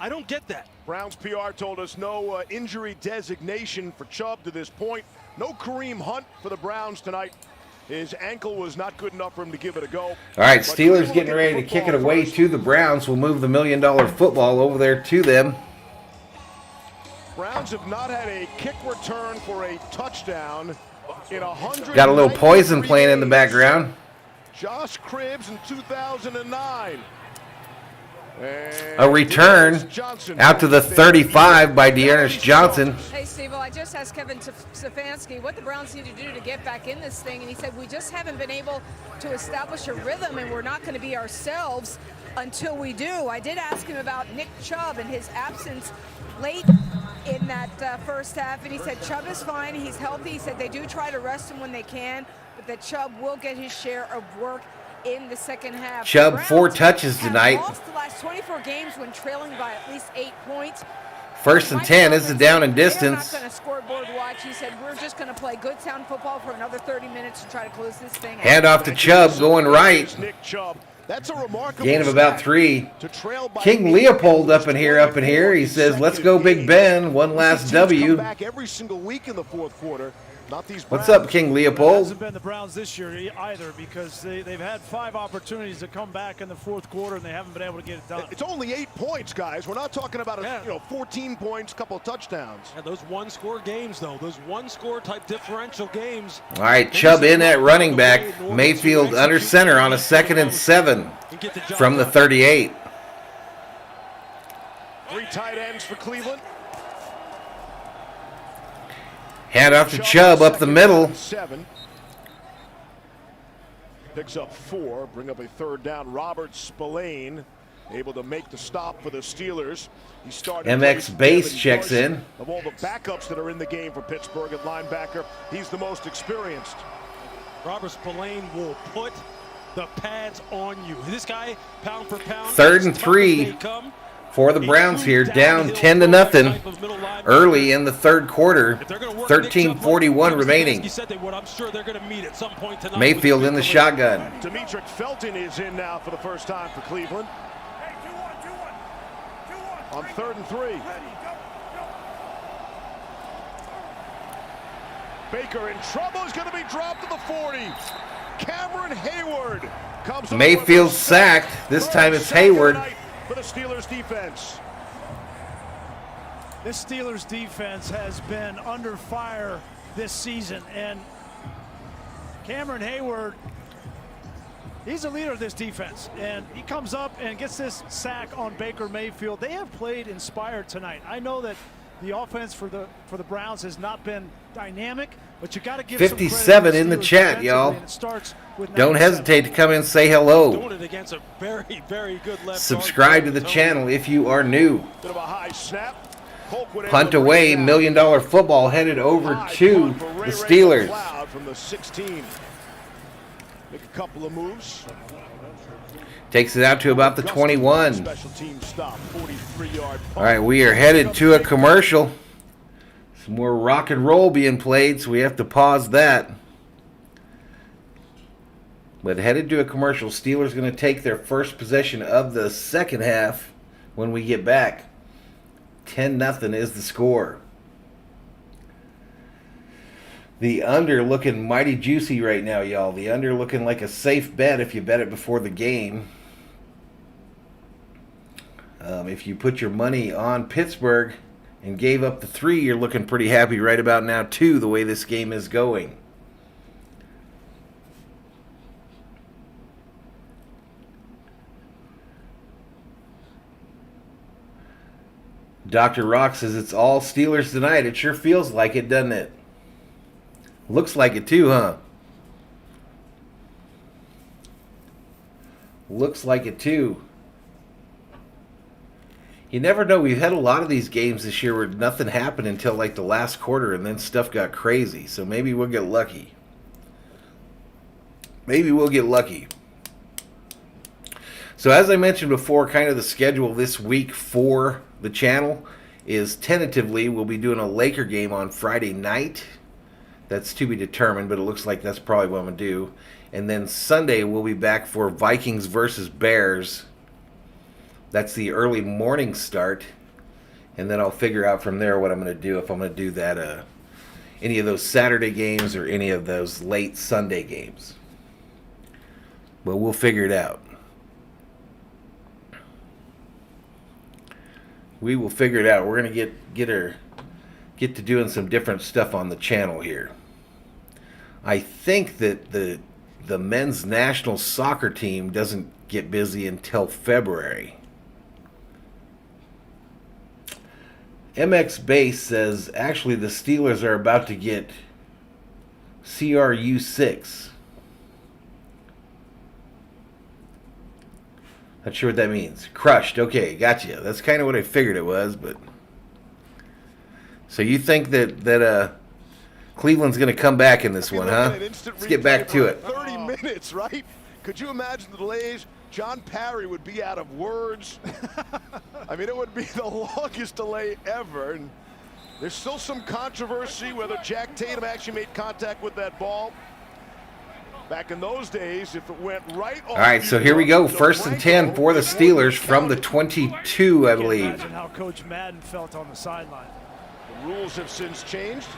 I don't get that. Browns PR told us no injury designation for Chubb to this point. No Kareem Hunt for the Browns tonight. His ankle was not good enough for him to give it a go. All right, Steelers getting ready to kick it away to the Browns. We'll move the $1 million football over there to them. Browns have not had a kick return for a touchdown in 100. Got a little poison playing in the background. Josh Cribbs in 2009. A return out to the 35 by Dearness Johnson. Hey, Steve, I just asked Kevin Stefanski what the Browns need to do to get back in this thing, and he said we just haven't been able to establish a rhythm, and we're not going to be ourselves until we do. I did ask him about Nick Chubb and his absence late in that first half, and he said Chubb is fine, he's healthy. He said they do try to rest him when they can, but that Chubb will get his share of work in the second half. Chubb 4 touches tonight. Lost the last 24 games when trailing by at least 8 points. First and 10 is the down and distance. They're not going to scoreboard watch. He said we're just going to play good sound football for another 30 minutes to try to close this thing out. Hand off to Chubb going right. Nick Chubb. That's a remarkable gain of about 3. King Leopold up in here. He says, let's go Big Ben. One last W. Back every single week in the fourth quarter. Not these What's up, King Leopold? It hasn't been the Browns this year either, because they've had 5 opportunities to come back in the fourth quarter, and they haven't been able to get it done. It's only 8 points, guys. We're not talking about 14 points, a couple of touchdowns. Yeah, those one-score games, though, those one-score type differential games. All right, Chubb in at running back. Mayfield under center on a 2nd and 7 from the 38. 3 tight ends for Cleveland. Hand off to Chubb up the middle. 7. Picks up 4. Bring up a 3rd down. Robert Spillane able to make the stop for the Steelers. He started. MX Base checks in. Of all the backups that are in the game for Pittsburgh at linebacker, he's the most experienced. Robert Spillane will put the pads on you. This guy, pound for pound. 3rd and 3 for the Browns here, down 10-0 early in the third quarter. 13:41 remaining. Mayfield in the shotgun. Demetric Felton is in now for the first time for Cleveland. On 3rd and 3. Baker in trouble, is going to be dropped to the 40. Cameron Hayward comes. Mayfield sacked. This time it's Hayward. For the Steelers defense. This Steelers defense has been under fire this season, and Cameron Hayward He's a leader of this defense, and he comes up and gets this sack on Baker Mayfield. They have played inspired tonight. I know that the offense for the Browns has not been dynamic, but you got to give 57 in the chat, y'all. Don't hesitate to come in and say hello. Doing it against a very, very good left. Subscribe to the channel if you are new. Bit of a high snap. Punt away, $1 million football headed over to the Steelers. From the 16. Make a couple of moves. Takes it out to about the 21. Special team stop, 43-yard. All right, we are headed to a commercial. Some more rock and roll being played, so we have to pause that. But headed to a commercial. Steelers going to take their first possession of the second half when we get back. 10-0 is the score. The under looking mighty juicy right now, y'all. The under looking like a safe bet if you bet it before the game. If you put your money on Pittsburgh and gave up the 3, you're looking pretty happy right about now, too, the way this game is going. Dr. Rock says it's all Steelers tonight. It sure feels like it, doesn't it? Looks like it too, huh? Looks like it too. You never know. We've had a lot of these games this year where nothing happened until like the last quarter and then stuff got crazy. So maybe we'll get lucky. Maybe we'll get lucky. So as I mentioned before, kind of the schedule this week for the channel is tentatively we'll be doing a Laker game on Friday night. That's to be determined, but it looks like that's probably what I'm going to do. And then Sunday we'll be back for Vikings versus Bears. That's the early morning start. And then I'll figure out from there what I'm going to do, if I'm going to do that any of those Saturday games or any of those late Sunday games. But we'll figure it out. We will figure it out. We're going to get to doing some different stuff on the channel here. I think that the men's national soccer team doesn't get busy until February. MX Base says actually the Steelers are about to get CRU6. Not sure what that means. Crushed. Okay, gotcha. That's kind of what I figured it was, but so you think that Cleveland's going to come back in this one, huh? Let's get back to it. 30 minutes, right? Could you imagine the delays? John Parry would be out of words. I mean, it would be the longest delay ever. And there's still some controversy whether Jack Tatum actually made contact with that ball. Back in those days, if it went right on. All right, so here we go. First and 10 for the Steelers from the 22, I believe. Imagine how Coach Madden felt on the sideline. The rules have since changed.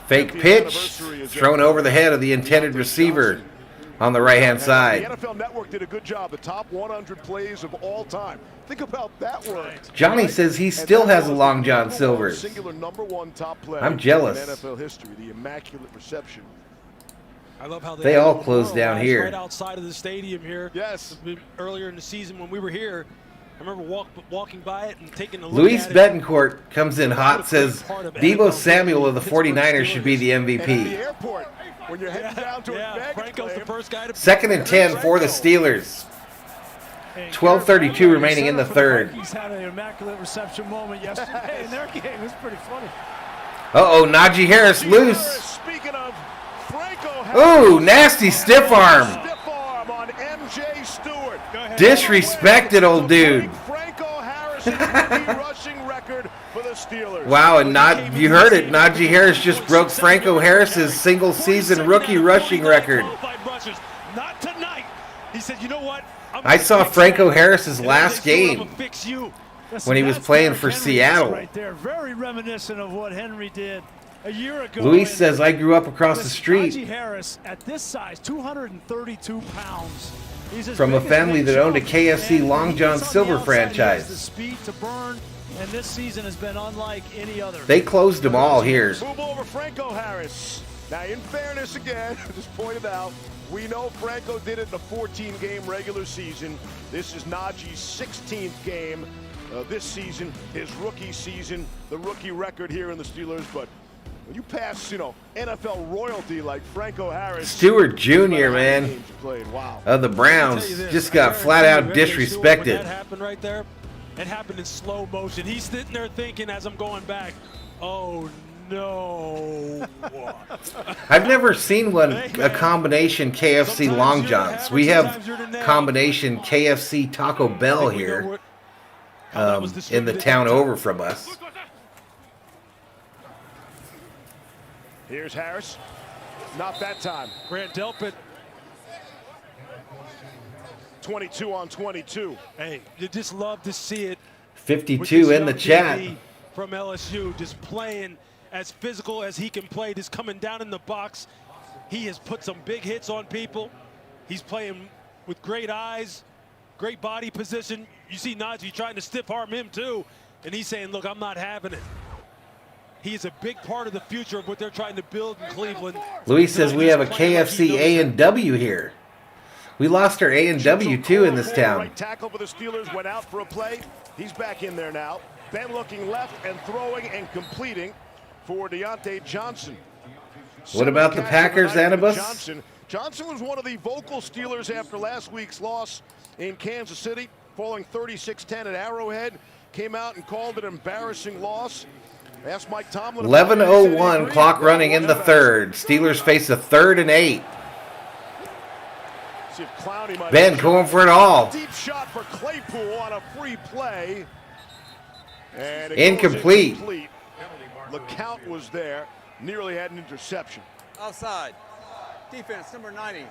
Fake pitch thrown over the head of the intended receiver on the right-hand side. The NFL Network did a good job. The top 100 plays of all time. Think about that word. Johnny says he still has a Long John Silver's. Singular #1 top player I'm jealous. in NFL history, the immaculate reception. I love how they all closed down here. Right outside of the stadium here. Yes. Earlier in the season when we were here, I remember walking by it and taking a look Luis at it. Betancourt comes in hot, says Deebo Samuel of the 49ers should be the MVP. The airport, when you're heading down to Franco's the first guy to Second and 10 for the Steelers. 12:32 remaining in the third. He's had an immaculate reception moment yesterday in their game. It was pretty funny. Uh-oh, Najee Harris loose. Speaking of Franco, ooh, nasty stiff arm. Stiff arm on MJ Stewart. Disrespected old dude. Franco Harris's rookie rushing record for the Steelers. Wow, and you heard it. Najee Harris just broke Franco Harris's single-season rookie rushing record. Not tonight. He said, "You know what? I saw Franco Harris's last game when he was playing for Seattle." Right there, very reminiscent of what Henry did a year ago. Luis says, I grew up across the street Najee Harris, at this size, 232 pounds. from a family that owned a KFC Long John Silver franchise. The speed to burn, and this season has been unlike any other. They closed them all here. Move over Franco Harris. Now, in fairness, again, just pointed out, We know Franco did it in a 14-game regular season. This is Najee's 16th game this season, his rookie season, the rookie record here in the Steelers. But when you pass, NFL royalty like Franco Harris. Stewart Jr., man, wow. of the Browns, just got flat out disrespected. That happened right there. It happened in slow motion. He's sitting there thinking as I'm going back, oh no. I've never seen a combination KFC Long Johns. We have combination KFC Taco Bell here in the town over from us. Here's Harris. Not that time. Grant Delpit. 22 on 22. Hey, you just love to see it. 52 in the chat. From LSU, just playing as physical as he can play, just coming down in the box. He has put some big hits on people. He's playing with great eyes, great body position. You see Najee trying to stiff arm him too, and he's saying, look, I'm not having it. He is a big part of the future of what they're trying to build in Cleveland. Luis says we have a KFC A&W here. We lost our A&W too in this town. Right tackle for the Steelers went out for a play. He's back in there now. Ben looking left and throwing and completing for Deontay Johnson. What about the Packers, Anibus? Johnson was one of the vocal Steelers after last week's loss in Kansas City, falling 36-10 at Arrowhead. Came out and called it an embarrassing loss. Asked Mike Tomlin. 11:01 clock running in the third. Steelers face a 3rd and 8. Ben going for it all. Deep shot for Claypool on a free play. And incomplete. The count was there. Nearly had an interception. Offside. Defense, number 90.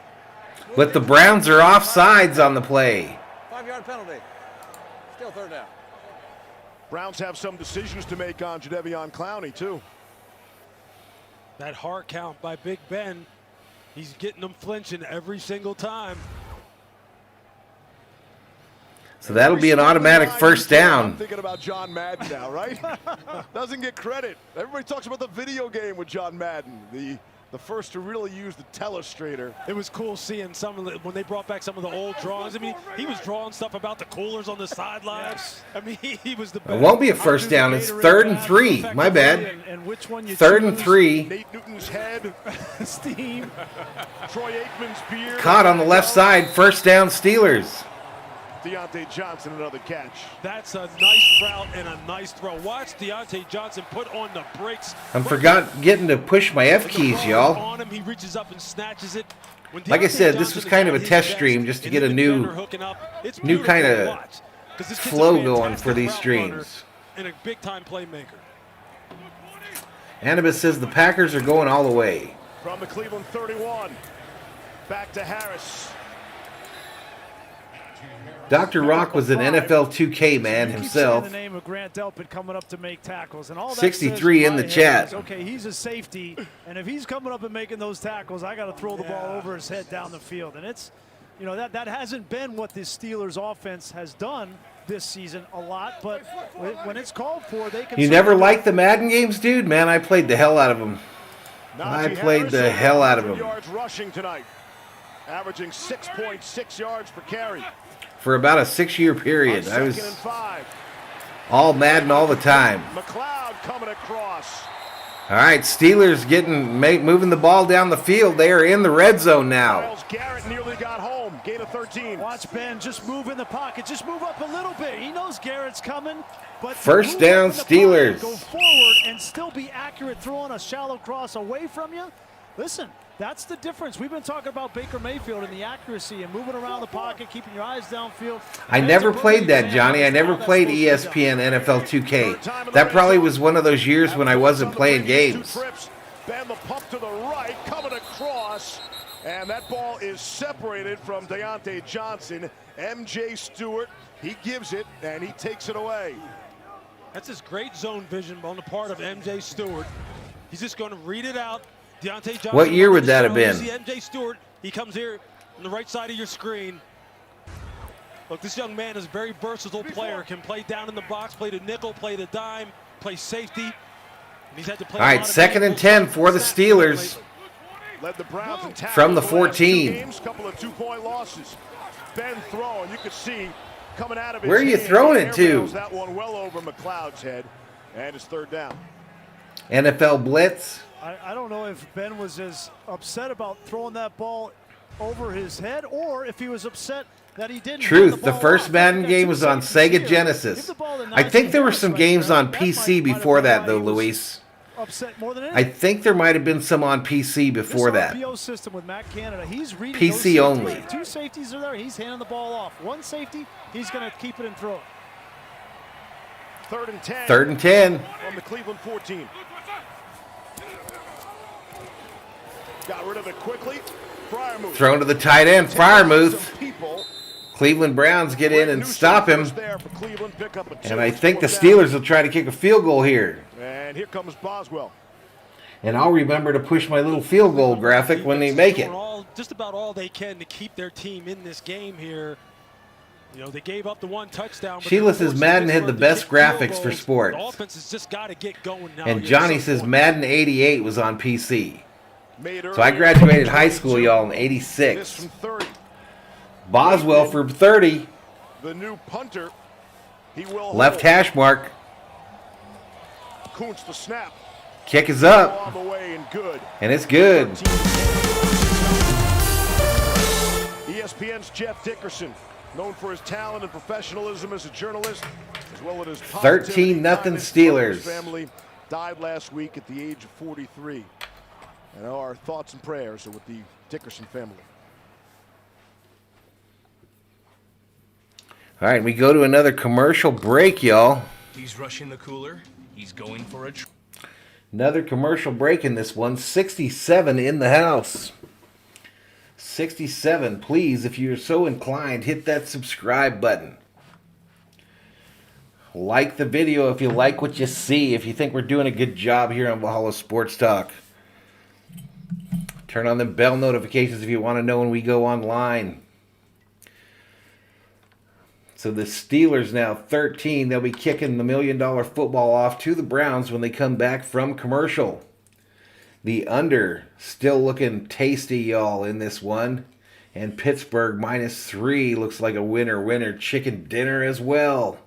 But the Browns are offsides on the play. 5-yard penalty. Still 3rd down. Browns have some decisions to make on Jadeveon Clowney, too. That hard count by Big Ben, he's getting them flinching every single time. So that'll be an automatic first down. I'm thinking about John Madden now, right? Doesn't get credit. Everybody talks about the video game with John Madden, the first to really use the telestrator. It was cool seeing some of the, when they brought back some of the old drawings. I mean, he was drawing stuff about the coolers on the sidelines. Yes. I mean, he was the best. It won't be a first down. It's 3rd and 3. My bad. And which one you 3rd and 3. Nate Newton's head. Steam. Troy Aikman's beard. Caught on the left side. First down, Steelers. Deontay Johnson, another catch. That's a nice route and a nice throw. Watch Deontay Johnson put on the brakes. I forgot getting to push my F keys, y'all. On him, he reaches up and snatches it. Like I said, this was kind of a test stream just to get a new kind of flow going for these streams. And a big-time playmaker. Anibus says the Packers are going all the way. From the Cleveland 31, back to Harris. Dr. Rock was an NFL 2K man himself. The name of Grant Delpit coming up to make tackles, and all that 63 in the chat. Is, okay, he's a safety, and if he's coming up and making those tackles, I got to throw the ball over his head down the field. And it's, that hasn't been what this Steelers offense has done this season a lot, but when it's called for, they can. You never liked the Madden games, dude? Man, I played the hell out of them. I played the hell out of them. Yards rushing tonight, averaging 6.6 yards per carry. For about a 6-year period. I was all Madden all the time. McLeod coming across. All right, Steelers moving the ball down the field. They are in the red zone now. Myles Garrett nearly got home. Gain of 13. Watch Ben just move in the pocket. Just move up a little bit. He knows Garrett's coming. But first down, Steelers. Pocket, go forward and still be accurate throwing a shallow cross away from you. Listen, that's the difference. We've been talking about Baker Mayfield and the accuracy and moving around the pocket, keeping your eyes downfield. I never played that, Johnny. I never played ESPN NFL 2K. That probably was one of those years when I wasn't playing games. Ben the pump to the right, coming across, and that ball is separated from Deontay Johnson. MJ Stewart, he gives it, and he takes it away. That's his great zone vision on the part of MJ Stewart. He's just going to read it out. Deontay Johnson. What year would that have been? See MJ Stewart. He comes here on the right side of your screen. Look, this young man is a very versatile player. Can play down in the box, play the nickel, play the dime, play safety. And he's had to play. All right, 2nd and 10 for the Steelers. Led the Browns in tackles from the last two 14. games, couple of 2-point losses. Ben throwing, you could see coming out of his Where are you hand, throwing it to? airmails that one well over McLeod's head, and it's 3rd down. NFL blitz. I don't know if Ben was as upset about throwing that ball over his head or if he was upset that he didn't. Truth, the first Madden game was on Sega Genesis. I think there were some games on PC before that, though, Luis. Upset more than I think there might have been some on PC before that. RPO system with Matt Canada, he's reading PC only. 2 safeties are there. He's handing the ball off. 1 safety, he's going to keep it and throw it. 3rd and 10. 3rd and 10. On the Cleveland 14. Got rid of it quickly. Fryermuth. Thrown to the tight end. Fryermuth. Cleveland Browns get in and stop him. And I think the Steelers will try to kick a field goal here. And here comes Boswell. And I'll remember to push my little field goal graphic when they make it. Just about all they can to keep their team in this game here. You know, they gave up the 1 touchdown. Sheila says Madden had the best graphics for sports. The offense has just got to get going now. And Johnny says Madden 88 was on PC. So I graduated high school, y'all, in 86. Boswell for 30. The new punter. He will left hash mark. Kuntz the snap. Kick is up. On the way and good. And it's good. ESPN's Jeff Dickerson, known for his talent and professionalism as a journalist, as well as his 13-0 Steelers. His family died last week at the age of 43. And our thoughts and prayers are with the Dickerson family. All right, we go to another commercial break, y'all. He's rushing the cooler. He's going for a... Another commercial break in this one. 67 in the house. 67. Please, if you're so inclined, hit that subscribe button. Like the video if you like what you see. If you think we're doing a good job here on Valhalla Sports Talk. Turn on the bell notifications if you want to know when we go online. So the Steelers now 13. They'll be kicking the $1 million football off to the Browns when they come back from commercial. The under still looking tasty, y'all, in this one. And Pittsburgh -3 looks like a winner chicken dinner as well.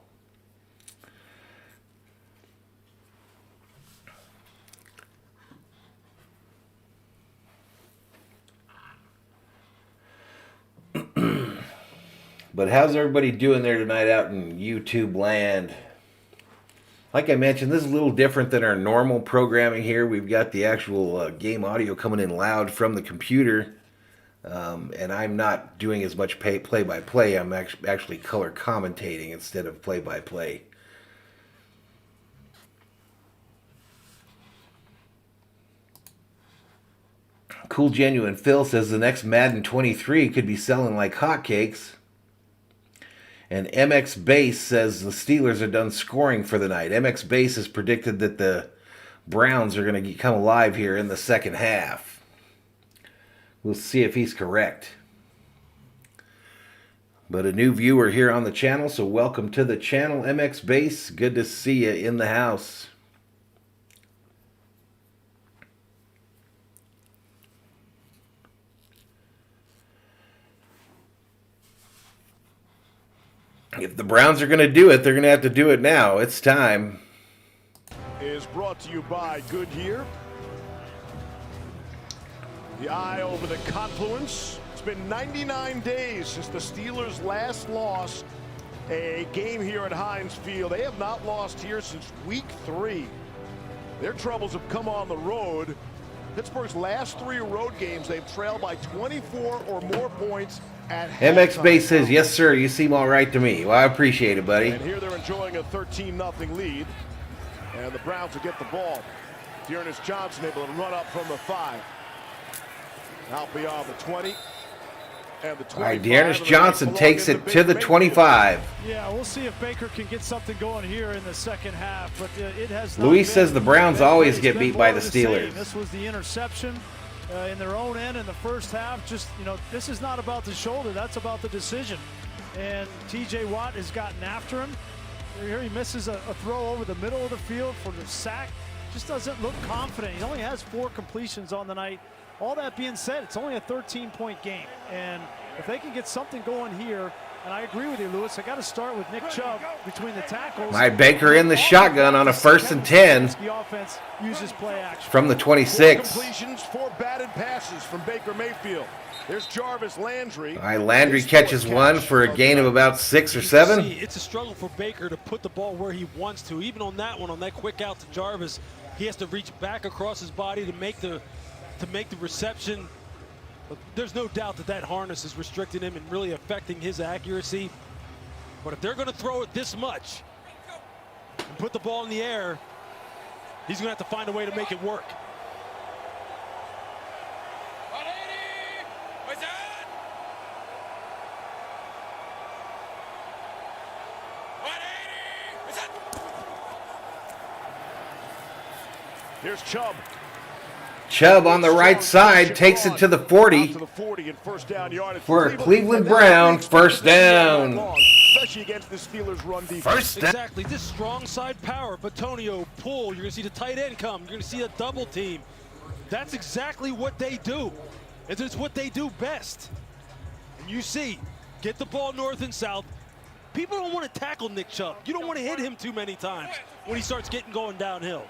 But how's everybody doing there tonight out in YouTube land? Like I mentioned, this is a little different than our normal programming here. We've got the actual game audio coming in loud from the computer. And I'm not doing as much play-by-play. I'm actually color commentating instead of play-by-play. Cool Genuine Phil says the next Madden 23 could be selling like hotcakes. And MX Base says the Steelers are done scoring for the night. MX Base has predicted that the Browns are going to come alive here in the second half. We'll see if he's correct. But a new viewer here on the channel, so welcome to the channel, MX Base. Good to see you in the house. If the Browns are going to do it, they're going to have to do it now. It's time. Is brought to you by Goodyear. The eye over the confluence. It's been 99 days since the Steelers last lost a game here at Heinz Field. They have not lost here since week 3. Their troubles have come on the road. Pittsburgh's last 3 road games, they've trailed by 24 or more points at MX Base says, yes, sir, you seem all right to me. Well, I appreciate it, buddy. And here they're enjoying a 13-0 lead. And the Browns will get the ball. Dearness Johnson able to run up from the 5. Out beyond the 20. And the 25. All right, Dearness Johnson takes it to the 25. Yeah, we'll see if Baker can get something going here in the second half. But it has. Luis says the Browns always get beat by the Steelers. This was the interception in their own end in the first half. Just, you know, this is not about the shoulder. That's about the decision. And T.J. Watt has gotten after him. Here he misses a throw over the middle of the field for the sack. Just doesn't look confident. He only has 4 completions on the night. all that being said, it's only a 13-point game. And if they can get something going here, and I agree with you, Lewis, I got to start with Nick Chubb between the tackles. My Baker in the shotgun on a 1st and 10 The offense uses play action. from the 4 26. completions, 4 batted passes from Baker Mayfield. There's Jarvis Landry. All right, Landry catches one for a gain of about 6 or 7. See, it's a struggle for Baker to put the ball where he wants to. Even on that one, on that quick out to Jarvis, he has to reach back across his body to make the reception. But there's no doubt that harness is restricting him and really affecting his accuracy. But if they're going to throw it this much and put the ball in the air, he's going to have to find a way to make it work. Here's Chubb. Chubb on the right side takes it to the 40 To the 40 and first down yardage for a Cleveland Brown first down. Especially against the Steelers' run defense. First down. Exactly, this strong side power, Batonio, pull, you're going to see the tight end come, you're going to see a double team. That's exactly what they do. It's what they do best. And you see, get the ball north and south. People don't want to tackle Nick Chubb. You don't want to hit him too many times when he starts going downhill.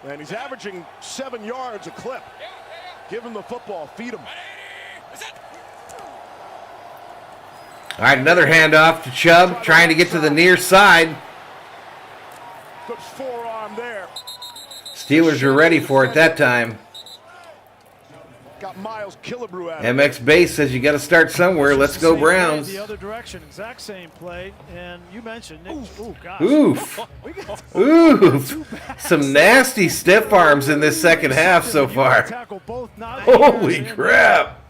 And he's averaging 7 yards a clip. Give him the football, feed him. All right, another handoff to Chubb, trying to get to the near side. Good forearm there. Steelers are ready for it that time. Got Miles Killebrew at him. MX Base says you got to start somewhere. Let's go Same Browns. play, the other direction, exact same play. And you mentioned Nick. Ooh, gosh. Oof. Oof. Some nasty stiff arms in this second half so far. Tackle both, not Holy crap.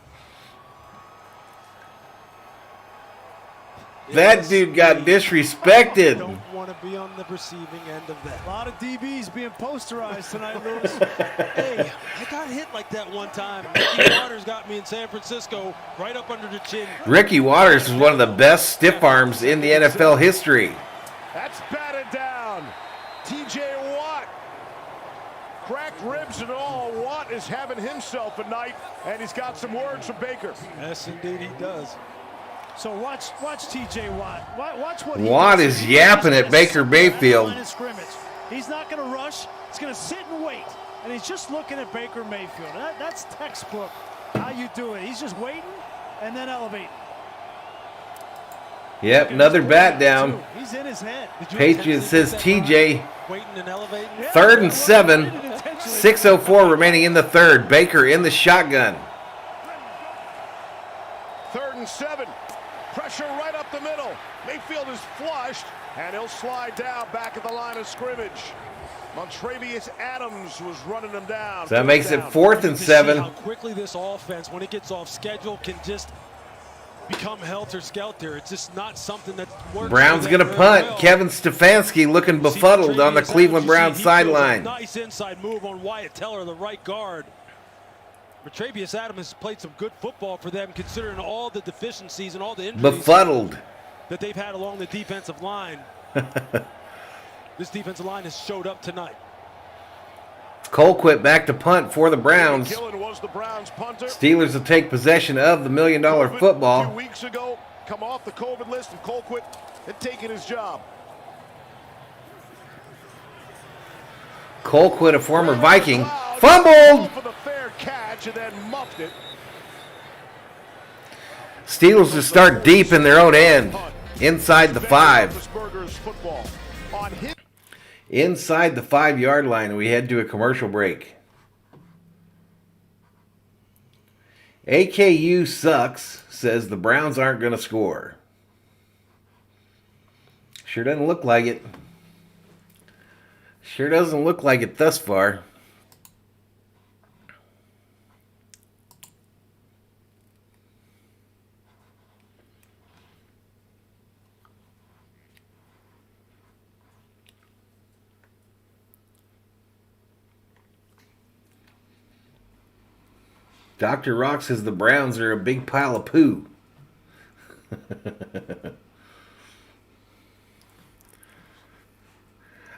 That dude got disrespected. Don't want to be on the receiving end of that. A lot of DBs being posterized tonight, Lewis. Hey, I got hit like that one time. Ricky Waters got me in San Francisco right up under the chin. Ricky Waters is one of the best stiff arms in the NFL history. That's batted down. TJ Watt. Cracked ribs and all. Watt is having himself a night, and he's got some words from Baker. Yes, indeed he does. So watch TJ Watt. Watch what Watt is yapping at Baker Mayfield. He's not going to rush. He's going to sit and wait. And he's just looking at Baker Mayfield. That's textbook how you do it. He's just waiting and then elevating. Yep, another bat down. He's in his head. Patriots says TJ. Waiting and elevating. 3rd and 7. 6:04 remaining in the third. Baker in the shotgun. 3rd and 7. Pressure right up the middle. Mayfield is flushed, and he'll slide down back at the line of scrimmage. Montravius Adams was running him down. So that makes it 4th and 7. How quickly this offense, when it gets off schedule, can just become helter-skelter. It's just not something that works. Browns going to punt. Well. Kevin Stefanski looking befuddled on the Cleveland Browns sideline. Nice inside move on Wyatt Teller, the right guard. Montravius Adams has played some good football for them, considering all the deficiencies and all the injuries Befuddled. that they've had along the defensive line. This defensive line has showed up tonight. Colquitt back to punt for the Browns. Gillen was the Browns punter. Steelers will take possession of the $1 million A few football. weeks ago, come off the COVID list, and Colquitt had taken his job. Colquitt, a former Viking, fumbled. For the fair catch and then muffed it. Steelers will start deep in their own end, inside the 5. Berzerkers football on his Inside the 5-yard line, we head to a commercial break. AKU sucks, says the Browns aren't going to score. Sure doesn't look like it. Sure doesn't look like it thus far. Dr. Rock says the Browns are a big pile of poo.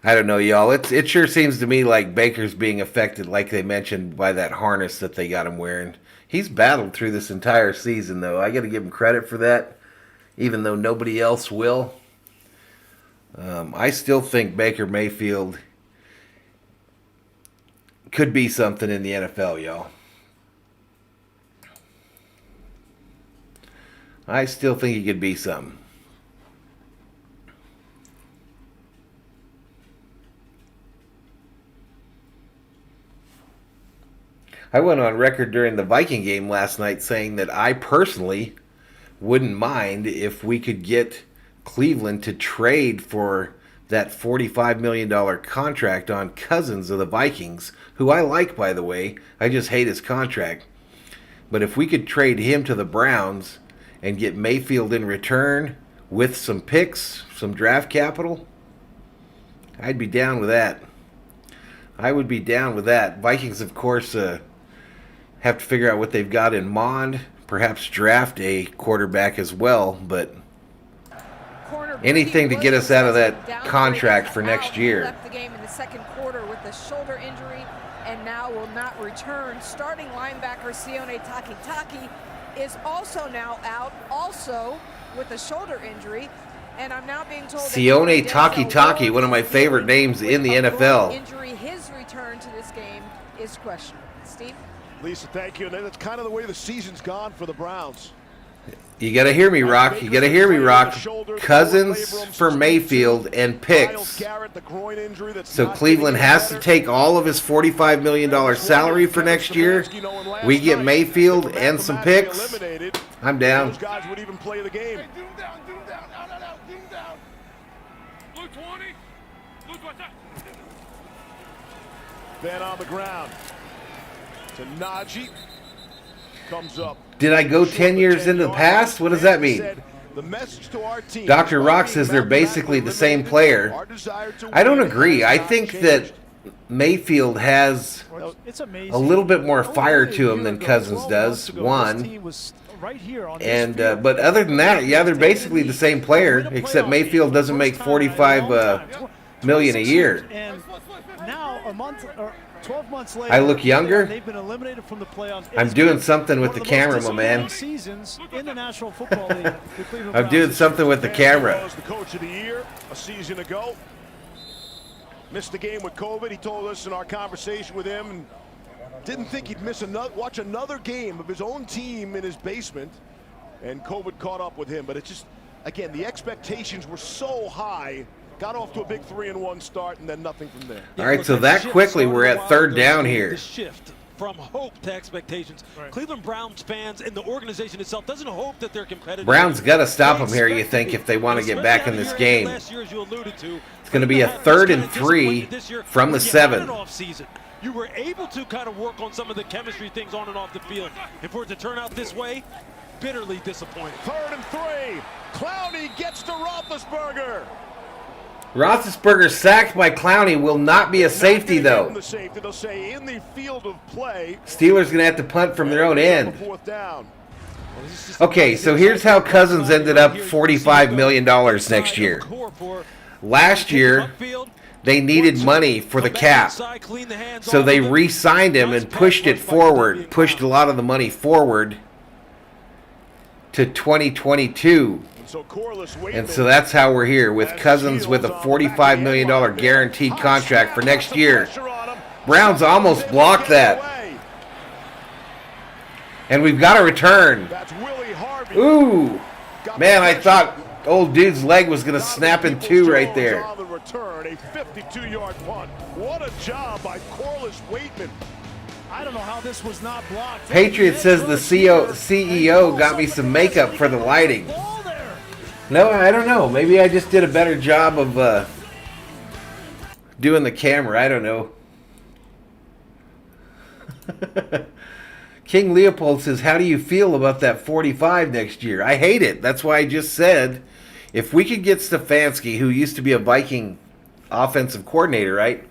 I don't know, y'all. It sure seems to me like Baker's being affected, like they mentioned, by that harness that they got him wearing. He's battled through this entire season, though. I got to give him credit for that, even though nobody else will. I still think Baker Mayfield could be something in the NFL, y'all. I still think he could be something. I went on record during the Viking game last night saying that I personally wouldn't mind if we could get Cleveland to trade for that $45 million contract on Cousins of the Vikings, who I like, by the way. I just hate his contract. But if we could trade him to the Browns and get Mayfield in return with some picks, some draft capital, I'd be down with that. I would be down with that. Vikings, of course, have to figure out what they've got in Mond, perhaps draft a quarterback as well, but anything to get us out of that contract for next year. Left the game in the second quarter with a shoulder injury and now will not return. Starting linebacker Sione Takitaki is also now out, also with a shoulder injury. And I'm now being told Sione Takitaki, one of my favorite names in the NFL. Injury, his return to this game is questionable. Steve? Lisa, thank you. And that's kind of the way the season's gone for the Browns. You got to hear me, Rock. You got to hear me, Rock. Cousins for Mayfield and picks. So Cleveland has to take all of his $45 million salary for next year. We get Mayfield and some picks. I'm down. Those guys would even play the game. Then on the ground to Najee. Comes up. Did I go 10 years into the past? What does that mean? Dr. Rock says they're basically the same player. I don't agree. I think that Mayfield has a little bit more fire to him than Cousins does, one. And but other than that, yeah, they're basically the same player, except Mayfield doesn't make $45 million a year. Now, a month or 12 months later, I look younger. They've been eliminated from the playoffs. I'm doing something with the camera, my man. Seasons in the National Football League. I'm doing something with the camera. The coach of the year a season ago. Missed the game with COVID. He told us in our conversation with him, and didn't think he'd watch another game of his own team in his basement. And COVID caught up with him. But it's just, again, the expectations were so high. Got off to a big 3-1 start, and then nothing from there. All right, so that quickly, we're at third down here. The shift from hope to expectations. Right. Cleveland Browns fans and the organization itself doesn't hope that they're competitive. Browns got to stop them here, you think, if they want to get back in this game. It's going to be a 3rd and 3 from the 7. You were able to kind of work on some of the chemistry things on and off the field. And for it to turn out this way, bitterly disappointing. 3rd and 3. Clowney gets to Roethlisberger. Roethlisberger sacked by Clowney will not be a safety, though. They'll say in the field of play. Steelers going to have to punt from their own end. Okay, so here's how Cousins ended up $45 million next year. Last year, they needed money for the cap. So they re-signed him and pushed it forward, pushed a lot of the money forward to 2022. And so that's how we're here, with Cousins with a $45 million guaranteed contract for next year. Browns almost blocked that. And we've got a return. Ooh. Man, I thought old dude's leg was going to snap in two right there. A 52-yard punt. What a job by Corliss Waitman. I don't know how this was not blocked. Patriot says the CEO got me some makeup for the lighting. No, I don't know. Maybe I just did a better job of doing the camera. I don't know. King Leopold says, how do you feel about that 45 next year? I hate it. That's why I just said, if we could get Stefanski, who used to be a Viking offensive coordinator, right?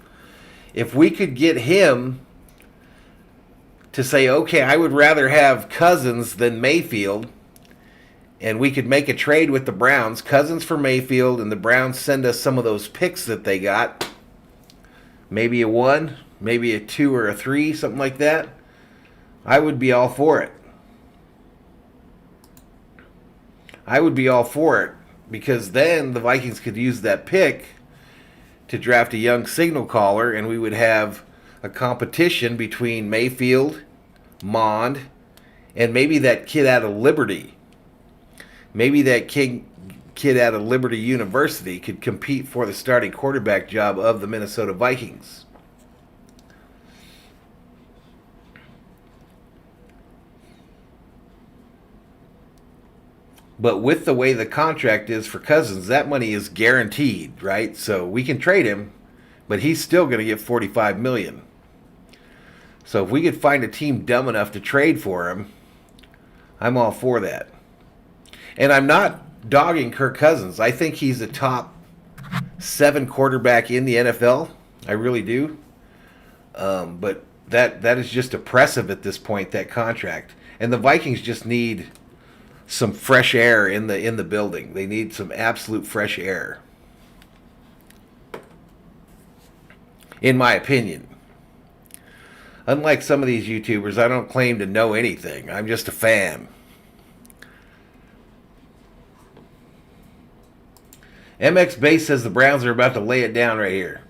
If we could get him to say, okay, I would rather have Cousins than Mayfield, and we could make a trade with the Browns, Cousins for Mayfield, and the Browns send us some of those picks that they got, maybe a 1, maybe a 2 or a 3, something like that, I would be all for it. I would be all for it because then the Vikings could use that pick to draft a young signal caller, and we would have a competition between Mayfield, Mond, and maybe that kid out of Liberty. Maybe that kid out of Liberty University could compete for the starting quarterback job of the Minnesota Vikings. But with the way the contract is for Cousins, that money is guaranteed, right? So we can trade him, but he's still going to get $45 million. So if we could find a team dumb enough to trade for him, I'm all for that. And I'm not dogging Kirk Cousins. I think he's a top 7 quarterback in the NFL. I really do. But that is just oppressive at this point, that contract. And the Vikings just need some fresh air in the building. They need some absolute fresh air, in my opinion. Unlike some of these YouTubers, I don't claim to know anything. I'm just a fan. MX Base says the Browns are about to lay it down right here.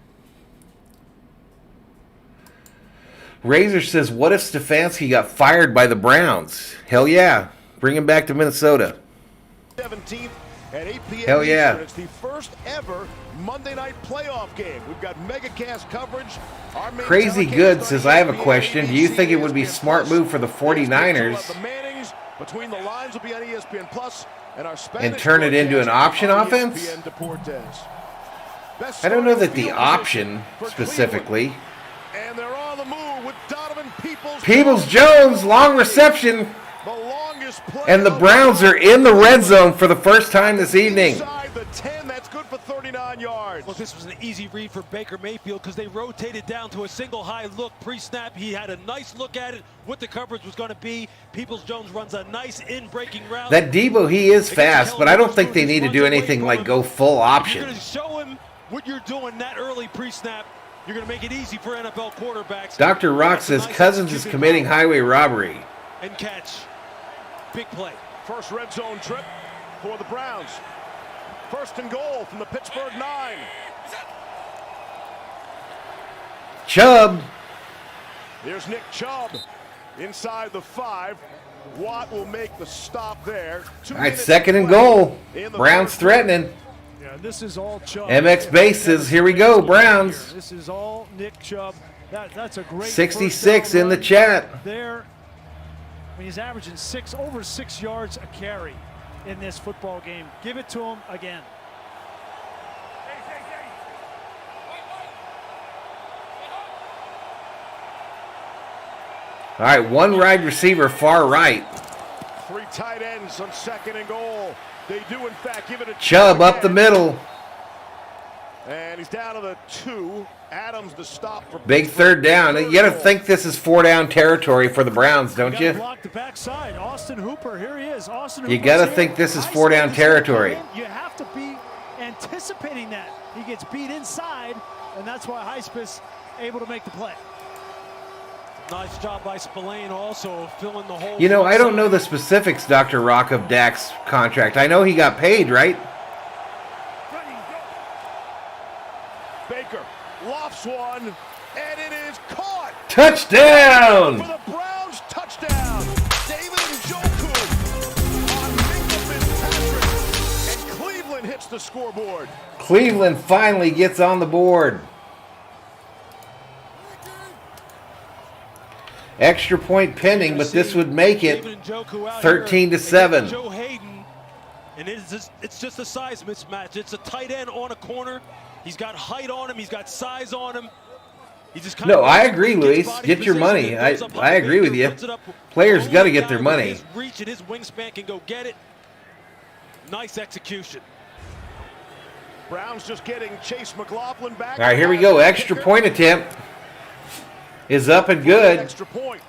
Razor says, what if Stefanski got fired by the Browns? Hell yeah. Bring him back to Minnesota. 17th at 8 p.m. Hell yeah. Eastern. It's the first ever Monday night playoff game. We've got megacast coverage. Crazy Good says, I have a question. Do you think it would be a smart move for the 49ers between the lines will be on ESPN Plus and turn it into an option offense? I don't know that the option specifically. And they're on the move with Donovan Peoples-Jones, long reception. And the Browns are in the red zone for the first time this evening. Inside the 10, that's good for 39 yards. Well, this was an easy read for Baker Mayfield because they rotated down to a single high look pre-snap. He had a nice look at it, what the coverage was going to be. Peoples-Jones runs a nice in-breaking route. That Debo, he is fast, but I don't think they need to do anything like go full option. You're going to show him what you're doing that early pre-snap. You're going to make it easy for NFL quarterbacks. Dr. Rock says Cousins is committing highway robbery. And catch. Big play. First red zone trip for the Browns. First and goal from the Pittsburgh 9. Chubb. Here's Nick Chubb inside the 5. Watt will make the stop there. All right, second and goal. Browns threatening. Yeah, this is all Chubb. MX Base says, here we go, Browns. This is all Nick Chubb. That's a great 66 in the chat. There. I mean, he's averaging over 6 yards a carry in this football game. Give it to him again. All right, one wide receiver far right. 3 tight ends on second and goal. They do, in fact, give it a Chubb up the middle. And he's down to the 2. Adams to stop for big third down. You got to think this is 4-down territory for the Browns, don't you? Block the backside. Austin Hooper, here he is. You got to think this is 4-down territory. You have to be anticipating that. He gets beat inside, and that's why Highsmith's able to make the play. Nice job by Spillane also filling the hole. You know, I don't know the specifics, Dr. Rock, of Dak's contract. I know he got paid, right? Baker lofts one, and it is caught. Touchdown! For the Browns, touchdown. David Njoku on Minka Fitzpatrick, and Cleveland hits the scoreboard. Cleveland finally gets on the board. Extra point pending, but this would make it 13-7. Joe Hayden, and it's just a size mismatch. It's a tight end on a corner. He's got height on him. He's got size on him. He just no, I agree, Luis. Get your money. I agree with you. Players got to get their money. His reach and his wingspan can go get it. Nice execution. Browns just getting Chase McLaughlin back. All right, here we go. Extra point attempt is up and good. Extra point.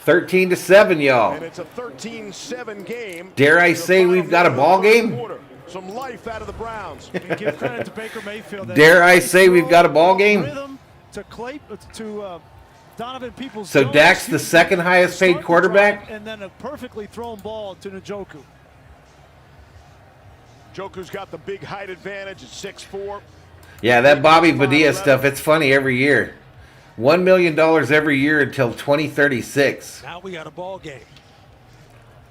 13-7, y'all. And it's a 13-7 game. Dare I say we've got a ball game? Some life out of the Browns. Give credit to Baker Mayfield. Dare I say we've got a ball game? Rhythm Donovan Peoples. So Dak's the second highest paid quarterback? And then a perfectly thrown ball to Njoku. Njoku's got the big height advantage at 6'4". Yeah, that Bobby Padilla stuff, it's funny every year. $1 million every year until 2036. Now we got a ball game.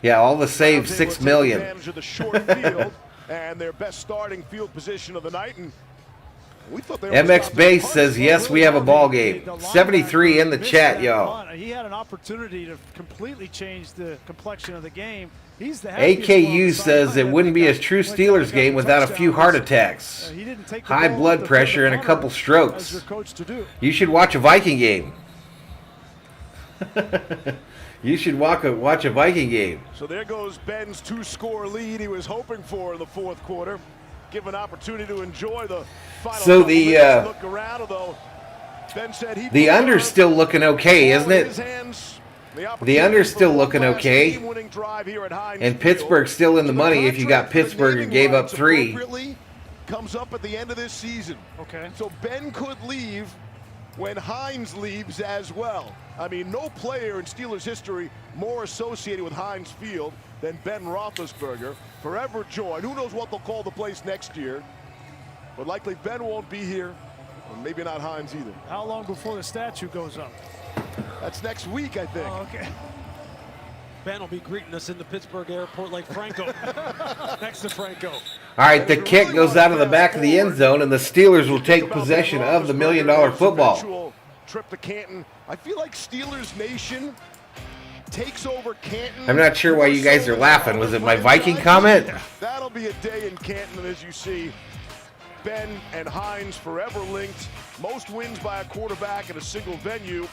Yeah, all the save, $6 million. Advantage of the short field and their best starting field position of the night. And we thought they MX Base says, yes, we have a ball game. 73 in the chat, y'all. He had an opportunity to completely change the complexion of the game. He's the AKU says it wouldn't be a true Steelers game without a few heart attacks, high blood pressure, and a couple strokes. You should watch a Viking game. You should watch a Viking game. So there goes Ben's 2-score lead he was hoping for in the fourth quarter. Give an opportunity to enjoy the final. So the look around, although Ben said the under's still looking okay, isn't it? The under's still looking okay. And Pittsburgh's still in the money if you got Pittsburgh and gave up 3. Comes up at the end of this season. Okay. So Ben could leave when Heinz leaves as well. I mean, no player in Steelers history more associated with Heinz Field than Ben Roethlisberger. Forever joined. Who knows what they'll call the place next year? But likely Ben won't be here, and maybe not Heinz either. How long before the statue goes up? That's next week, I think. Oh, okay. Ben will be greeting us in the Pittsburgh airport like Franco. Next to Franco. All right, the kick goes out of the back of the end zone, and the Steelers will take possession of the $1 million football. Trip to Canton. I feel like Steelers Nation takes over Canton. I'm not sure why you guys are laughing. Was it my Viking comment? That'll be a day in Canton, as you see. Ben and Heinz forever linked. Most wins by a quarterback in a single venue.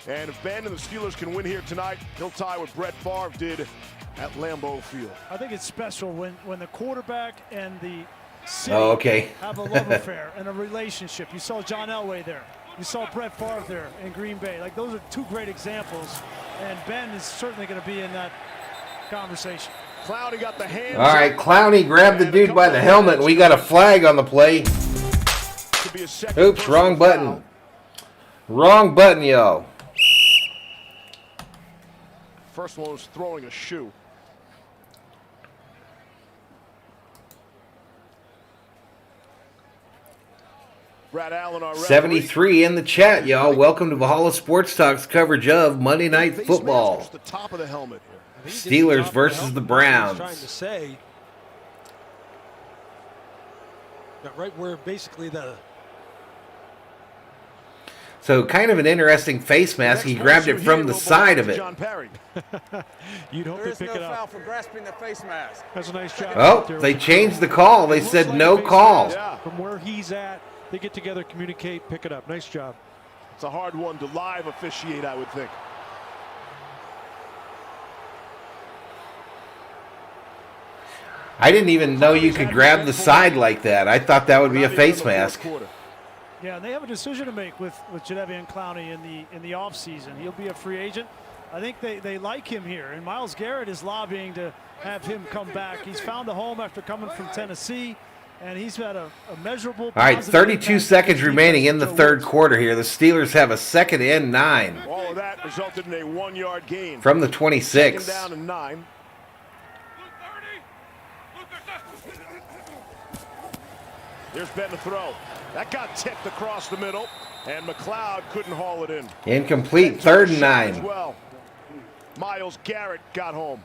And if Ben and the Steelers can win here tonight, he'll tie what Brett Favre did at Lambeau Field. I think it's special when the quarterback and the city have a love affair and a relationship. You saw John Elway there. You saw Brett Favre there in Green Bay. Like, those are two great examples. And Ben is certainly going to be in that conversation. Clowney got the hands. All right, Clowney grabbed the dude by the helmet, and we got a flag on the play. Oops, wrong button. Wrong button, yo. First one was throwing a shoe. Brad Allen, our 73 in the chat, y'all. Welcome to Valhalla Sports Talk's coverage of Monday Night Football. The top of the helmet. Steelers versus the Browns. Trying to say, right where basically the. So kind of an interesting face mask. He grabbed it from the side of it. You'd hope There is they pick no it up. foul for grasping the face mask. That's a nice job. Oh, they changed the call. They said no call. From where he's at, they get together, communicate, pick it up. Nice job. It's a hard one to live officiate, I would think. I didn't even know you could grab the side like that. I thought that would be a face mask. Yeah, and they have a decision to make with Jadeveon Clowney in the offseason. He'll be a free agent. I think they like him here, and Myles Garrett is lobbying to have him come back. He's found a home after coming from Tennessee, and he's had a measurable. All right, 32 seconds remaining in the third quarter here. The Steelers have a 2nd and 9. All of that resulted in a 1-yard gain. From the 26. 2nd down and 9. Here's Ben to throw. That got tipped across the middle, and McLeod couldn't haul it in. Incomplete, 3rd and 9. Well, Myles Garrett got home.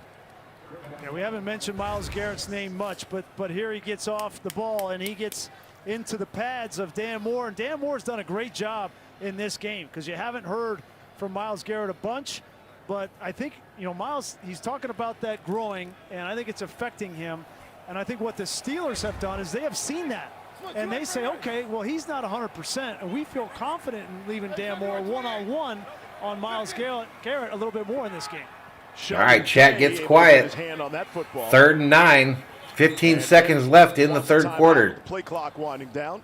Yeah, we haven't mentioned Myles Garrett's name much, but here he gets off the ball and he gets into the pads of Dan Moore, and Dan Moore's done a great job in this game because you haven't heard from Myles Garrett a bunch, but I think, you know, Myles, he's talking about that growing, and I think it's affecting him, and I think what the Steelers have done is they have seen that. And they say, okay, well, he's not 100%, and we feel confident in leaving Dan Moore one-on-one on Myles Garrett a little bit more in this game. All right, chat gets quiet. 3rd and 9. 15 seconds left in the third quarter. Play clock winding down.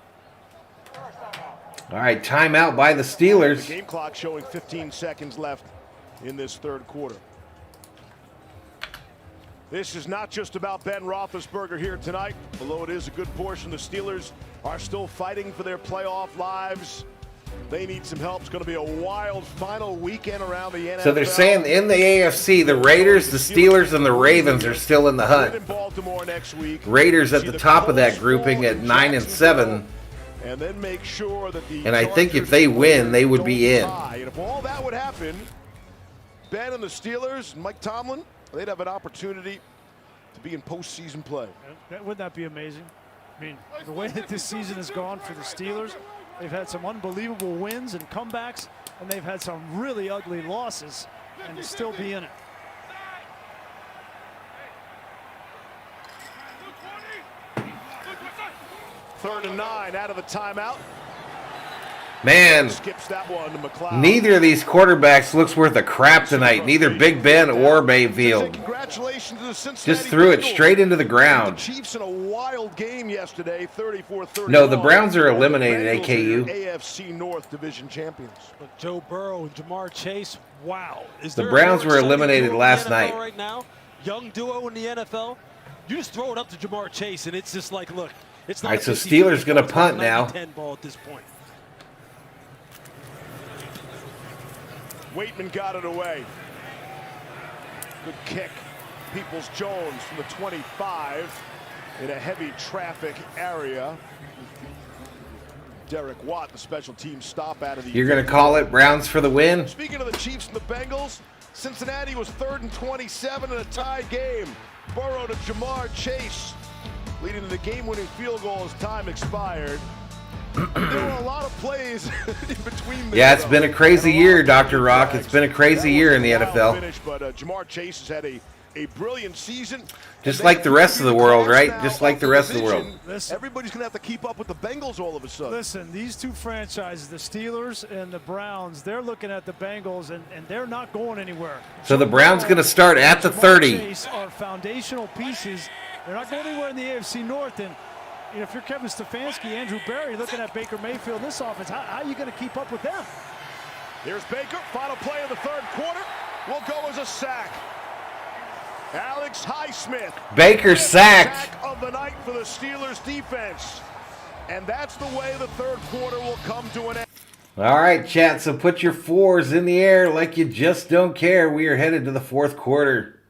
All right, timeout by the Steelers. The game clock showing 15 seconds left in this third quarter. This is not just about Ben Roethlisberger here tonight, although it is a good portion. The Steelers are still fighting for their playoff lives. They need some help. It's going to be a wild final weekend around the NFL. So they're saying in the AFC, the Raiders, the Steelers, and the Ravens are still in the hunt. In Baltimore next week. Raiders at the top of that grouping at 9-7. And then make sure that the And I think if they win, they would be in. And if all that would happen, Ben and the Steelers, and Mike Tomlin, they'd have an opportunity to be in postseason play. Wouldn't that be amazing? I mean, the way that this season has gone for the Steelers, they've had some unbelievable wins and comebacks, and they've had some really ugly losses, and to still be in it. Third and 9 out of the timeout. Man, Skips that one to McLeod. neither of these quarterbacks looks worth a crap tonight. Neither Big Ben or Mayfield. Congratulations to the Cincinnati Just threw it Bengals. straight into the ground. The Chiefs in a wild game yesterday, 34-31. No, the Browns are eliminated, Bengals AKU. are your AFC North Division champions. But Joe Burrow and Jamar Chase, wow. Is The there a Browns more were exciting eliminated duo in last the NFL night. Right now, young duo in the NFL. You just throw it up to Jamar Chase, and it's just like, look, it's not. All right, so 50-50 Steelers going to ball, it's punt not now. 90-10 ball at this point. Waitman got it away. Good kick. Peoples-Jones from the 25 in a heavy traffic area. Derek Watt, the special team stop out of the. You're going to call it Browns for the win? Speaking of the Chiefs and the Bengals, Cincinnati was 3rd and 27 in a tied game. Burrow to Jamar Chase, leading to the game-winning field goal as time expired. There were a lot of plays in between. Yeah, it's been a crazy year, Dr. Rock. It's been a crazy year in the NFL. Finish, but Jamar Chase has had a brilliant season. Just like the rest of the world, right? Just like the rest of the world. Listen, everybody's going to have to keep up with the Bengals all of a sudden. Listen, these two franchises, the Steelers and the Browns, they're looking at the Bengals, and they're not going anywhere. So the Browns going to start at the 30. Chase are foundational pieces. They're not going anywhere in the AFC North. And you know, if you're Kevin Stefanski, Andrew Berry, looking at Baker Mayfield in this offense, how are you going to keep up with them? Here's Baker. Final play of the third quarter will go as a sack. Alex Highsmith. Baker sacked. Sack of the night for the Steelers defense. And that's the way the third quarter will come to an end. All right, chat, so put your 4s in the air like you just don't care. We are headed to the fourth quarter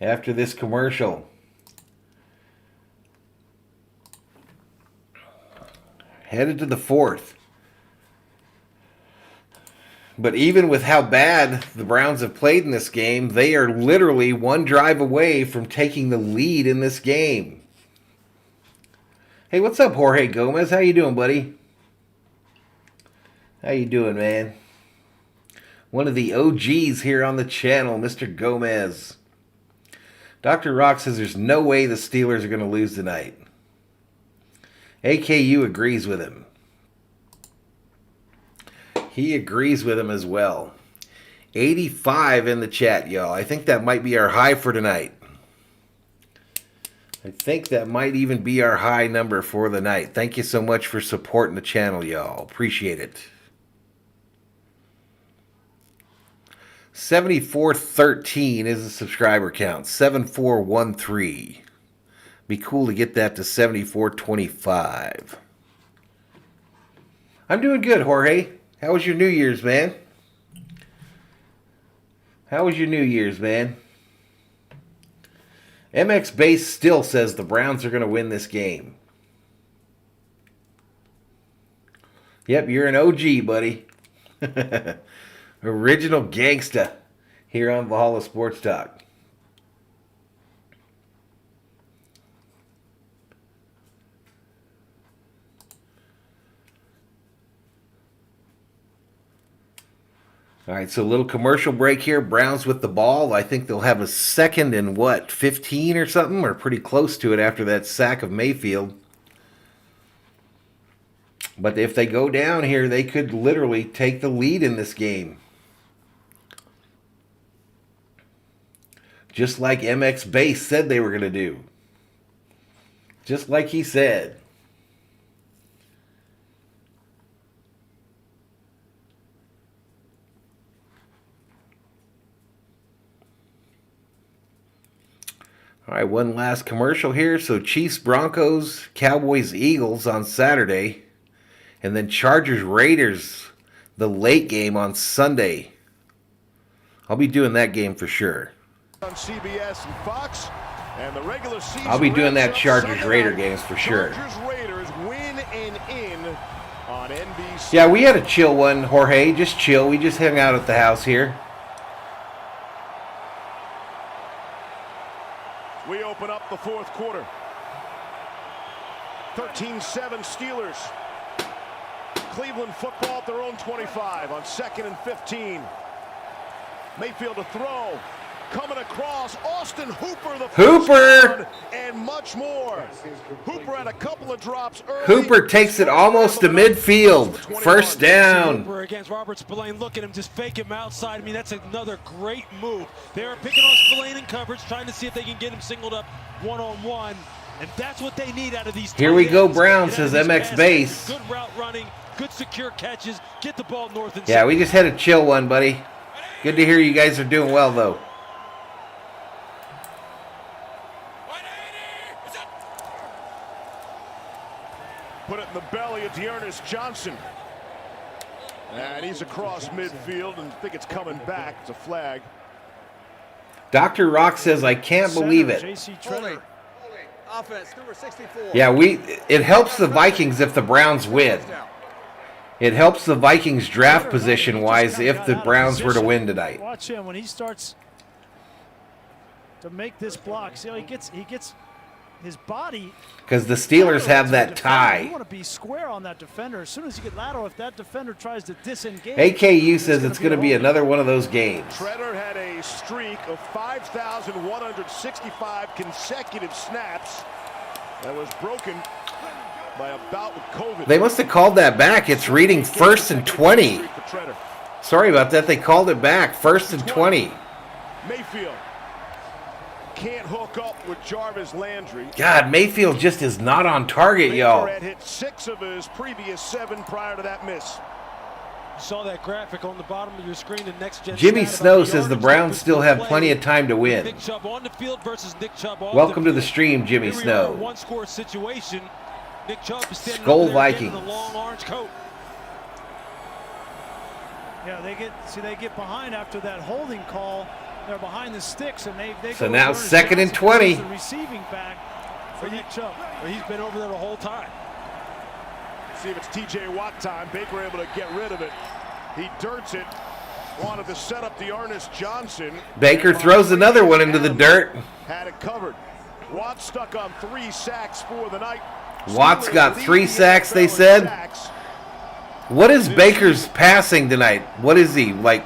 after this commercial. Headed to the fourth. But even with how bad the Browns have played in this game, they are literally one drive away from taking the lead in this game. Hey, what's up, Jorge Gomez? How you doing, buddy? How you doing, man? One of the OGs here on the channel, Mr. Gomez. Dr. Rock says there's no way the Steelers are going to lose tonight. AKU agrees with him. He agrees with him as well. 85 in the chat, y'all. I think that might be our high for tonight. I think that might even be our high number for the night. Thank you so much for supporting the channel, y'all. Appreciate it. 7413 is the subscriber count. 7413. Be cool to get that to 7425. I'm doing good, Jorge. How was your New Year's, man? How was your New Year's, man? MX Base still says the Browns are going to win this game. Yep, you're an OG, buddy. Original gangsta here on Valhalla Sports Talk. All right, so a little commercial break here. Browns with the ball. I think they'll have a second and 15 or something, or pretty close to it after that sack of Mayfield. But if they go down here, they could literally take the lead in this game. Just like MX Base said they were going to do. Just like he said. All right, one last commercial here. So Chiefs, Broncos, Cowboys, Eagles on Saturday. And then Chargers-Raiders, the late game on Sunday. I'll be doing that game for sure. On CBS and Fox, and the regular season. I'll be doing that Chargers-Raider games for sure. Chargers-Raiders win and in on NBC. Yeah, we had a chill one, Jorge. Just chill. We just hung out at the house here. We open up the fourth quarter. 13-7 Steelers. Cleveland football at their own 25 on 2nd and 15. Mayfield to throw. Coming across, Austin Hooper, the Hooper, and much more. Hooper had a couple of drops early. Hooper takes it almost to midfield. First down. Hooper against Robert Spillane. Look at him, just fake him outside. I mean, that's another great move. They are picking on Spillane in coverage, trying to see if they can get him singled up one-on-one. And that's what they need out of these. Here we go, Brown, says MX Base. Good route running, good secure catches. Get the ball north and south. Yeah, we just had a chill one, buddy. Good to hear you guys are doing well, though. Put it in the belly of Dearness Johnson. And he's across midfield, and I think it's coming back. It's a flag. Dr. Rock says, I can't believe it. Offense, number 64. Yeah, it helps the Vikings if the Browns win. It helps the Vikings draft position-wise if the Browns were to win tonight. Watch him when he starts to make this block. See how he gets his body. Because the Steelers have that tie. You want to be square on that defender. As soon as you get lateral, if that defender tries to disengage. AKU says it's going to be another one of those games. Treader had a streak of 5,165 consecutive snaps that was broken by a bout with COVID. They must have called that back. It's reading 1st and 20. Sorry about that. They called it back. 1st and 20. Mayfield can't hook up with Jarvis Landry. God, Mayfield just is not on target, y'all. Had hit 6 of his previous 7 prior to that miss. You saw that graphic on the bottom of your screen. The next gen. Jimmy Snow says the Browns still have plenty of time to win. Nick Chubb on the field versus Nick Chubb off Welcome the to the stream, Jimmy Snow. One-score situation. Nick Chubb is standing SKOL over there Vikings. getting the long orange coat. Yeah, they get behind after that holding call. They're behind the sticks, and they So go now Ernest 2nd and Johnson 20. the receiving back for Nick Chubb. Well, he's been over there the whole time. See if it's TJ Watt time. Baker able to get rid of it. He dirts it. Wanted to set up the Ernest Johnson. Baker throws another one into the dirt. Had it covered. Watt stuck on 3 sacks for the night. Watt's got 3 sacks, they said. What is Baker's passing tonight? What is he, like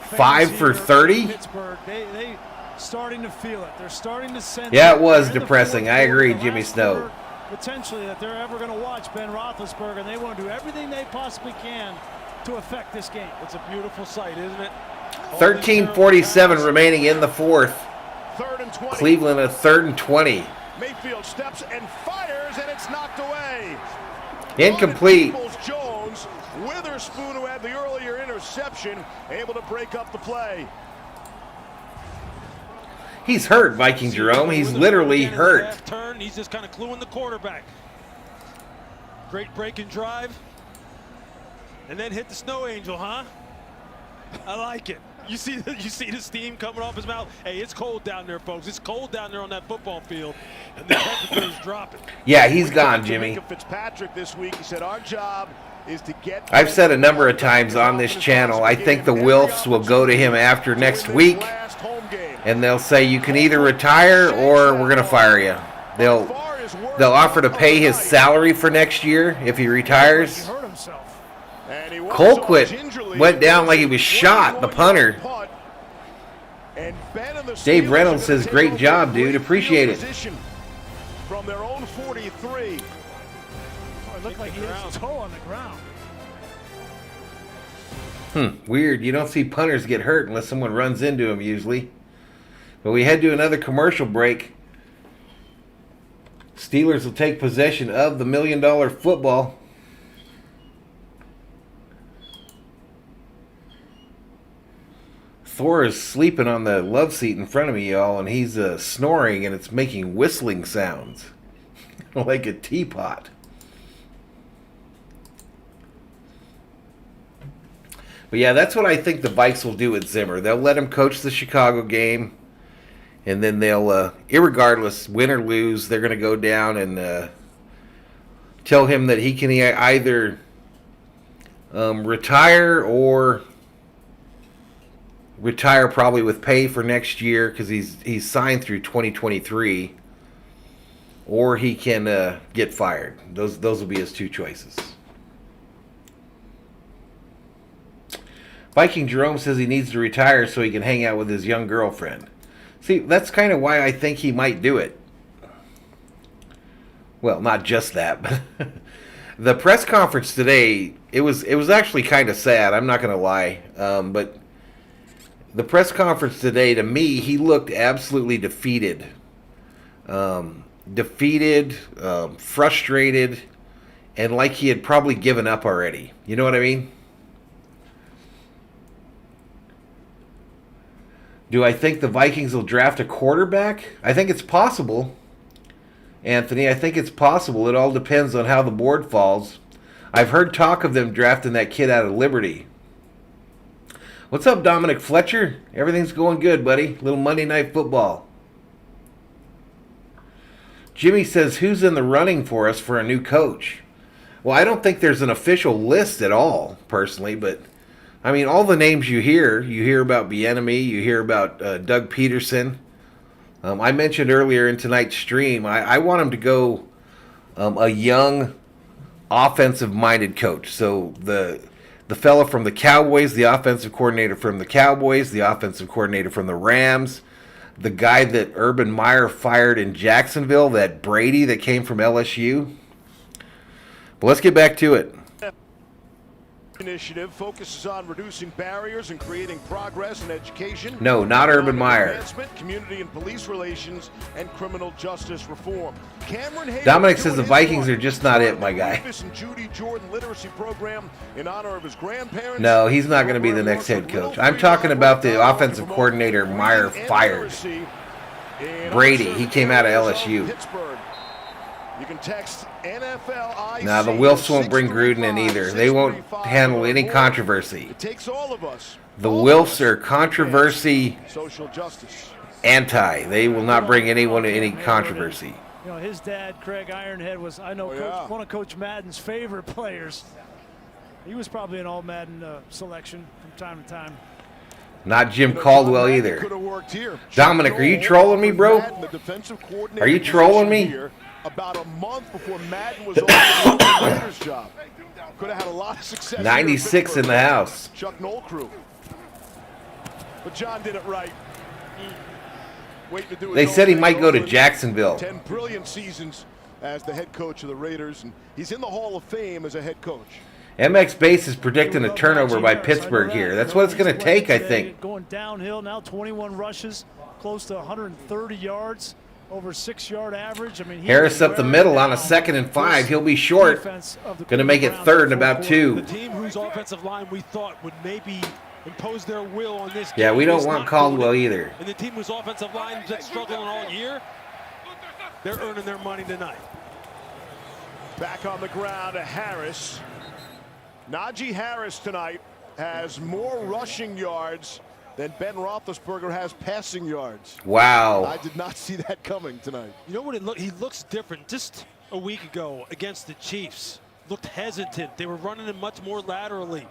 5 for 30? Pittsburgh, they starting to feel it. They're starting to sense. Yeah, it was depressing. I agree, Jimmy Snow. Potentially that they're ever going to watch Ben Roethlisberger, and they want to do everything they possibly can to affect this game. It's a beautiful sight, isn't it? 13:47 remaining in the fourth. 3rd and 20. Cleveland a 3rd and 20. Mayfield steps and fires, and it's knocked away. Incomplete. Jones, Witherspoon, who had the earlier interception, able to break up the play. He's hurt, Viking Jerome. He's literally hurt. Turn. He's just kind of cluing the quarterback. Great break and drive. And then hit the snow angel, huh? I like it. You see the steam coming off his mouth? Hey, it's cold down there, folks. It's cold down there on that football field. And the temperature is dropping. Yeah, he's gone, Jimmy. Fitzpatrick this week, he said our job is to get. I've said a number of times on this channel, I think the Wilfs will go to him after next week, and they'll say you can either retire or we're going to fire you. They'll offer to pay his salary for next year if he retires. Colquitt went down like he was shot, the punter. Dave Reynolds says, great job, dude. Appreciate it. From their own 43. It looked like he hit his toe on the ground. Weird. You don't see punters get hurt unless someone runs into him usually. But we head to another commercial break. Steelers will take possession of the $1 million football. Thor is sleeping on the love seat in front of me, y'all, and he's snoring, and it's making whistling sounds like a teapot. But yeah, that's what I think the Vikes will do with Zimmer. They'll let him coach the Chicago game, and then they'll, irregardless, win or lose, they're going to go down and tell him that he can either retire or retire probably with pay for next year because he's signed through 2023, or he can get fired. Those will be his two choices. Viking Jerome says he needs to retire so he can hang out with his young girlfriend. See, that's kind of why I think he might do it. Well, not just that, but the press conference today, it was actually kind of sad. I'm not going to lie. But the press conference today, to me, he looked absolutely defeated. Frustrated, and like he had probably given up already. You know what I mean? Do I think the Vikings will draft a quarterback? I think it's possible, Anthony. I think it's possible. It all depends on how the board falls. I've heard talk of them drafting that kid out of Liberty. What's up, Dominic Fletcher? Everything's going good, buddy. Little Monday Night Football. Jimmy says, who's in the running for us for a new coach? Well, I don't think there's an official list at all, personally, but I mean, all the names you hear about Bieniemy, you hear about Doug Peterson. I mentioned earlier in tonight's stream, I want him to go a young, offensive-minded coach. So the fella from the Cowboys, the offensive coordinator from the Cowboys, the offensive coordinator from the Rams, the guy that Urban Meyer fired in Jacksonville, that Brady that came from LSU. But let's get back to it. Initiative focuses on reducing barriers and creating progress in education. No, not Urban Meyer. Community and police relations and criminal justice reform. Dominic says the Vikings are just not it, my guy. Judy Jordan literacy program in honor of his grandparents. No, he's not going to be the next head coach. I'm talking about the offensive coordinator Meyer fired. Brady, he came out of LSU. You can text NFL. Now the Wilfs won't bring Gruden in either. They won't handle any controversy. It takes all of us. The Wilfs are controversy Social justice. anti. They will not bring anyone to any controversy. You know, his dad, Craig Ironhead, was, I know, one of Coach Madden's favorite players. He was probably an all-Madden selection from time to time. Not Jim Caldwell either. Dominic, are you trolling me, bro? Are you trolling me? About a month before Madden was on the Raiders job. Could have had a lot of success. 96 in the house. Chuck Noll crew. But John did it right. They said he might go to Jacksonville. 10 brilliant seasons as the head coach of the Raiders, and he's in the Hall of Fame as a head coach. MX Base is predicting a turnover by Pittsburgh here. That's what it's going to take, I think. Going downhill now, 21 rushes, close to 130 yards. Over 6-yard average. I mean, Harris up the middle on a 2nd and 5. He'll be short. Going to make it 3rd and about 2. The team whose offensive line we thought would maybe impose their will on this game. Yeah, we don't want Caldwell either. And the team whose offensive line has been struggling all year, they're earning their money tonight. Back on the ground to Harris. Najee Harris tonight has more rushing yards than Ben Roethlisberger has passing yards. Wow. I did not see that coming tonight. You know what? He looks different. Just a week ago against the Chiefs, looked hesitant. They were running him much more laterally.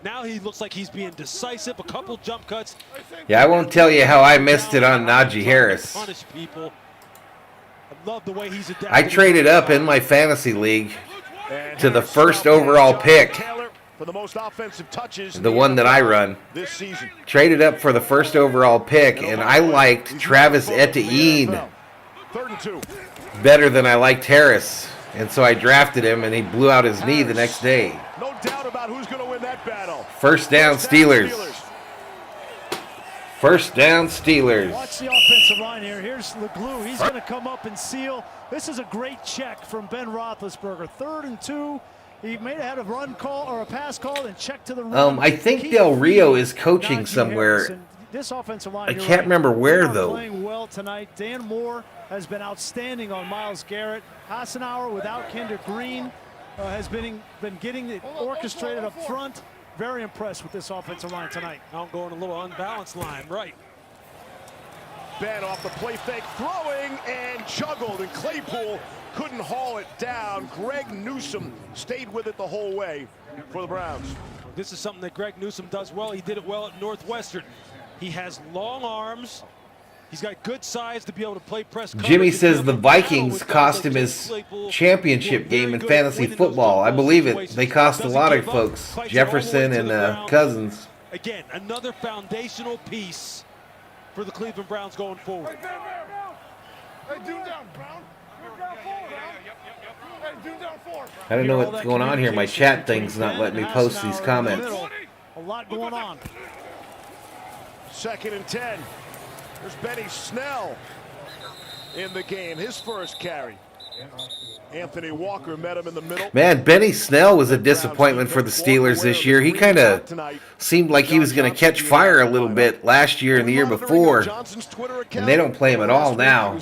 Now he looks like he's being decisive. A couple jump cuts. Yeah, I won't tell you how I missed it on Najee Harris. Punish people. I love the way he's adapting. I traded up in my fantasy league to the 1st overall pick. For the most offensive touches, the one that I run. This season. Traded up for the 1st overall pick, and I liked Travis Etienne 3rd and 2. better than I liked Harris. And so I drafted him, and he blew out his knee the next day. No doubt about who's going to win that battle. First down, Steelers. First down, Steelers. Watch the offensive line here. Here's the glue. He's going to come up and seal. This is a great check from Ben Roethlisberger. 3rd and 2. He may have had a run call or a pass call and check to the run. I think Del Rio is coaching somewhere. This offensive line, I can't remember where, though. Playing well tonight. Dan Moore has been outstanding on Myles Garrett. Hassenauer without Kinder Green has been getting it orchestrated up front. Very impressed with this offensive line tonight. Now I'm going a little unbalanced line, right. Ben off the play fake, throwing and juggled, and Claypool couldn't haul it down. Greg Newsome stayed with it the whole way for the Browns. This is something that Greg Newsome does well. He did it well at Northwestern. He has long arms. He's got good size to be able to play press coverage. Jimmy says the Vikings cost him his championship game in fantasy football. I believe it. They cost a lot of folks. Jefferson and Cousins. Again, another foundational piece for the Cleveland Browns going forward. I don't know what's going on here. My chat thing's not letting me post these comments. A lot going on. 2nd and 10. There's Benny Snell in the game, his first carry. Anthony Walker met him in the middle. Man, Benny Snell was a disappointment for the Steelers this year. He kind of seemed like he was going to catch fire a little bit last year and the year before. And they don't play him at all now.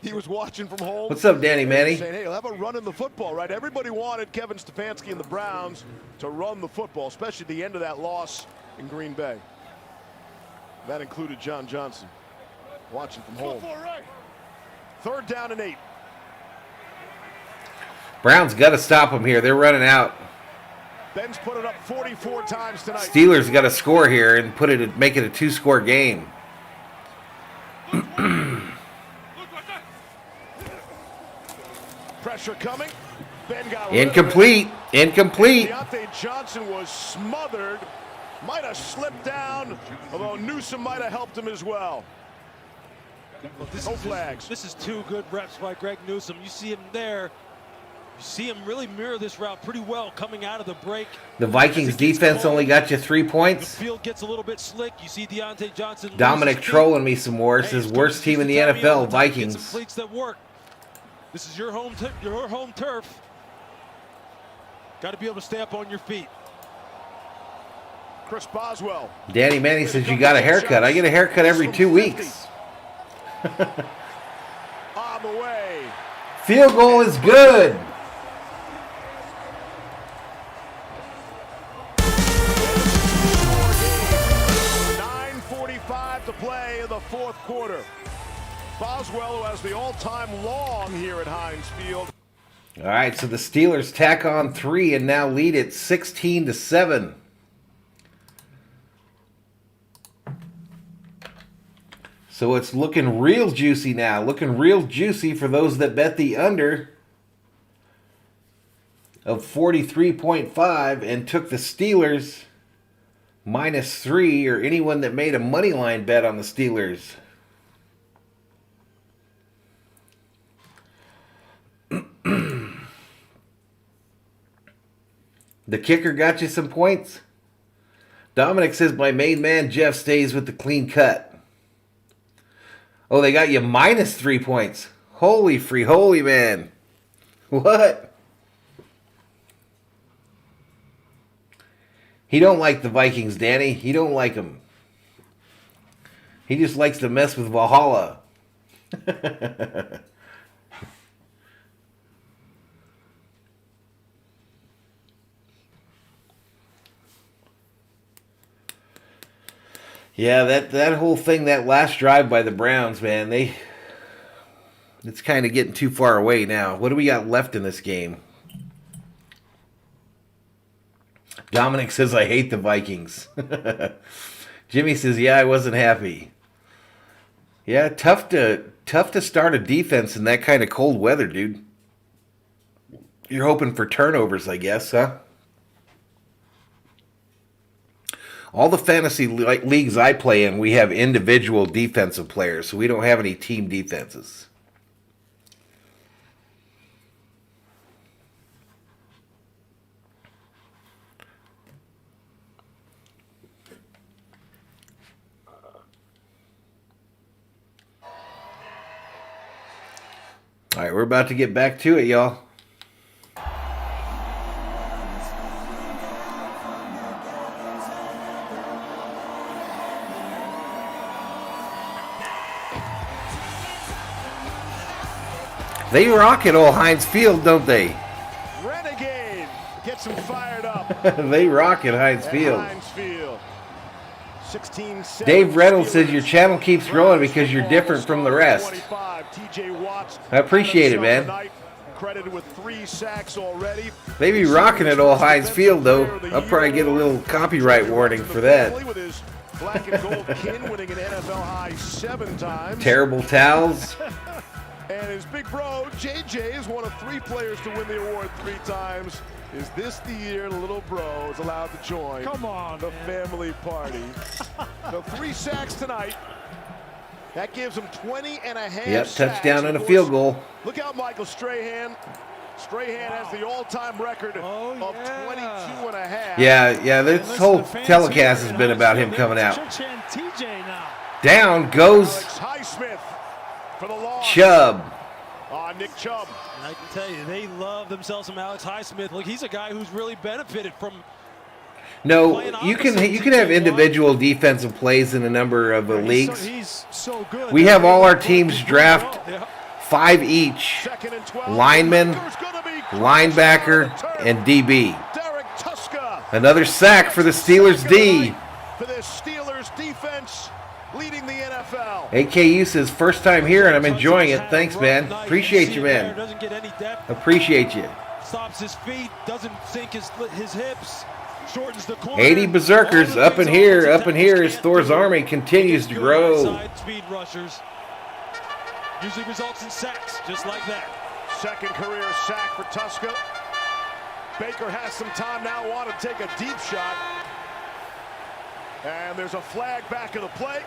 He was watching from home. What's up, Danny Manny? Saying, hey, he'll have a run in the football, right? Everybody wanted Kevin Stefanski and the Browns to run the football, especially at the end of that loss in Green Bay. That included John Johnson. Watching from home. 3rd down and 8. Browns got to stop them here. They're running out. Ben's put it up 44 times tonight. Steelers got to score here and make it a 2-score game. Pressure coming. Ben got Incomplete. Incomplete. Deontay Johnson was smothered. Might have slipped down, although Newsome might have helped him as well. Well, no flags. This is 2 good reps by Greg Newsome. You see him there. You see him really mirror this route pretty well coming out of the break. The Vikings defense only got you 3 points. The field gets a little bit slick. You see Deontay Johnson. Dominic trolling me some more. Says worst team in the NFL, Vikings. Get some fleets that work. This is your home turf. Got to be able to stay up on your feet. Chris Boswell. Danny Manny says you got a haircut. I get a haircut every 2 weeks. On the way. Field goal is good. 9:45 to play in the 4th quarter. Boswell, who has the all-time long here at Heinz Field. All right, so the Steelers tack on 3 and now lead it 16-7. So it's looking real juicy now. Looking real juicy for those that bet the under of 43.5 and took the Steelers -3, or anyone that made a money line bet on the Steelers. The kicker got you some points? Dominic says my main man Jeff stays with the clean cut. Oh, they got you -3 points. Holy free holy, man. What? He don't like the Vikings, Danny. He don't like them. He just likes to mess with Valhalla. Yeah, that whole thing, that last drive by the Browns, man, it's kind of getting too far away now. What do we got left in this game? Dominic says, I hate the Vikings. Jimmy says, yeah, I wasn't happy. Yeah, tough to start a defense in that kind of cold weather, dude. You're hoping for turnovers, I guess, huh? All the fantasy leagues I play in, we have individual defensive players, so we don't have any team defenses. All right, we're about to get back to it, y'all. They rock at old Heinz Field, don't they? Renegade gets him fired up. They rock at Heinz Field. Heinz Field. 16-7. Dave Reynolds says your channel keeps growing because you're different from the rest. I appreciate it, man. Credited with 3 sacks already. They be rocking at old Heinz Field, though. I'll probably get a little copyright warning for that. With his black and gold kin winning an NFL high 7 times. Terrible towels. And his big bro, JJ, is one of 3 players to win the award 3 times. Is this the year the little bro is allowed to join the family party? So 3 sacks tonight. That gives him 20 and a half Yep, sacks. touchdown and a field goal. Look out, Michael Strahan. Strahan has the all-time record of 22 and a half. Yeah, this whole telecast has been about him coming out. Down goes Highsmith for the loss. Chubb. Nick Chubb. I can tell you, they love themselves some Alex Highsmith. Look, he's a guy who's really benefited from. No, you can have individual defensive plays in a number of leagues. He's so good. We have all our teams draft 5 each: lineman, linebacker, and DB. Another sack for the Steelers D. For the Steelers defense leading the NFL. AKU says first time here and I'm enjoying it. Thanks, man. Appreciate you, man. Appreciate you. Stops his feet, doesn't sink his hips. 80 Berserkers up in here as Thor's army continues to grow. Speed rushers usually results in sacks, just like that. Second career sack for Tuska. Baker has some time now, want to take a deep shot. And there's a flag back of the play.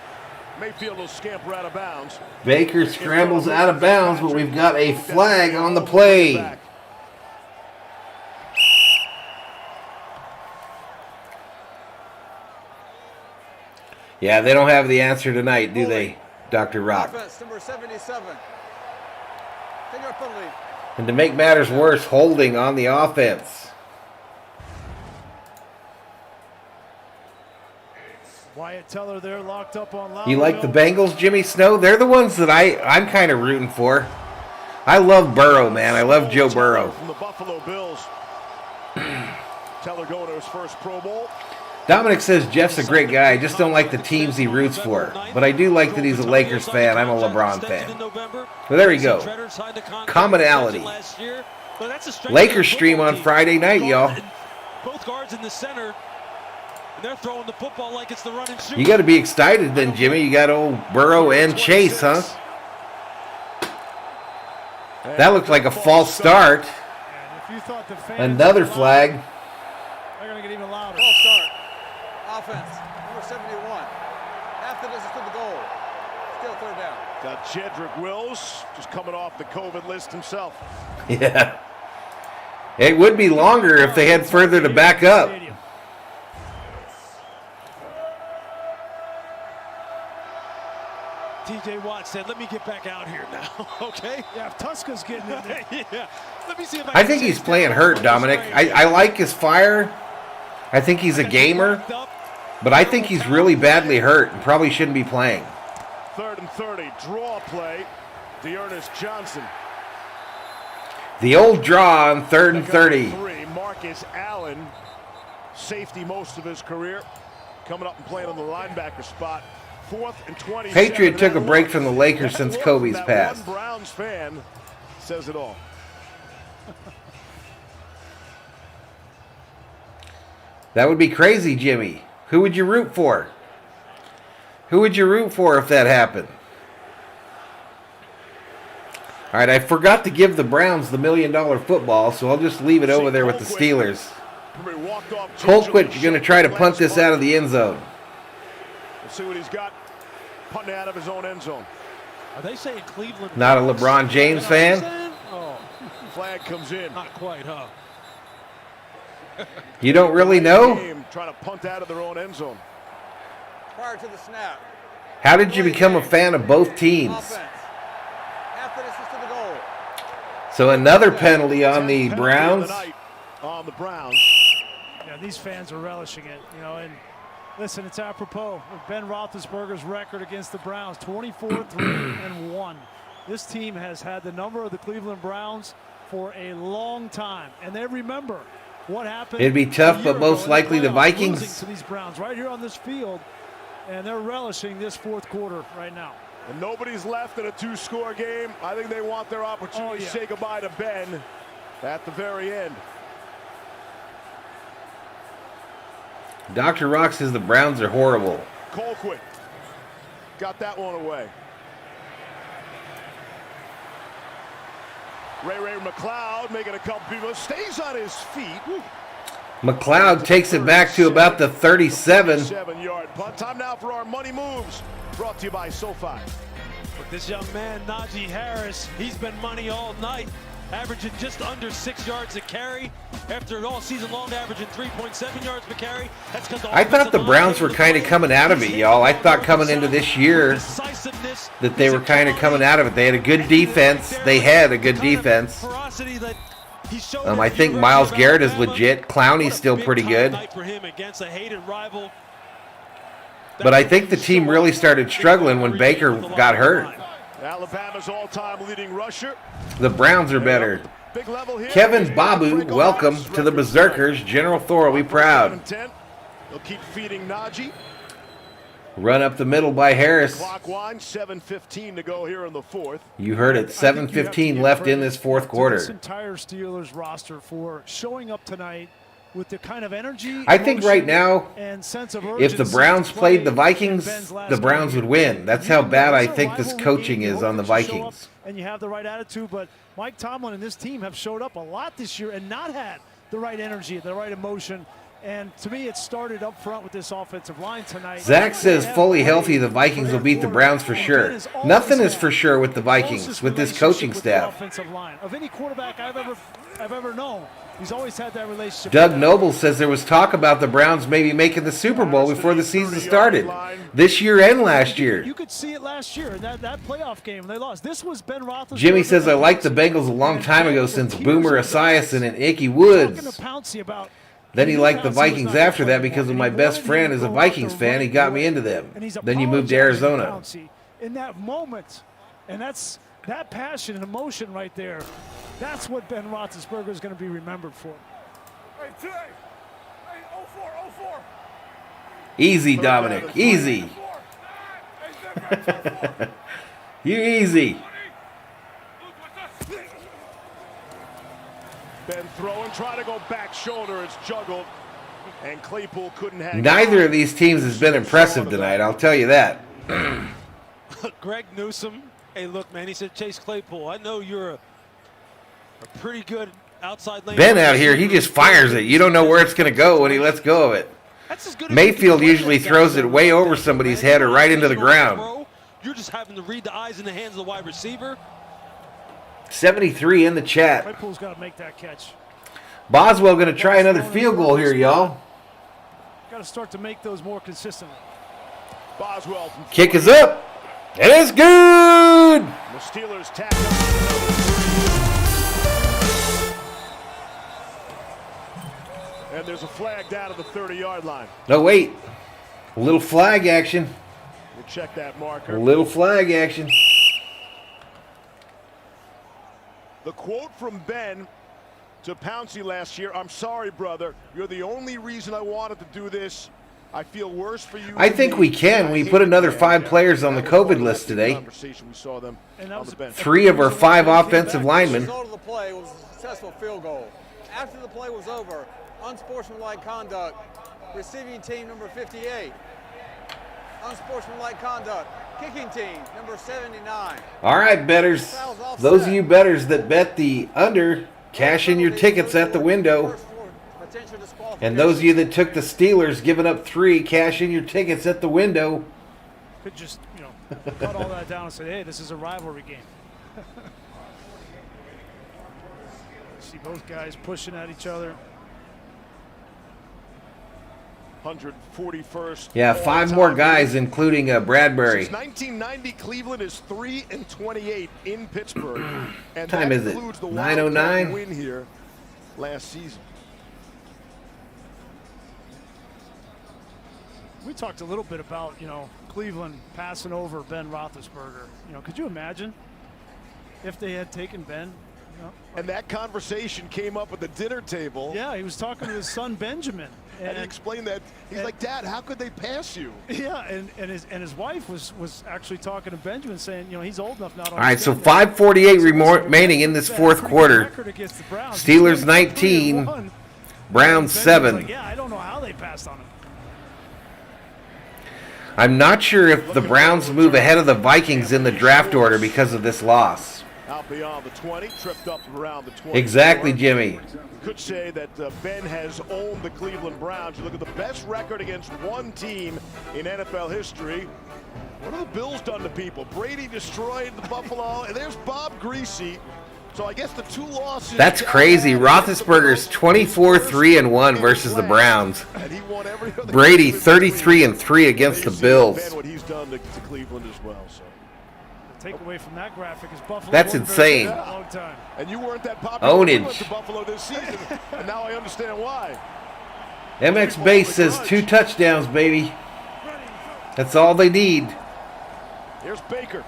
Mayfield will scamper out of bounds. Baker scrambles out of bounds, but we've got a flag on the play. Yeah, they don't have the answer tonight, do they, Dr. Rock? Offense, number 77. Take our penalty. And to make matters worse, holding on the offense. Wyatt Teller there locked up on Loud. You like the Bengals, Jimmy Snow? They're the ones that I'm kind of rooting for. I love Burrow, man. I love Joe Burrow. From the Buffalo Bills. Teller going to his first Pro Bowl. Dominic says Jeff's a great guy. I just don't like the teams he roots for. But I do like that he's a Lakers fan. I'm a LeBron fan. Well, there we go. Commonality. Lakers stream on Friday night, y'all. Both guards in the center. They're throwing the football like it's the run and shoot. You got to be excited then, Jimmy. You got old Burrow and Chase, huh? That looked like a false start. Another flag. They're going to get even louder. False start. Offense, number 71. Half the distance to the goal. Still 3rd down. Got Jedrick Wills just coming off the COVID list himself. Yeah. It would be longer if they had further to back up. TJ Watt said, let me get back out here now, okay? Yeah, if Tuska's getting in there. Yeah. Let me see if I think he's playing hurt, Dominic. I like his fire. I think he's a gamer. But I think he's really badly hurt and probably shouldn't be playing. 3rd and 30. Draw play. Dearness Johnson. The old draw on 3rd and 30. Marcus Allen. Safety most of his career. Coming up and playing on the linebacker spot. 4th and 20. Patriot took a break from the Lakers since Kobe's passed. One Browns fan says it all. That would be crazy, Jimmy. Who would you root for? Who would you root for if that happened? All right, I forgot to give the Browns the $1 million football, so I'll just leave it over there with the Steelers. Colquitt's going to try to punt this out of the end zone. Let's see what he's got. Punting out of his own end zone. Are they saying Cleveland? Not a LeBron James fan? Oh, flag comes in. Not quite, huh? You don't really know? Trying to punt out of their own end zone. Prior to the snap. How did you become a fan of both teams? Half the distance to the goal. So another penalty on the Browns. On the Browns. Yeah, these fans are relishing it, you know, and listen, it's apropos of Ben Roethlisberger's record against the Browns, 24-3-1. This team has had the number of the Cleveland Browns for a long time, and they remember what happened. It'd be tough, but most likely the Vikings. Losing to these Browns right here on this field, and they're relishing this fourth quarter right now. And nobody's left in a 2-score game. I think they want their opportunity to say goodbye to Ben at the very end. Dr. Rock says the Browns are horrible. Colquitt got that one away. Ray McLeod making a couple people. Stays on his feet. Woo. McLeod takes it back to about the 37. 7-yard punt. Time now for our money moves. Brought to you by SoFi. But this young man, Najee Harris, he's been money all night, averaging just under 6 yards a carry. After all season long, averaging 3.7 yards per carry. That's because I thought the Browns were kind of coming out of it, y'all. I thought coming into this year that they were kind of coming out of it. They had a good defense. They had a good defense. I think Myles Garrett is legit. Clowney's still pretty good. But I think the team really started struggling when Baker got hurt. Alabama's all-time leading rusher. The Browns are better. Big level here. Kevin Babu, welcome to the Berserkers. General Thor, we proud. They'll keep feeding Najee. Run up the middle by Harris. Clock winds, 7:15 to go here in the fourth. You heard it, 7:15 left in this fourth quarter. This entire Steelers roster for showing up tonight with the kind of energy. I think right now, and sense of if the Browns played the Vikings, the Browns would win. That's how bad I think this coaching is on the Vikings. And you have the right attitude, but Mike Tomlin and this team have showed up a lot this year and not had the right energy, the right emotion. And to me, it started up front with this offensive line tonight. Zach says fully healthy, the Vikings will beat the Browns for sure. Nothing is for sure with the Vikings, with this coaching staff. Offensive line of any quarterback I've ever known, he's always had that relationship. Doug Noble says there was talk about the Browns maybe making the Super Bowl before the season started, this year and last year. You could see it last year in that playoff game they lost. This was Ben Roethlisberger. Jimmy says I liked the Bengals a long time ago since Boomer Esiason and Ickey Woods. Then he liked the Vikings after that because of my best friend is a Vikings fan. He got me into them. Then you moved to Arizona. In that moment, and that's that passion and emotion right there. That's what Ben Roethlisberger is going to be remembered for. Easy, Dominic. Easy. You easy. Ben throwing, trying to go back shoulder. It's juggled, and Claypool couldn't hang. Neither of these teams has been impressive tonight, I'll tell you that. Greg Newsome, hey, look, man, he said, Chase Claypool, I know you're a pretty good outside lane. Ben out here, he just fires it. You don't know where it's going to go when he lets go of it. Mayfield usually throws it way over somebody's head or right into the ground. You're just having to read the eyes and the hands of the wide receiver. 73 in the chat. Claypool's got to make that catch. Boswell going to try another field goal here, y'all. Got to start to make those more consistently. Boswell. Kick is up. It is good. The Steelers tap. And there's a flag down at the 30-yard line. No, wait. A little flag action. We'll check that marker. A little flag action. The quote from Ben to Pouncey last year, I'm sorry, brother. You're the only reason I wanted to do this. I feel worse for you. I think we can. We put another 5 players on the COVID list today. We saw them on the bench. 3 of our 5 offensive linemen. The result of the play was a successful field goal. After the play was over, unsportsmanlike conduct, receiving team number 58. Unsportsmanlike conduct, kicking team number 79. All right, bettors. Those of you bettors that bet the under, cash in your tickets at the window. And those of you that took the Steelers, giving up 3, cash in your tickets at the window. Could just, cut all that down and say, hey, this is a rivalry game. See both guys pushing at each other. 141st. Yeah, 5 more guys, including Bradbury. Since 1990, Cleveland is 3-28 in Pittsburgh. And Time that is it? includes the 9:09? win here last season. We talked a little bit about, Cleveland passing over Ben Roethlisberger. Could you imagine if they had taken Ben And that conversation came up at the dinner table. Yeah, he was talking to his son Benjamin. And he explained that. He's like, Dad, how could they pass you? Yeah, and his wife was actually talking to Benjamin, saying, you know, he's old enough now to All right, so understand 5:48 remaining in this fourth quarter. Steelers 19, Browns 7. Like, yeah, I don't know how they passed on him. I'm not sure if the Browns move ahead of the Vikings in the draft order because of this loss. Out beyond the 20, tripped up around the 20. Exactly, Jimmy. Could say that Ben has owned the Cleveland Browns. You look at the best record against one team in NFL history. What have the Bills done to people? Brady destroyed the Buffalo, and there's Bob Greasy. So I guess the 2 losses. That's crazy. Roethlisberger's 24-3-1 versus the Browns. Brady 33-3 against the Bills. What he's done to Cleveland as well. So. Take away from that graphic is Buffalo. That's insane. A long time. And you weren't that popular when you went to Buffalo this season, and now I understand why. MX Base says 2 touchdowns, baby. That's all they need. Here's Baker.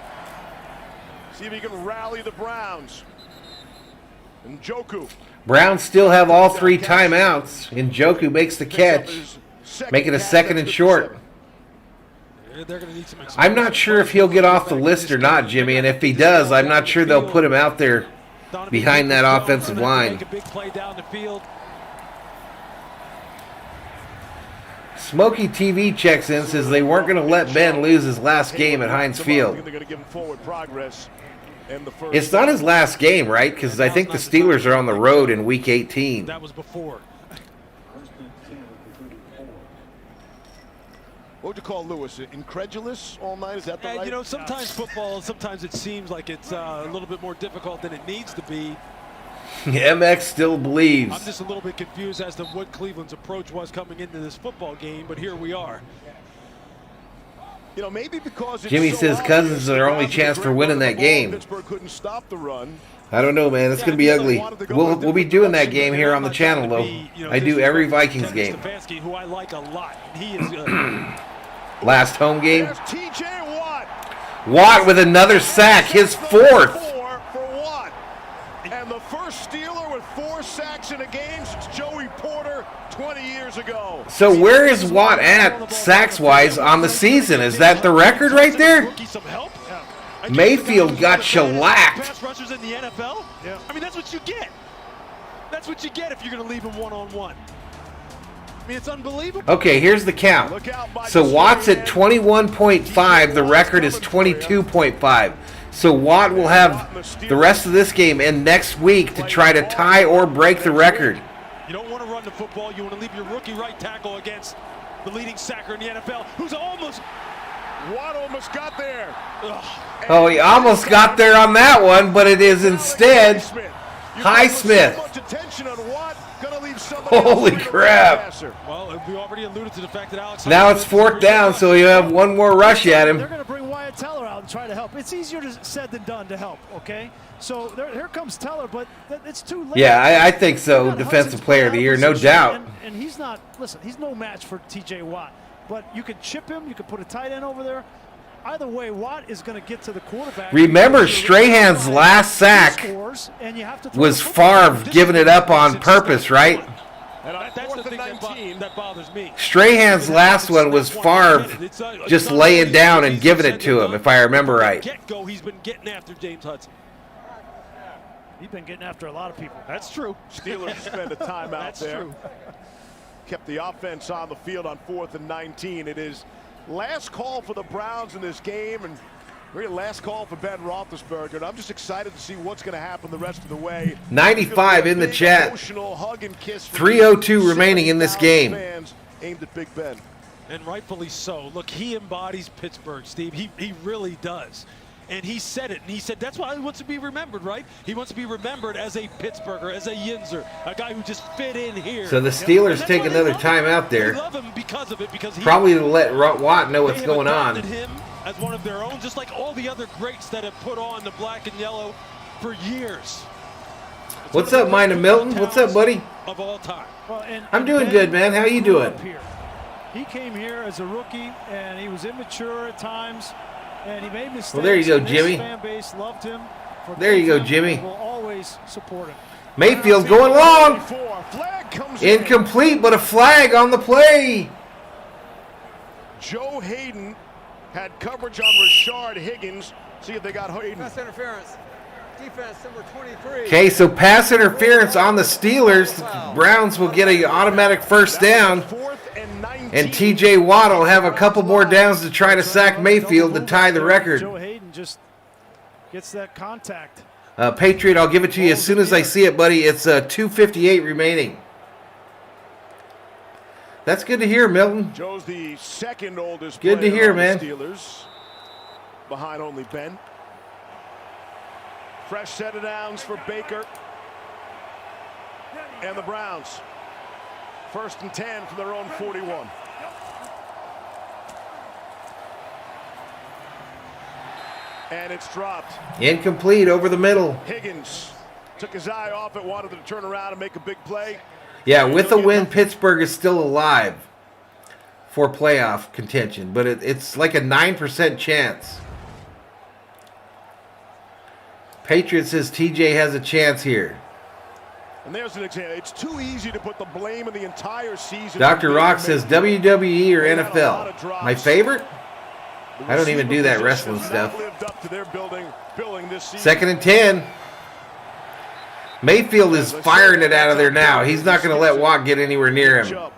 See if he can rally the Browns. And Njoku. Browns still have all 3 timeouts. Njoku makes the catch, making a 2nd and short. I'm not sure if he'll get off the list or not, Jimmy, and if he does, I'm not sure they'll put him out there behind that offensive line. Smokey TV checks in, says they weren't going to let Ben lose his last game at Heinz Field. It's not his last game, right? Because I think the Steelers are on the road in Week 18. That was before. What would you call Lewis? Incredulous all night? Is that the right? You know, sometimes football, sometimes it seems like it's a little bit more difficult than it needs to be. MX still believes. I'm just a little bit confused as to what Cleveland's approach was coming into this football game, but here we are. You know, maybe because Jimmy says Cousins is their only chance for winning that game. Pittsburgh couldn't stop the run. I don't know, man. It's going to be ugly. We'll be doing that game here on the channel, though. I do every Vikings game. Who I like a lot. He is last home game. TJ Watt. Watt with another sack, his 4th. And the first Steeler with 4 sacks in a game since Joey Porter 20 years ago. So where is Watt at sacks-wise on the season? Is that the record right there? Mayfield got shellacked. Pass rushers in the NFL? Yeah. I mean, that's what you get. That's what you get if you're going to leave him one-on-one. I mean, it's unbelievable. Okay, here's the count. So Watt's at 21.5. The record is 22.5. So Watt will have the rest of this game and next week to try to tie or break the record. You don't want to run the football. You want to leave your rookie right tackle against the leading sacker in the NFL, who's almost... Watt almost got there. Oh, he almost got there on that one, but it is instead Highsmith. Holy crap. Well, we already alluded to the fact that Alex... Now it's 4th down, so you have one more rush at him. They're going to bring Wyatt Teller out and try to help. It's easier said than done to help, okay? So here comes Teller, but it's too late. Yeah, I think so. Defensive player of the year, no doubt. And he's not, listen, he's no match for TJ Watt. But you could chip him, you could put a tight end over there. Either way, Watt is going to get to the quarterback. Remember, Strahan's last sack was Favre giving it up on purpose, right? That's the thing that bothers me. Strahan's last one was Favre just laying down and giving it to him, if I remember right. Get-go, he's been getting after James Hudson. He's been getting after a lot of people. That's true. Steelers spend a timeout there. True. Kept the offense on the field on 4th and 19. It is last call for the Browns in this game, and really last call for Ben Roethlisberger. And I'm just excited to see what's going to happen the rest of the way. 95 in the chat. 3:02 remaining in this game. Aimed at Big Ben. And rightfully so. Look, he embodies Pittsburgh, Steve. He really does. And he said it, and he said that's why he wants to be remembered, right? He wants to be remembered as a Pittsburgher, as a Yinzer, a guy who just fit in here. So the Steelers take another timeout there. They love him because of it, because probably to let Watt know what's going on. Him as one of their own, just like all the other greats that have put on the black and yellow for years. What's up, Mina Milton? What's up, buddy? Of all time. Well, I'm doing good, man. How you doing? He came here as a rookie, and he was immature at times. And he made mistakes. Well, there you go, Jimmy. His fan base loved him. There you go, Jimmy. We'll always support him. Mayfield going long. Incomplete, but a flag on the play. Joe Hayden had coverage on Rashard Higgins. See if they got Hayden. Pass interference. Defense number 23. Okay, so pass interference on the Steelers. The Browns will get an automatic first down. And TJ Watt will have a couple more downs to try to sack Mayfield to tie the record. Joe Hayden just gets that contact. Patriot, I'll give it to you as soon as I see it, buddy. It's 2:58 remaining. That's good to hear, Milton. Joe's the second oldest Good to hear, man. Steelers, behind only Ben. Fresh set of downs for Baker and the Browns. 1st and 10 from their own 41. And it's dropped. Incomplete over the middle. Higgins took his eye off it, wanted to turn around and make a big play. Yeah, with a win, Pittsburgh is still alive for playoff contention, but it's like a 9% chance. Patriot says TJ has a chance here. And there's an example. It's too easy to put the blame of the entire season. Dr. Rock says WWE or NFL. My favorite? I don't even do that wrestling stuff. 2nd and 10. Mayfield is firing it out of there now. He's not going to let Watt get anywhere near him.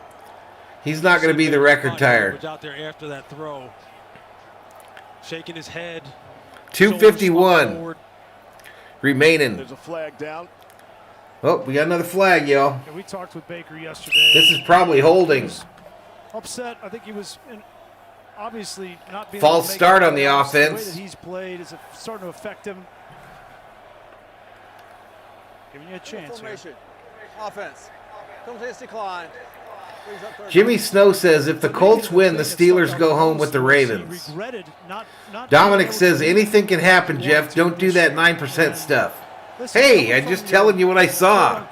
He's not going to be the record tire. Out there after that throw, shaking his head. 2:51 remaining. There's a flag down. Oh, we got another flag, y'all. Yeah, we talked with Baker yesterday. This is probably holding. Upset. I think he was obviously not being false start on the offense. The way that he's played is starting to affect him. Giving you a chance here. Offense. Penalties decline. Jimmy Snow says if the Colts win, the Steelers go home with the Ravens. Dominic says anything can happen, Jeff. Don't do that 9% stuff. Hey, I'm just telling you what I saw.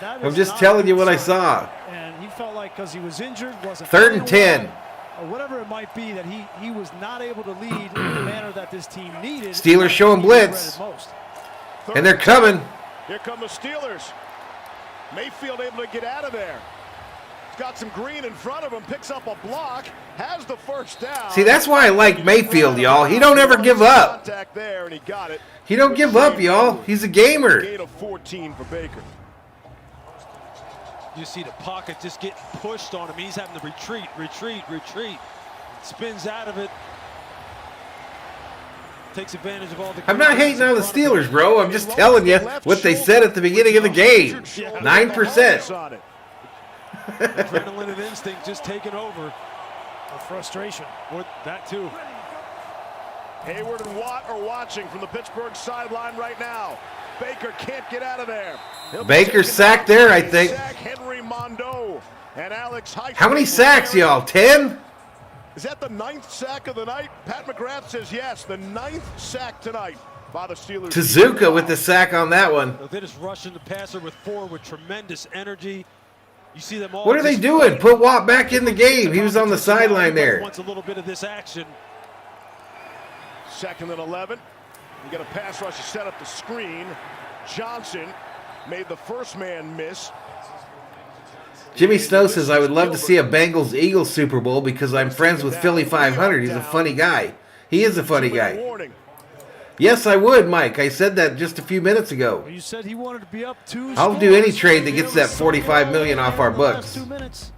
I'm just telling you what I saw. And he felt like because he was injured, wasn't 3rd and 10. Or whatever it might be, that he was not able to lead in the manner that this team needed. Steelers showing blitz. And they're coming. Here come the Steelers. Mayfield able to get out of there. He's got some green in front of him, picks up a block, has the first down. See, that's why I like Mayfield, y'all. He don't ever give up. There, and he got it. He don't give up, y'all. He's a gamer. Gain of 14 for Baker. You see the pocket just getting pushed on him. He's having to retreat. Spins out of it. Takes advantage of all the... I'm not hating on the Steelers, bro. I'm just telling you what they said at the beginning of the game. 9%. Adrenaline and instinct just taking over. Or frustration. Or that too. Hayward and Watt are watching from the Pittsburgh sideline right now. Baker can't get out of there. Baker sacked there, I think. Henry Mondo and Alex Heisman. How many sacks, y'all? 10? Is that the 9th sack of the night? Pat McGrath says yes, the 9th sack tonight by the Steelers. Tezuka with the sack on that one. They're just rushing the passer with tremendous energy. You see them all. What are they doing? Put Watt back in the game. He was on the sideline there. Wants a little bit of this action. 2nd and 11. You got a pass rush to set up the screen. Johnson made the first man miss. Jimmy Snow says, I would love to see a Bengals-Eagles Super Bowl because I'm friends with Philly 500. He's a funny guy. He is a funny guy. Yes, I would, Mike. I said that just a few minutes ago. You said he wanted to be up 2. I'll do any trade that gets that $45 million off our books. 2 minutes.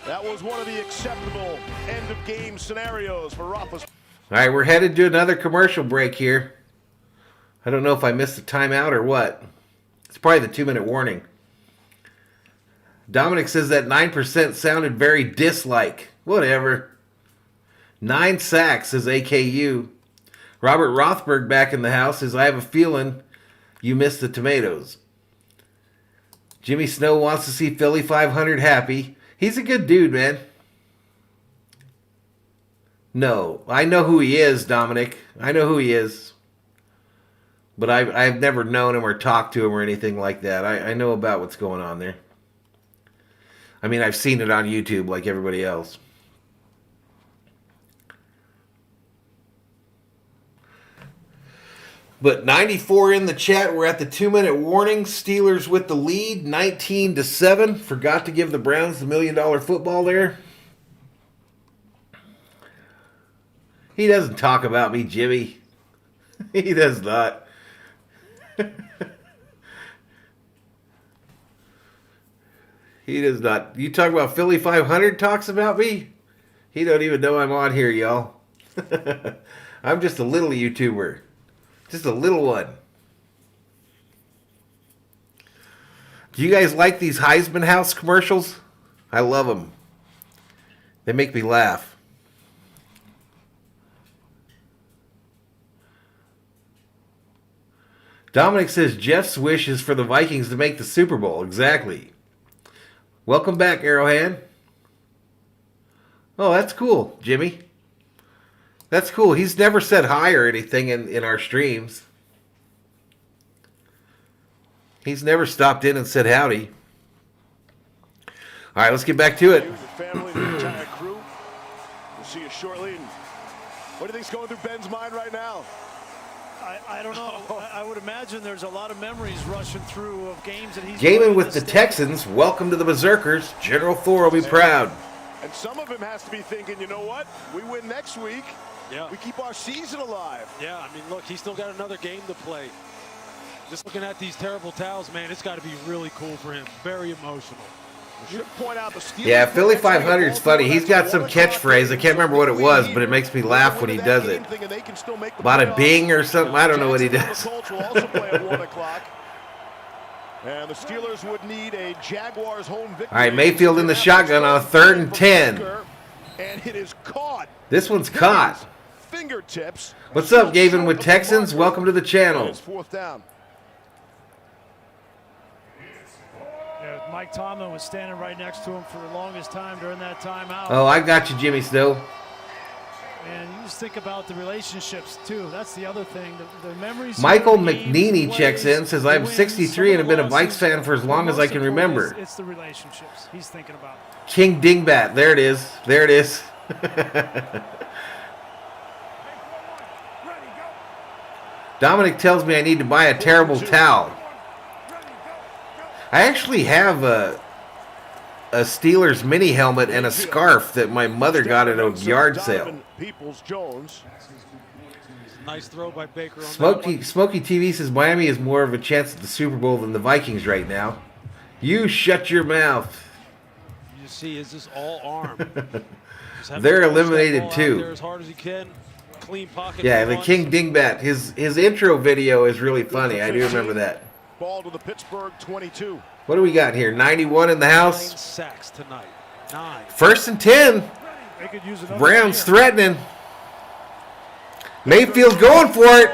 That was one of the acceptable end-of-game scenarios for Roethlisberger. All right, we're headed to another commercial break here. I don't know if I missed a timeout or what. It's probably the 2-minute warning. Dominic says that 9% sounded very dislike. Whatever. 9 sacks, says AKU. Robert Rothberg back in the house says, I have a feeling you missed the tomatoes. Jimmy Snow wants to see Philly 500 happy. He's a good dude, man. No, I know who he is, Dominic. I know who he is. But I've never known him or talked to him or anything like that. I know about what's going on there. I mean, I've seen it on YouTube like everybody else. But 94 in the chat. We're at the 2-minute warning. Steelers with the lead, 19-7. Forgot to give the Browns the $1 million football there. He doesn't talk about me, Jimmy. He does not. He does not. You talk about Philly 500 talks about me? He don't even know I'm on here, y'all. I'm just a little YouTuber. Just a little one. Do you guys like these Heisman House commercials? I love them. They make me laugh. Dominic says Jeff's wish is for the Vikings to make the Super Bowl. Exactly. Welcome back, Arrowhead. Oh, that's cool, Jimmy. That's cool. He's never said hi or anything in our streams. He's never stopped in and said howdy. All right, let's get back to it. The family, the entire crew. We'll see you shortly. What do you think's going through Ben's mind right now? I don't know. I would imagine there's a lot of memories rushing through of games that he's Gaming with the Texans. Welcome to the Berzerkers. General Thor will be proud. And some of him has to be thinking, you know what? We win next week. Yeah. We keep our season alive. Yeah, I mean, look, he's still got another game to play. Just looking at these terrible towels, man, it's got to be really cool for him. Very emotional. Should point out the Steelers. Yeah, Philly 500 is funny. He's got some catchphrase. I can't remember what it was, but it makes me laugh when he does it. Bada bing or something. I don't know what he does. And the Steelers would need a Jaguars home victory. All right, Mayfield in the shotgun on a 3rd and 10. And it is caught. This one's caught. Fingertips. What's up, Gavin with Texans? Welcome to the channel. It's 4th down. Yeah, Mike Tomlin was standing right next to him for the longest time during that timeout. Oh, I got you, Jimmy Snow. And you just think about the relationships, too. That's the other thing. The memories. Michael McNeely checks in, says, I'm 63 and have been a Vikes fan for as long as I can remember. It's the relationships he's thinking about. King Dingbat. There it is. There it is. Dominic tells me I need to buy a terrible towel. I actually have a Steelers mini helmet and a scarf that my mother got at a yard sale. Nice throw by Baker on Smokey TV says Miami is more of a chance at the Super Bowl than the Vikings right now. You shut your mouth. You see, is this all arm? They're eliminated too. As hard as he can. Clean pocket. Yeah, the King Dingbat. His intro video is really funny. I do remember that. Ball to the Pittsburgh 22. What do we got here? 91 in the house. 9 sacks tonight. 9. 1st and 10. Browns threatening. Mayfield going for it.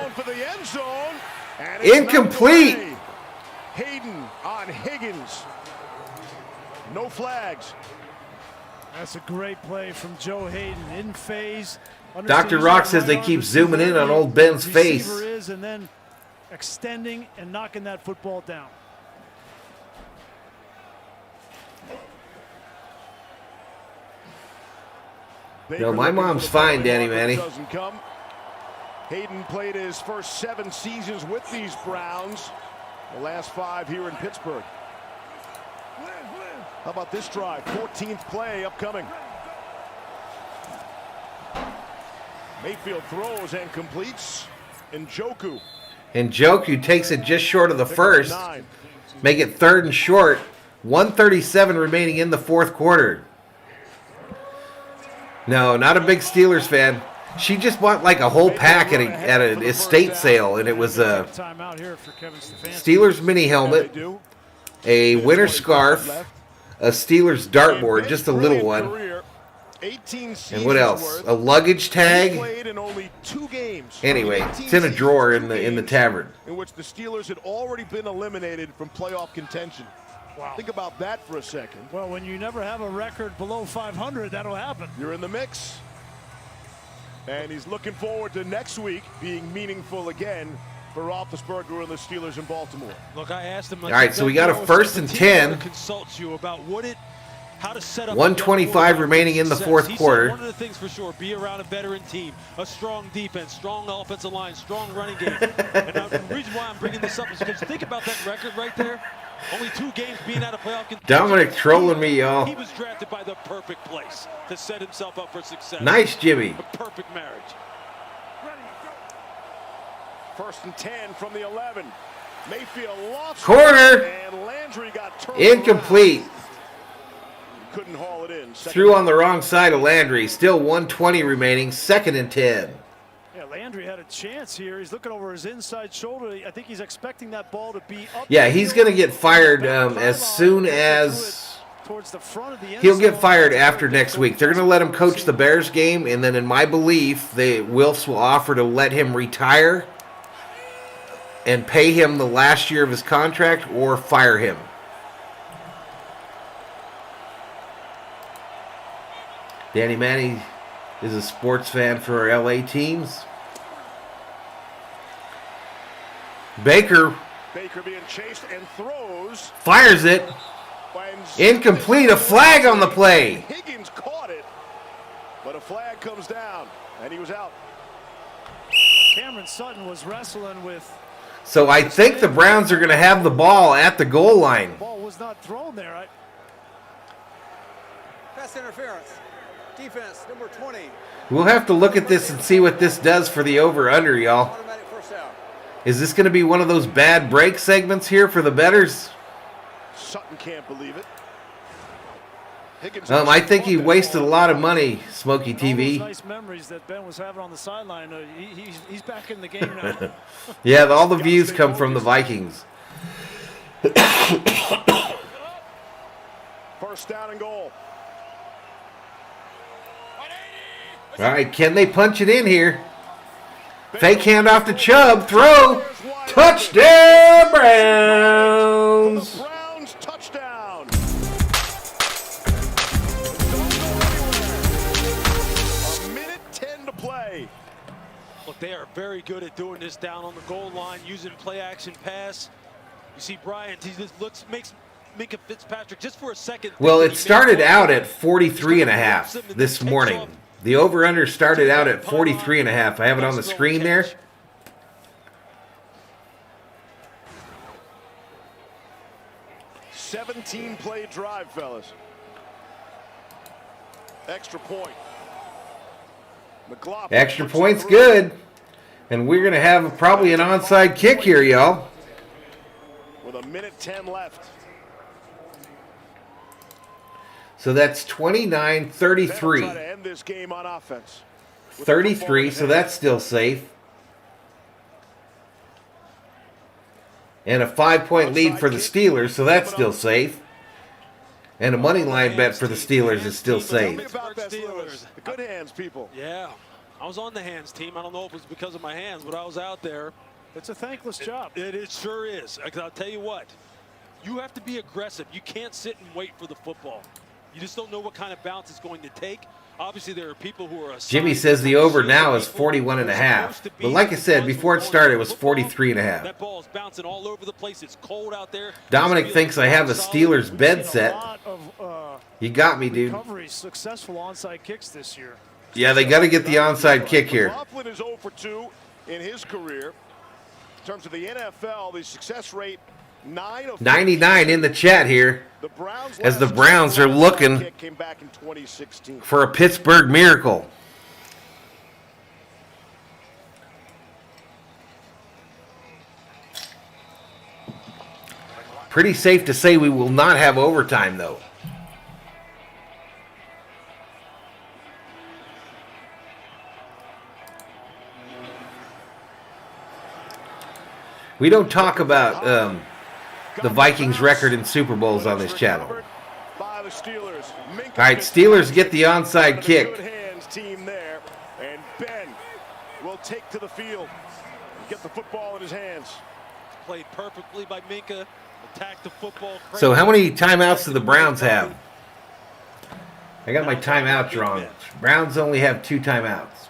Incomplete. Hayden on Higgins. No flags. That's a great play from Joe Hayden in phase. Dr. Rock says they keep zooming in on old Ben's face. And then extending and knocking that football down. No, my mom's fine, Danny Manny. Hayden played his first 7 seasons with these Browns. The last 5 here in Pittsburgh. How about this drive? 14th play upcoming. Mayfield throws and completes. Njoku takes it just short of the first. Make it 3rd and short. 1:37 remaining in the 4th quarter. No, not a big Steelers fan. She just bought like a whole pack at an estate sale, and it was a Steelers mini helmet, a winter scarf, a Steelers dartboard, just a little one, and what else? A luggage tag. Anyway, it's in a drawer in the tavern. In which the Steelers had already been eliminated from playoff contention. Wow. Think about that for a second. Well, when you never have a record below 500, that'll happen. You're in the mix. And he's looking forward to next week being meaningful again for Roethlisberger and the Steelers in Baltimore. Look, I asked him. All right, so we got a 1st and 10. Consult you about would it how to set up. 1:25 remaining in the fourth quarter. One of the things for sure, be around a veteran team, a strong defense, strong offensive line, strong running game. And now, the reason why I'm bringing this up is because think about that record right there. Only 2 games being out of playoff contention. Dominic trolling me, y'all. He was drafted by the perfect place to set himself up for success. Nice, Jimmy. A perfect marriage. First and 10 from the 11. Mayfield lost corner. And Landry got turned incomplete. around. Couldn't haul it in. Threw on the wrong side of Landry. Still 1:20 remaining. 2nd and 10. Yeah, Landry had a chance here. He's looking over his inside shoulder. I think he's expecting that ball to be up. Yeah, he's going to get fired as soon as he'll get fired after next week. They're going to let him coach the Bears game, and then in my belief, the Wilfs will offer to let him retire and pay him the last year of his contract or fire him. Danny Manny is a sports fan for our LA teams. Baker being chased and throws. Fires it. Incomplete. A flag on the play. Higgins caught it, but a flag comes down, and he was out. Cameron Sutton was wrestling with. So I think the Browns are going to have the ball at the goal line. The ball was not thrown there. Pass interference. Defense, number 20. We'll have to look at this and see what this does for the over-under, y'all. Automatic first down. Is this going to be one of those bad break segments here for the bettors? Sutton can't believe it. I think he wasted a lot of money, Smokey TV. Nice memories that Ben was having on the sideline. He's back in the game now. Yeah, all the views come from the Vikings. First down and goal. All right, can they punch it in here? Fake handoff to Chubb. Throw. Touchdown, Browns. Browns touchdown. A minute 10 to play. Look, they are very good at doing this down on the goal line, using play action pass. You see Bryant, he just makes Minka Fitzpatrick just for a second. Well, it started out at 43.5 this morning. The over-under started out at 43.5. I have it on the screen there. Play drive, fellas. Extra point. McLaughlin. Extra point's good. And we're going to have probably an onside kick here, y'all. With a minute 10 left. So that's 29-33. Try to end this game on offense. 33, so that's still safe. And a 5-point lead for the Steelers, so that's still safe. And a money line bet for the Steelers is still safe. The good hands, people. Yeah, I was on the hands team. I don't know if it was because of my hands, but I was out there. It's a thankless job. It sure is. I'll tell you what. You have to be aggressive. You can't sit and wait for the football. You just don't know what kind of bounce it's going to take. Obviously, there are people who are. Jimmy says the over now is 41.5. But like I said, before it started, it was 43.5. That ball is bouncing all over the place. It's cold out there. Dominic thinks I have a Steelers bed set. You got me, dude. Recovery, successful onside kicks this year. Yeah, they got to get the onside kick here. McLaughlin is 0 for 2 in his career. In terms of the NFL, the success rate 9 of 99 in the chat here. As the Browns are looking for a Pittsburgh miracle. Pretty safe to say we will not have overtime, though. We don't talk about the Vikings' record in Super Bowls on this channel. All right, Steelers get the onside kick. Team there, and Ben will take to the field, get the football in his hands. Played perfectly by Minka. Attack the football. So how many timeouts do the Browns have? I got my timeouts wrong. Browns only have 2 timeouts.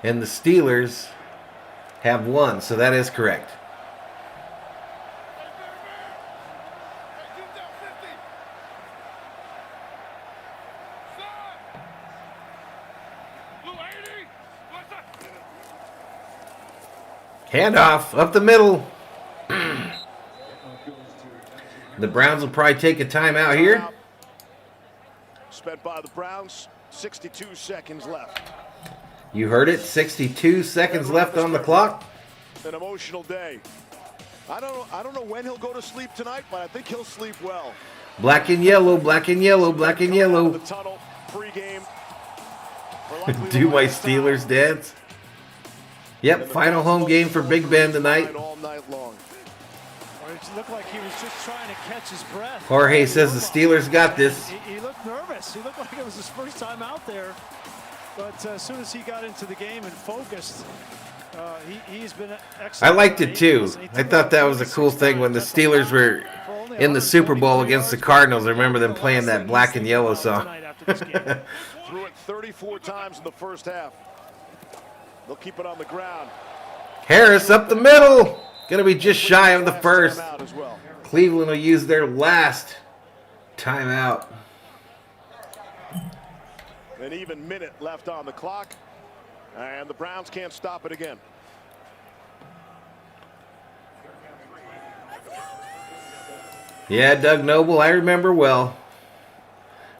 And the Steelers have 1, so that is correct. Handoff up the middle. The Browns will probably take a timeout here. Spent by the Browns. 62 seconds left. You heard it. 62 seconds left on the clock. An emotional day. I don't know when he'll go to sleep tonight, but I think he'll sleep well. Black and yellow, black and yellow, black and yellow. The tunnel pregame. Do my Steelers dance? Yep, final home game for Big Ben tonight. All night long. It looked like he was just trying to catch his breath. Jorge says the Steelers got this. He looked nervous. He looked like it was his first time out there. But as soon as he got into the game and focused, he's been excellent. I liked it too. I thought that was a cool thing when the Steelers were in the Super Bowl against the Cardinals. I remember them playing that black and yellow song. Threw it 34 times in the first half. They'll keep it on the ground. Harris up the middle. Going to be just shy of the first. Cleveland will use their last timeout. An even minute left on the clock. And the Browns can't stop it again. Yeah, Doug Noble, I remember well.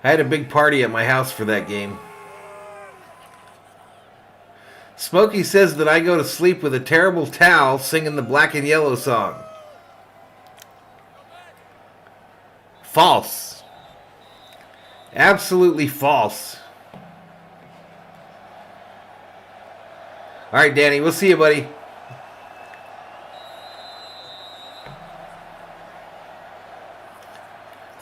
I had a big party at my house for that game. Smokey says that I go to sleep with a terrible towel singing the black and yellow song. False. Absolutely false. All right, Danny, we'll see you, buddy.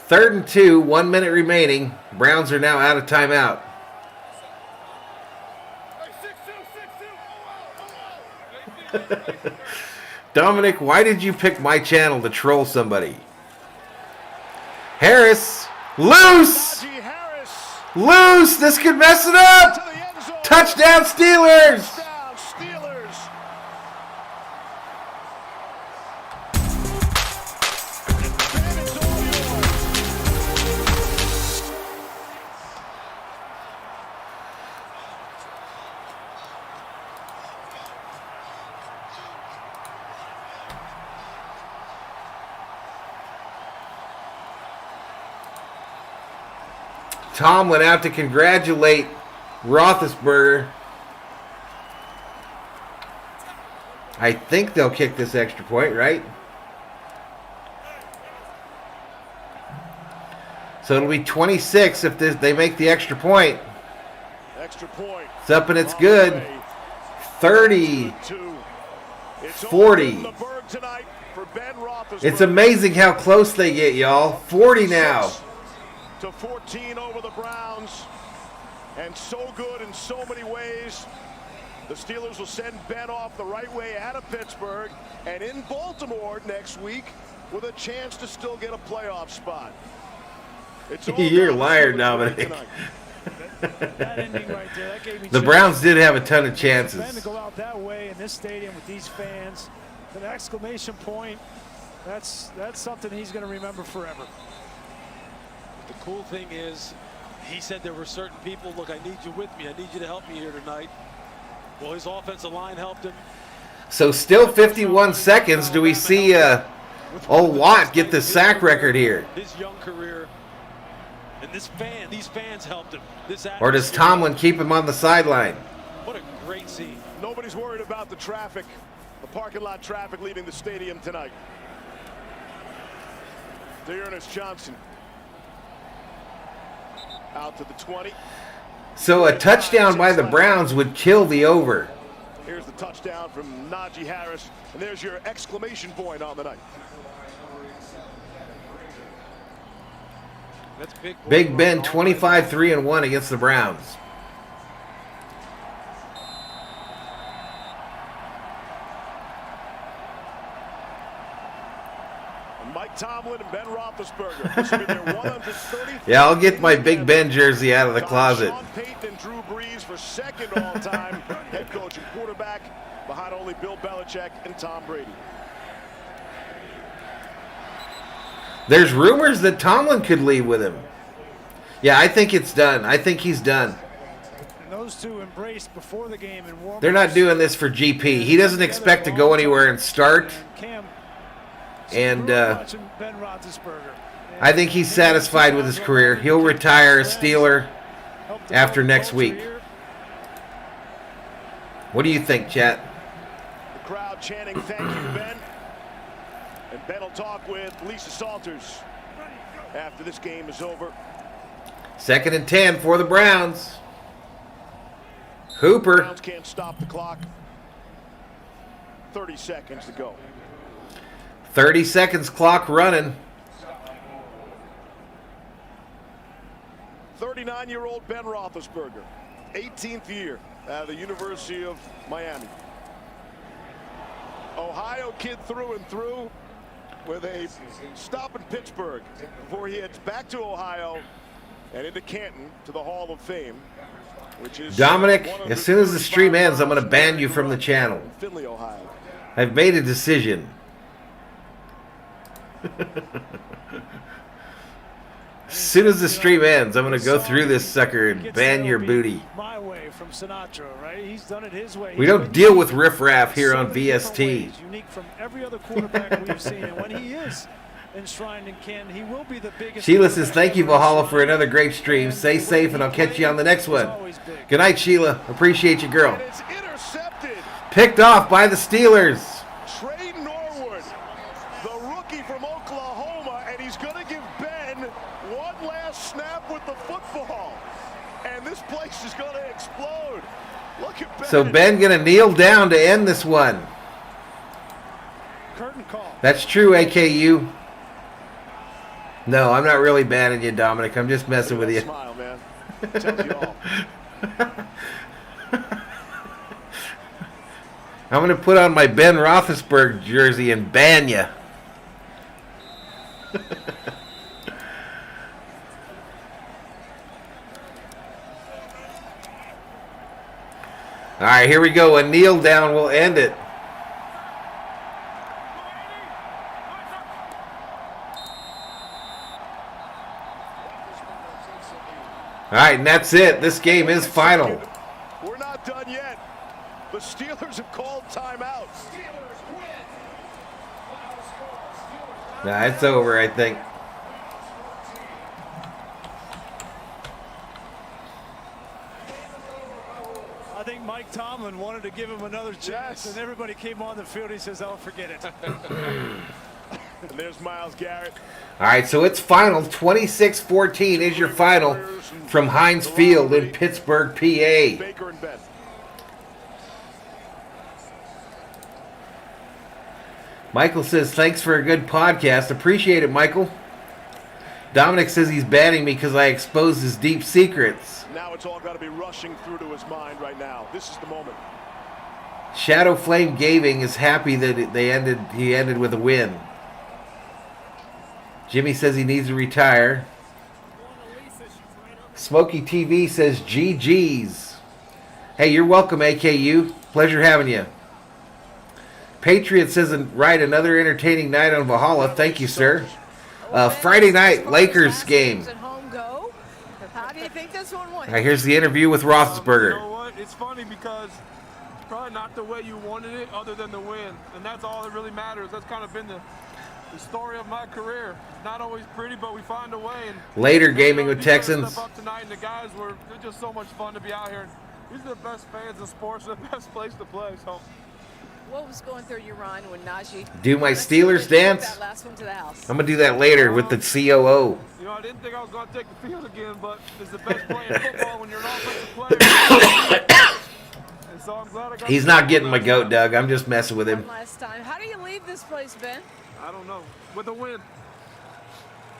Third and 2, 1 minute remaining. Browns are now out of timeout. Dominic, why did you pick my channel to troll somebody? Harris, loose! Loose! This could mess it up! Touchdown, Steelers! Tom went out to congratulate Roethlisberger. I think they'll kick this extra point, right? So it'll be 26 if they make the extra point. Extra point. It's up and it's good. 30. 40. It's amazing how close they get, y'all. 40 now. To 14 over the Browns, and so good in so many ways. The Steelers will send Ben off the right way out of Pittsburgh and in Baltimore next week with a chance to still get a playoff spot. You're a liar, Dominic. That ending right there, that gave me The Browns did have a ton of chances. Ben to go out that way in this stadium with these fans, an exclamation point. That's something he's going to remember forever. The cool thing is, he said there were certain people, look, I need you with me. I need you to help me here tonight. Well, his offensive line helped him. So still 51 seconds. Do we see old Watt get the sack record here? His young career. And these fans helped him. Or does Tomlin keep him on the sideline? What a great scene. Nobody's worried about the traffic, the parking lot traffic leaving the stadium tonight. Dearness Johnson. Out to the 20. So a touchdown by the Browns would kill the over. Here's the touchdown from Najee Harris, and there's your exclamation point on the night. That's Big Ben 25-3-1 against the Browns. Mike Tomlin and Ben Roethlisberger. This will be their 130th. Yeah, I'll get my Big Ben jersey out of the closet. Sean Payton and Drew Brees for second all-time head coach and quarterback, behind only Bill Belichick and Tom Brady. There's rumors that Tomlin could leave with him. Yeah, I think it's done. I think he's done. Those two embraced before the game and warm. They're not doing this for GP. He doesn't expect to go anywhere and start. And I think he's satisfied with his career. He'll retire a Steeler after next week. What do you think, chat? The crowd chanting, "Thank you, Ben." And Ben will talk with Lisa Salters after this game is over. 2nd and 10 for the Browns. Hooper. Browns can't stop the clock. 30 seconds to go. 30 seconds clock running. 39-year-old Ben Roethlisberger, 18th year out of the University of Miami. Ohio kid through and through, with a stop in Pittsburgh before he heads back to Ohio and into Canton to the Hall of Fame, which is Dominic, as soon as the stream ends, I'm going to ban you from the channel. Findlay, Ohio. I've made a decision. As soon as the stream ends, I'm going to go through this sucker and ban your booty. My way from Sinatra, right? He's done it his way. We don't deal with riffraff here on VST. Unique from every other quarterback we've seen, and when he is enshrined in Canton, he will be the biggest. Sheila says, "Thank you, Valhalla, for another great stream. Stay safe, and I'll catch you on the next one." Good night, Sheila. Appreciate you, girl. It's intercepted. Picked off by the Steelers. Trey Norwood, the rookie from Oklahoma, and he's going to give Ben one last snap with the football. And this place is going to explode. Look at Ben. So Ben going to kneel down to end this one. Curtain call. That's true, AKU. No, I'm not really banning you, Dominic. I'm just messing with you. Smile, man. Tells you all. I'm going to put on my Ben Roethlisberger jersey and ban you. All right, here we go. A kneel down will end it. All right, and that's it. This game is final. We're not done yet. The Steelers have called timeout. Nah, it's over, I think. I think Mike Tomlin wanted to give him another chance, and everybody came on the field. He says, "Oh, forget it." And there's Myles Garrett. All right, so it's final. 26-14 is your final from Heinz Field in Pittsburgh, PA. Baker and Ben. Michael says, "Thanks for a good podcast." Appreciate it, Michael. Dominic says he's banning me because I exposed his deep secrets. Now it's all got to be rushing through to his mind right now. This is the moment. Shadow Flame Gaming is happy that he ended with a win. Jimmy says he needs to retire. Smokey TV says GG's. Hey, you're welcome, AKU. Pleasure having you. Patriot says, "Right, another entertaining night on Valhalla." Thank you, sir. Friday night Lakers game. How do you think this one went? All right, here's the interview with Roethlisberger. You know what? It's funny because it's probably not the way you wanted it other than the win. And that's all that really matters. That's kind of been the story of my career. It's not always pretty, but we find a way. And Later gaming with Texans. Up tonight, and the guys they're just so much fun to be out here. These are the best fans in sports, the best place to play. So. What was going through your mind when Najee? Do my Steelers dance? That last one to the house. I'm going to do that later with the COO. You know, I didn't think I was going to take the field again, but it's the best play in football when you're an offensive player. And so I'm glad I got. He's not getting my goat, Doug. I'm just messing with him. Last time. How do you leave this place, Ben? I don't know. With a win.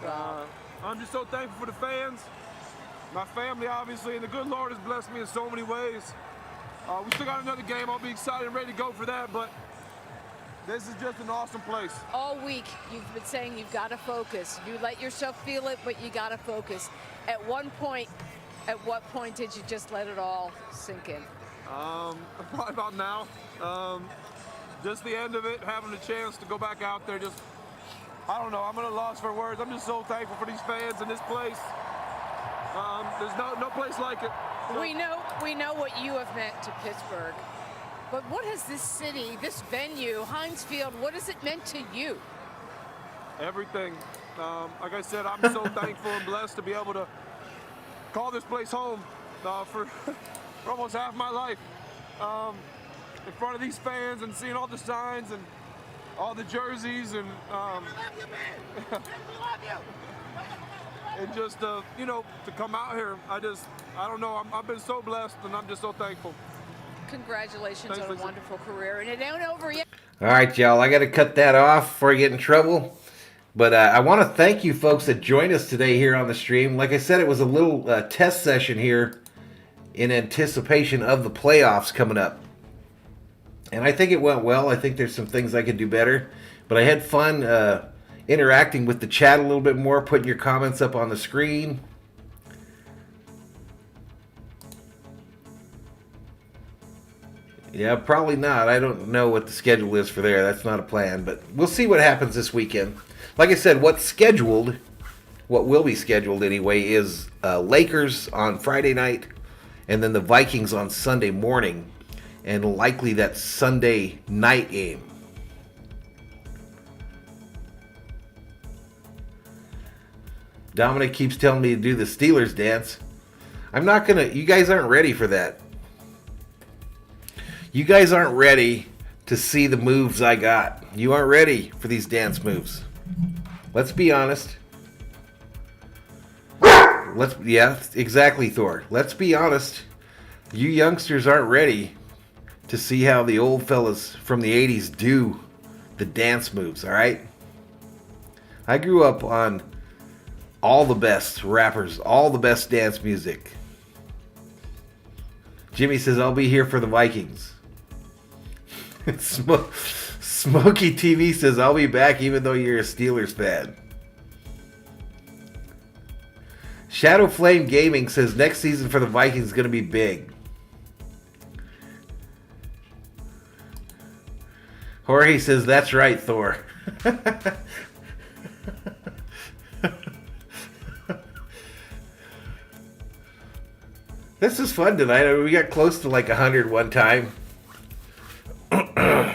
I'm just so thankful for the fans, my family, obviously, and the good Lord has blessed me in so many ways. We still got another game. I'll be excited and ready to go for that, but this is just an awesome place. All week, you've been saying you've got to focus. You let yourself feel it, but you got to focus. At what point did you just let it all sink in? Probably about now. Just the end of it, having a chance to go back out there, just, I don't know, I'm at a loss for words. I'm just so thankful for these fans in this place. There's no place like it. We know what you have meant to Pittsburgh, but what has this city, this venue, Heinz Field, what has it meant to you? Everything. Like I said, I'm so thankful and blessed to be able to call this place home for almost half my life. In front of these fans and seeing all the signs and all the jerseys and and just you know, to come out here, I don't know, I've been so blessed and I'm just so thankful. Congratulations on a wonderful career, and it ain't over yet. All right, y'all, I got to cut that off before I get in trouble. But I want to thank you folks that joined us today here on the stream. Like I said, it was a little test session here in anticipation of the playoffs coming up. And I think it went well. I think there's some things I could do better. But I had fun interacting with the chat a little bit more, putting your comments up on the screen. Yeah, probably not. I don't know what the schedule is for there. That's not a plan. But we'll see what happens this weekend. Like I said, what will be scheduled anyway, is Lakers on Friday night, and then the Vikings on Sunday morning, and likely that Sunday night game. Dominic keeps telling me to do the Steelers dance. I'm not gonna. You guys aren't ready for that. You guys aren't ready to see the moves I got. You aren't ready for these dance moves. Let's be honest. Yeah, exactly, Thor. Let's be honest. You youngsters aren't ready to see how the old fellas from the 80s do the dance moves, all right? I grew up on all the best rappers, all the best dance music. Jimmy says, I'll be here for the Vikings. Smokey TV says, I'll be back even though you're a Steelers fan. Shadow Flame Gaming says, next season for the Vikings is going to be big. Jorge says, that's right, Thor. This is fun tonight. We got close to like 100 one time.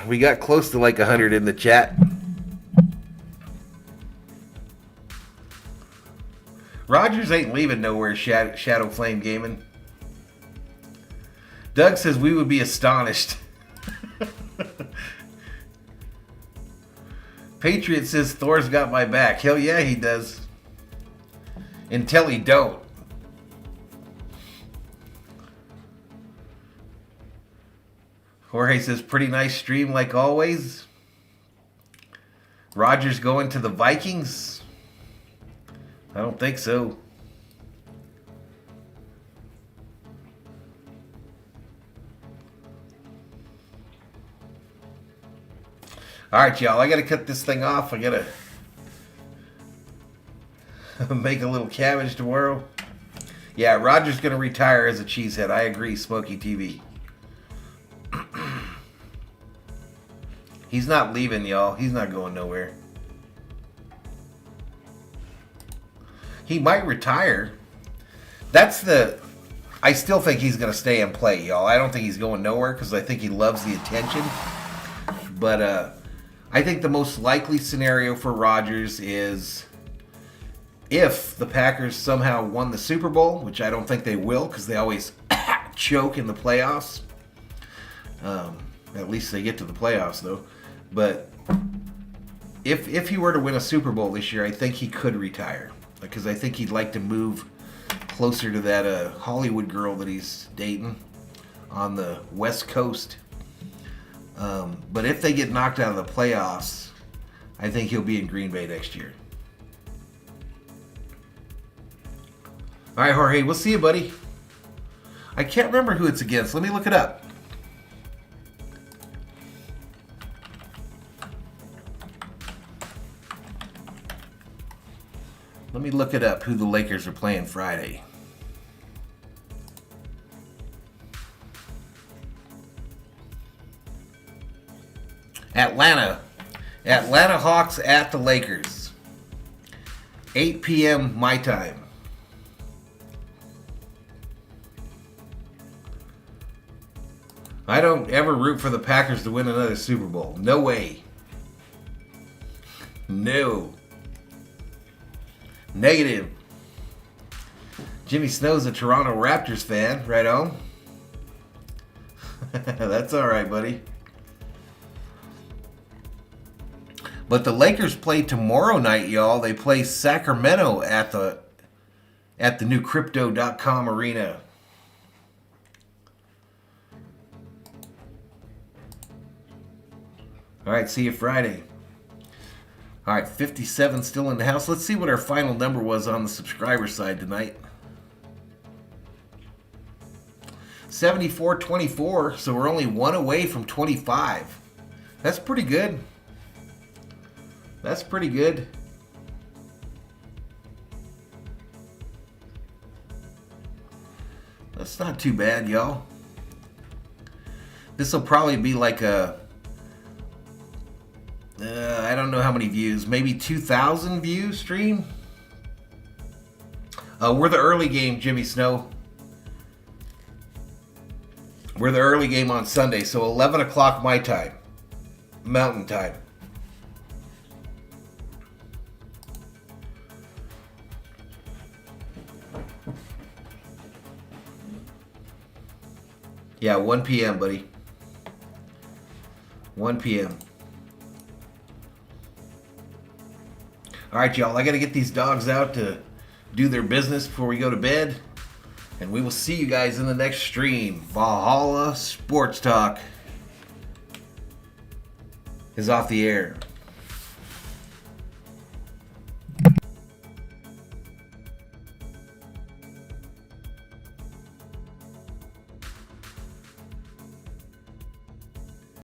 We got close to like 100 in the chat. Rogers ain't leaving nowhere, Shadow Flame Gaming. Doug says we would be astonished. Patriot says Thor's got my back. Hell yeah, he does. Until he don't. Jorge says, pretty nice stream like always. Rogers going to the Vikings? I don't think so. All right, y'all. I got to cut this thing off. I got to make a little cabbage tomorrow. Yeah, Roger's going to retire as a cheesehead. I agree, Smokey TV. He's not leaving, y'all. He's not going nowhere. He might retire. I still think he's going to stay and play, y'all. I don't think he's going nowhere because I think he loves the attention. But I think the most likely scenario for Rodgers is if the Packers somehow won the Super Bowl, which I don't think they will because they always choke in the playoffs. At least they get to the playoffs, though. But if he were to win a Super Bowl this year, I think he could retire. Because I think he'd like to move closer to that Hollywood girl that he's dating on the West Coast. But if they get knocked out of the playoffs, I think he'll be in Green Bay next year. All right, Jorge, we'll see you, buddy. I can't remember who it's against. Let me look it up. Let me look it up, who the Lakers are playing Friday. Atlanta Hawks at the Lakers. 8 p.m. my time. I don't ever root for the Packers to win another Super Bowl. No way. No. Negative. Jimmy Snow's a Toronto Raptors fan. Right on. That's all right, buddy. But the Lakers play tomorrow night, y'all. They play Sacramento at the new Crypto.com arena. All right, see you Friday. All right, 57 still in the house. Let's see what our final number was on the subscriber side tonight. 74-24, so we're only one away from 25. That's pretty good. That's pretty good. That's not too bad, y'all. This will probably be like a... I don't know how many views. Maybe 2,000 views stream? We're the early game, Jimmy Snow. We're the early game on Sunday, so 11 o'clock my time. Mountain time. Yeah, 1 p.m., buddy. 1 p.m. All right, y'all. I got to get these dogs out to do their business before we go to bed. And we will see you guys in the next stream. Valhalla Sports Talk is off the air.